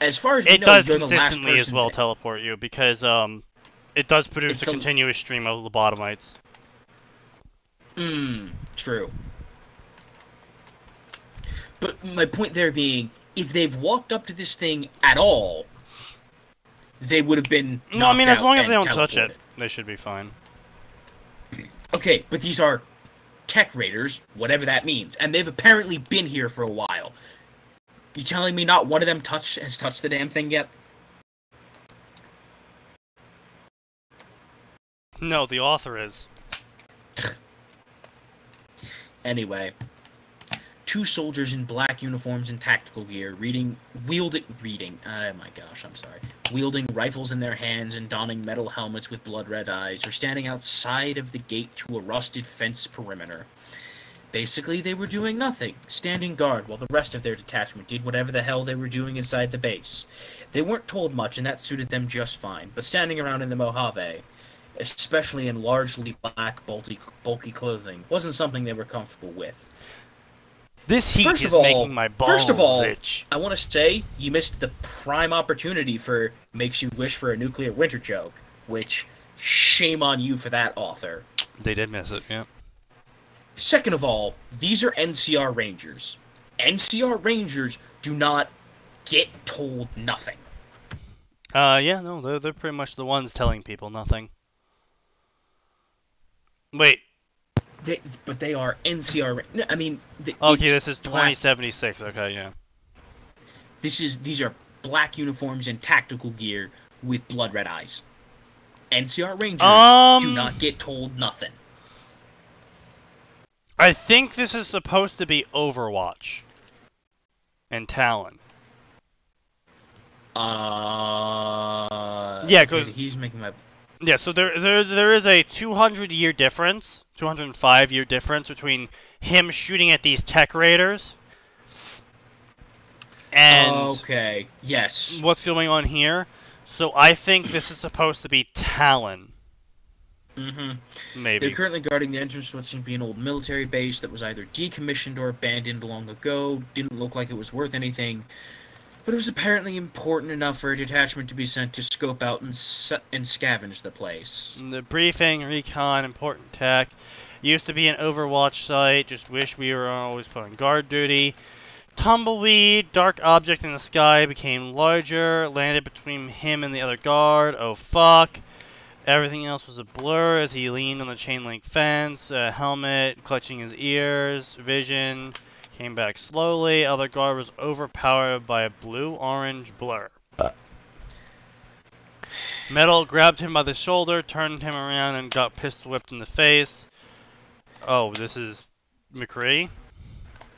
as far as we It know, does you're the last consistently as person. well teleport you, because, it does produce It's a the- continuous stream of lobotomites. True. But my point there being, if they've walked up to this thing at all, they would have been knocked No, I mean, as out long as they and don't touch it, teleported. they should be fine. Okay, but these are tech raiders, whatever that means, and they've apparently been here for a while. You telling me not one of them has touched the damn thing yet? No, the author is. Anyway, two soldiers in black uniforms and tactical gear, wielding rifles in their hands and donning metal helmets with blood-red eyes, are standing outside of the gate to a rusted fence perimeter. Basically, they were doing nothing, standing guard while the rest of their detachment did whatever the hell they were doing inside the base. They weren't told much, and that suited them just fine, but standing around in the Mojave, especially in largely black, bulky clothing, wasn't something they were comfortable with. This heat is making my balls itch. I want to say you missed the prime opportunity for makes you wish for a nuclear winter joke, which, shame on you for that, author. They did miss it, yeah. Second of all, these are NCR Rangers. NCR Rangers do not get told nothing. Yeah, no, they're pretty much the ones telling people nothing. Wait. But they are NCR. I mean, okay, this is 2076. Okay, yeah. These are black uniforms and tactical gear with blood red eyes. NCR Rangers do not get told nothing. I think this is supposed to be Overwatch and Talon. Yeah, because he's making my. Yeah, so there is a 200-year difference, 205-year difference between him shooting at these tech raiders and okay, yes, what's going on here. So I think this is supposed to be Talon. Maybe. They're currently guarding the entrance to what seemed to be an old military base that was either decommissioned or abandoned long ago. Didn't look like it was worth anything. But it was apparently important enough for a detachment to be sent to scope out and scavenge the place. The briefing, recon, important tech. Used to be an Overwatch site, just wish we were always put on guard duty. Tumbleweed, dark object in the sky became larger, landed between him and the other guard. Oh fuck. Everything else was a blur as he leaned on the chain link fence, helmet, clutching his ears, vision. Came back slowly. Other guard was overpowered by a blue-orange blur. Metal grabbed him by the shoulder, turned him around, and got pistol whipped in the face. Oh, this is McCree?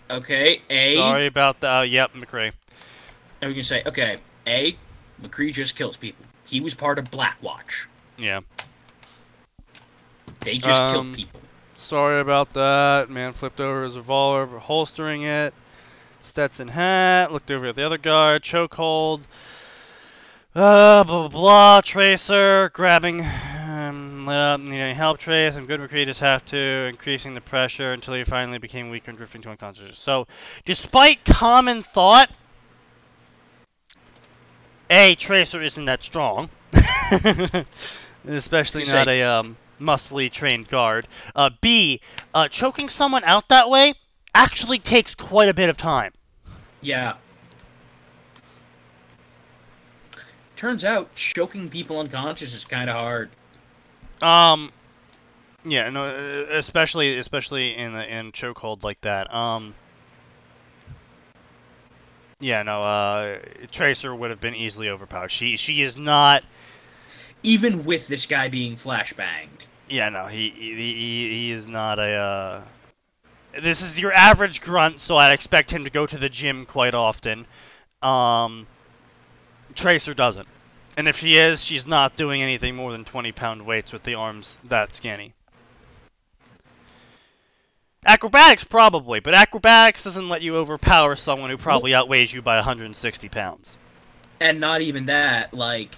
Okay, Sorry about that. Yep, McCree. And we can say, okay, McCree just kills people. He was part of Blackwatch. Yeah. They just killed people. Sorry about that. Man flipped over his revolver, holstering it. Stetson hat. Looked over at the other guard. Chokehold. Blah, blah, blah. Tracer. Grabbing. Lit up. Needing help. Trace. I'm good. McCree just have to. Increasing the pressure until he finally became weaker and drifting to unconsciousness. So, despite common thought, A, Tracer isn't that strong. Especially not a, muscly trained guard. B, choking someone out that way actually takes quite a bit of time. Yeah. Turns out choking people unconscious is kind of hard. Yeah, no, especially in chokehold like that. Yeah, no, Tracer would have been easily overpowered. She is not. Even with this guy being flashbanged. Yeah, no, he is not a, This is your average grunt, so I'd expect him to go to the gym quite often. Tracer doesn't. And if she is, she's not doing anything more than 20-pound weights with the arms that skinny. Acrobatics, probably, but acrobatics doesn't let you overpower someone who probably outweighs you by 160 pounds. And not even that, like...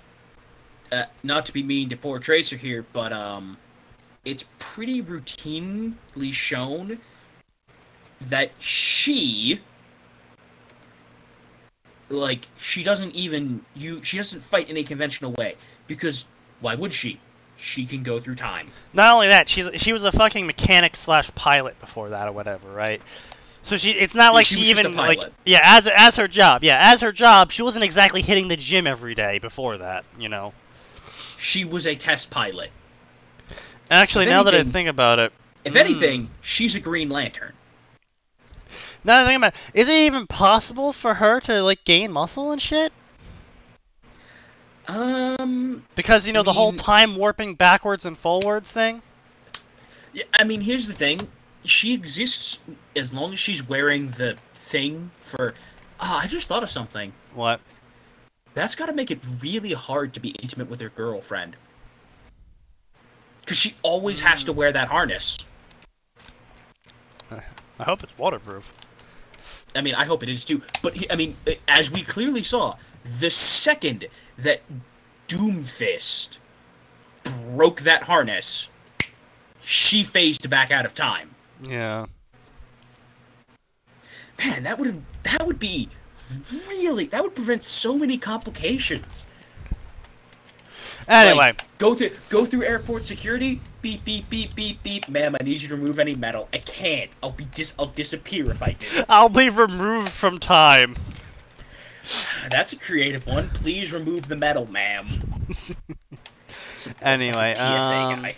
not to be mean to poor Tracer here, but it's pretty routinely shown that she Like, she doesn't fight in a conventional way, because why would she? She can go through time. Not only that, she was a fucking mechanic / pilot before that or whatever, right? So it's not like She she was just even a pilot. like as her job, she wasn't exactly hitting the gym every day before that, you know. She was a test pilot. Actually, now that I think about it, if anything, she's a Green Lantern. now that I think about it, is it even possible for her to like gain muscle and shit? Because you know the whole time warping backwards and forwards thing. Yeah, I mean, here's the thing: she exists as long as she's wearing the thing for. I just thought of something. What? That's got to make it really hard to be intimate with her girlfriend, because she always has to wear that harness. I hope it's waterproof. I mean, I hope it is too. But I mean, as we clearly saw, the second that Doomfist broke that harness, she phased back out of time. Yeah. Man, that would prevent so many complications. Anyway, like, go through airport security. Beep beep beep beep beep. Ma'am, I need you to remove any metal. I can't. I'll disappear if I do. I'll be removed from time. That's a creative one. Please remove the metal, ma'am. Anyway, TSA guy.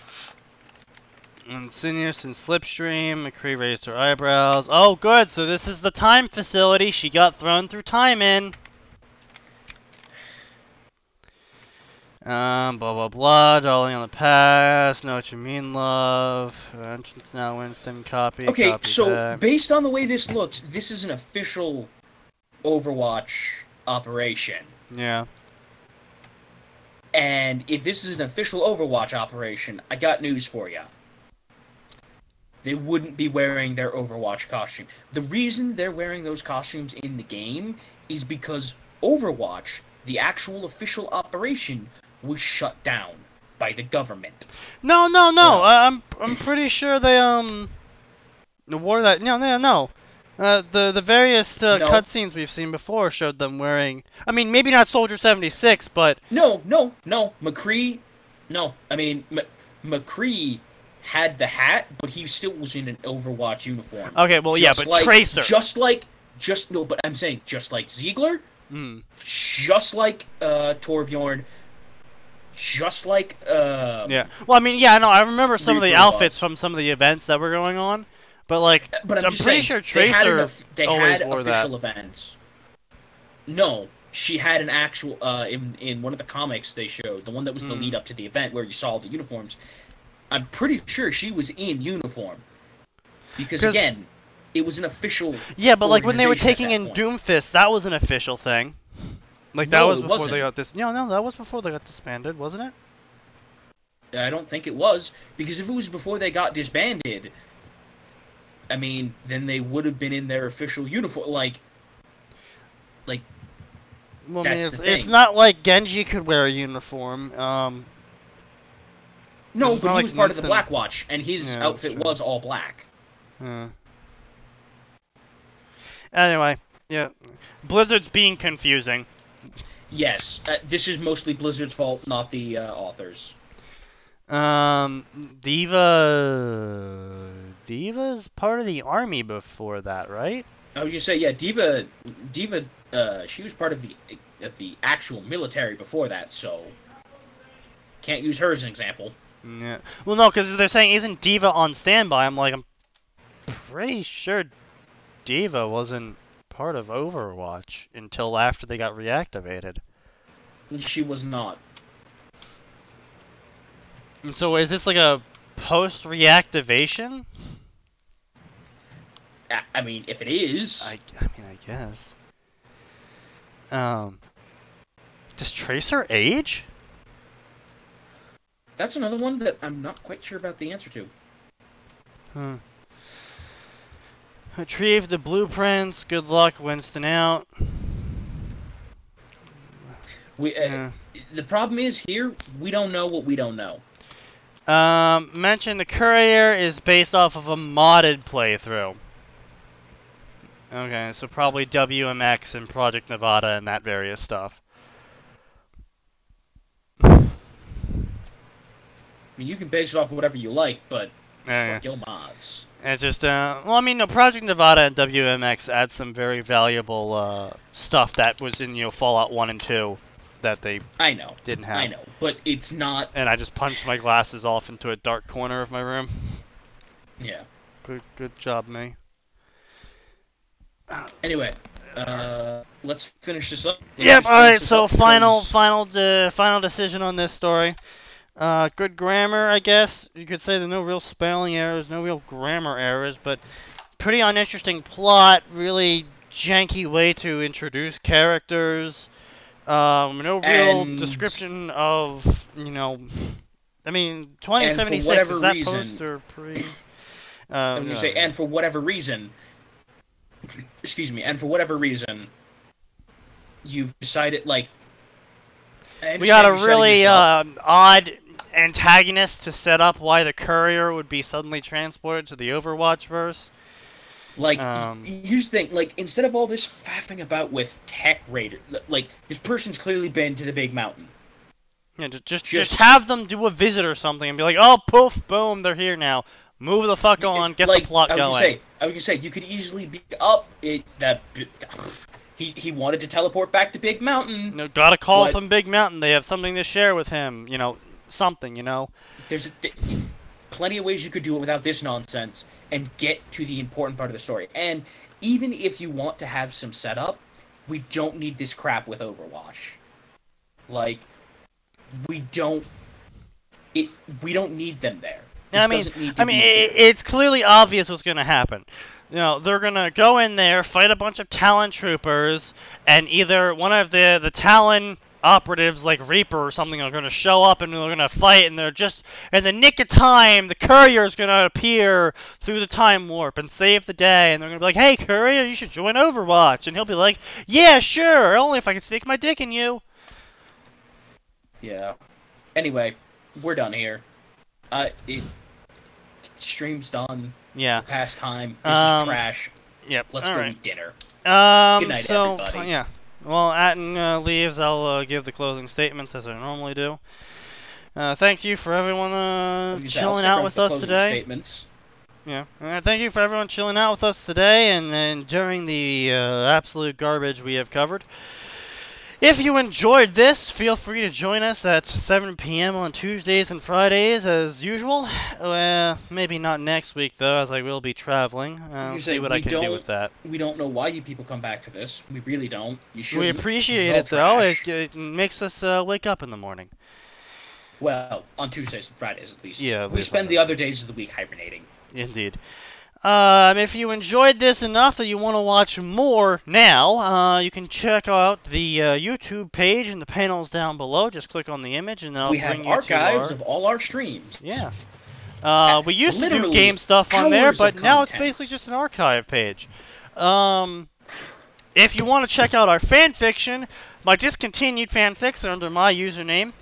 Insidious and Slipstream, McCree raised her eyebrows. Oh, good, so this is the time facility she got thrown through time in. Blah blah blah, Darling on the past, know what you mean, love. Entrance now, Winston, copy. Okay, copy so that. based on the way this looks, this is an official Overwatch operation. Yeah. And if this is an official Overwatch operation, I got news for you. They wouldn't be wearing their Overwatch costume. The reason they're wearing those costumes in the game is because Overwatch, the actual official operation, was shut down by the government. No. I'm pretty sure they wore that. No. The various cutscenes we've seen before showed them wearing. I mean, maybe not Soldier 76, but No. McCree. No, I mean McCree had the hat, but he still was in an Overwatch uniform. Okay, well, yeah, but Tracer. But I'm saying, just like Ziegler, Mm. just like Torbjorn, just like Yeah. Well, I mean, yeah, no, I remember some of the Reaper outfits was. from some of the events that were going on, but like, But I'm I'm just pretty saying, sure they had Tracer always wore that. official events. No, she had an actual in one of the comics they showed, the one that was the lead up to the event where you saw the uniforms. I'm pretty sure she was in uniform. Because again, it was an official. Yeah, but like when they were taking in point. Doomfist, that was an official thing. Like that No, was it before wasn't. they got this. No, that was before they got disbanded, wasn't it? I don't think it was, because if it was before they got disbanded, I mean, then they would have been in their official uniform. Like. Well, That's I mean, the thing. it's not like Genji could wear a uniform. No, It's but not he like was part of the Winston- Black Watch, and his Yeah, outfit true. was all black. Anyway, yeah, Blizzard's being confusing. Yes, this is mostly Blizzard's fault, not the authors. Diva's part of the army before that, right? I was gonna say, yeah, Diva, she was part of the actual military before that, so can't use her as an example. Yeah. Well, no, because they're saying isn't Diva on standby? I'm pretty sure Diva wasn't part of Overwatch until after they got reactivated. She was not. And so is this like a post-reactivation? I mean, if it is, I mean, I guess. Does Tracer age? that's another one that I'm not quite sure about the answer to. Retrieve the blueprints. Good luck, Winston out. The problem is here, we don't know what we don't know. Mention the courier is based off of a modded playthrough. Okay, so probably WMX and Project Nevada and that various stuff. I mean, you can base it off of whatever you like, but fuck your mods. It's just, well, I mean, no, Project Nevada and WMX add some very valuable stuff that was in, Fallout 1 and 2 that they didn't have. I know, but it's not... And I just punched my glasses off into a dark corner of my room. Yeah. Good job, me. Anyway, let's finish this up. Yep, alright, so final decision on this story. Good grammar, I guess. You could say there's no real spelling errors, no real grammar errors, but pretty uninteresting plot, really janky way to introduce characters. No real description of, I mean, 2076, is that post or pre? And for whatever reason, excuse me, and for whatever reason, you've decided, like... We got a really odd antagonist to set up why the courier would be suddenly transported to the Overwatch verse. Like, here's the thing, like, instead of all this faffing about with tech raider, like, this person's clearly been to the big mountain. Yeah, just have them do a visit or something and be like, oh, poof, boom, they're here now. Move the fuck on, get the plot going. I was gonna say, you could easily be he wanted to teleport back to Big Mountain. No, gotta call from Big Mountain. They have something to share with him. Something. There's plenty of ways you could do it without this nonsense and get to the important part of the story. And even if you want to have some setup, we don't need this crap with Overwatch. Like, we don't need them there. I mean, it's clearly obvious what's going to happen. They're going to go in there, fight a bunch of Talon troopers, and either one of the Talon operatives, like Reaper or something, are going to show up and they're going to fight, and they're just, in the nick of time, the courier is going to appear through the time warp and save the day, and they're going to be like, hey, courier, you should join Overwatch, and he'll be like, yeah, sure, only if I can stick my dick in you. Yeah. Anyway, we're done here. Stream's done. Yeah. Past time. This is trash. Yep. Let's go eat dinner. Good night, everybody. Yeah. Well, Atin leaves. I'll give the closing statements as I normally do. Thank you for everyone chilling out with us today. Statements. Yeah. Thank you for everyone chilling out with us today and enduring the absolute garbage we have covered. If you enjoyed this, feel free to join us at 7 p.m. on Tuesdays and Fridays as usual. Maybe not next week, though, as I will be traveling. See what I can do with that. We don't know why you people come back for this. We really don't. You should. We appreciate it, though. It makes us wake up in the morning. Well, on Tuesdays and Fridays, at least. Yeah. We spend the other days of the week hibernating. Indeed. If you enjoyed this enough that you want to watch more now, you can check out the YouTube page in the panels down below. Just click on the image and then I'll bring you to We have archives of all our streams. Yeah. We used to do game stuff on there, but now it's basically just an archive page. If you want to check out our fanfiction, my discontinued fanfics are under my username.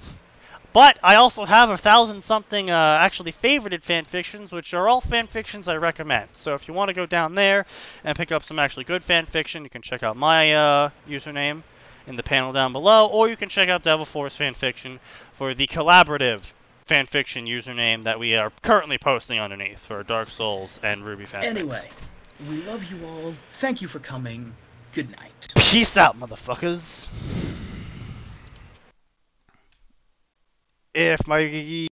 But I also have 1,000-something actually favorited fanfictions, which are all fanfictions I recommend. So if you want to go down there and pick up some actually good fanfiction, you can check out my username in the panel down below, or you can check out Devil Force Fanfiction for the collaborative fanfiction username that we are currently posting underneath for Dark Souls and Ruby fanfics. Anyway, we love you all. Thank you for coming. Good night. Peace out, motherfuckers. If my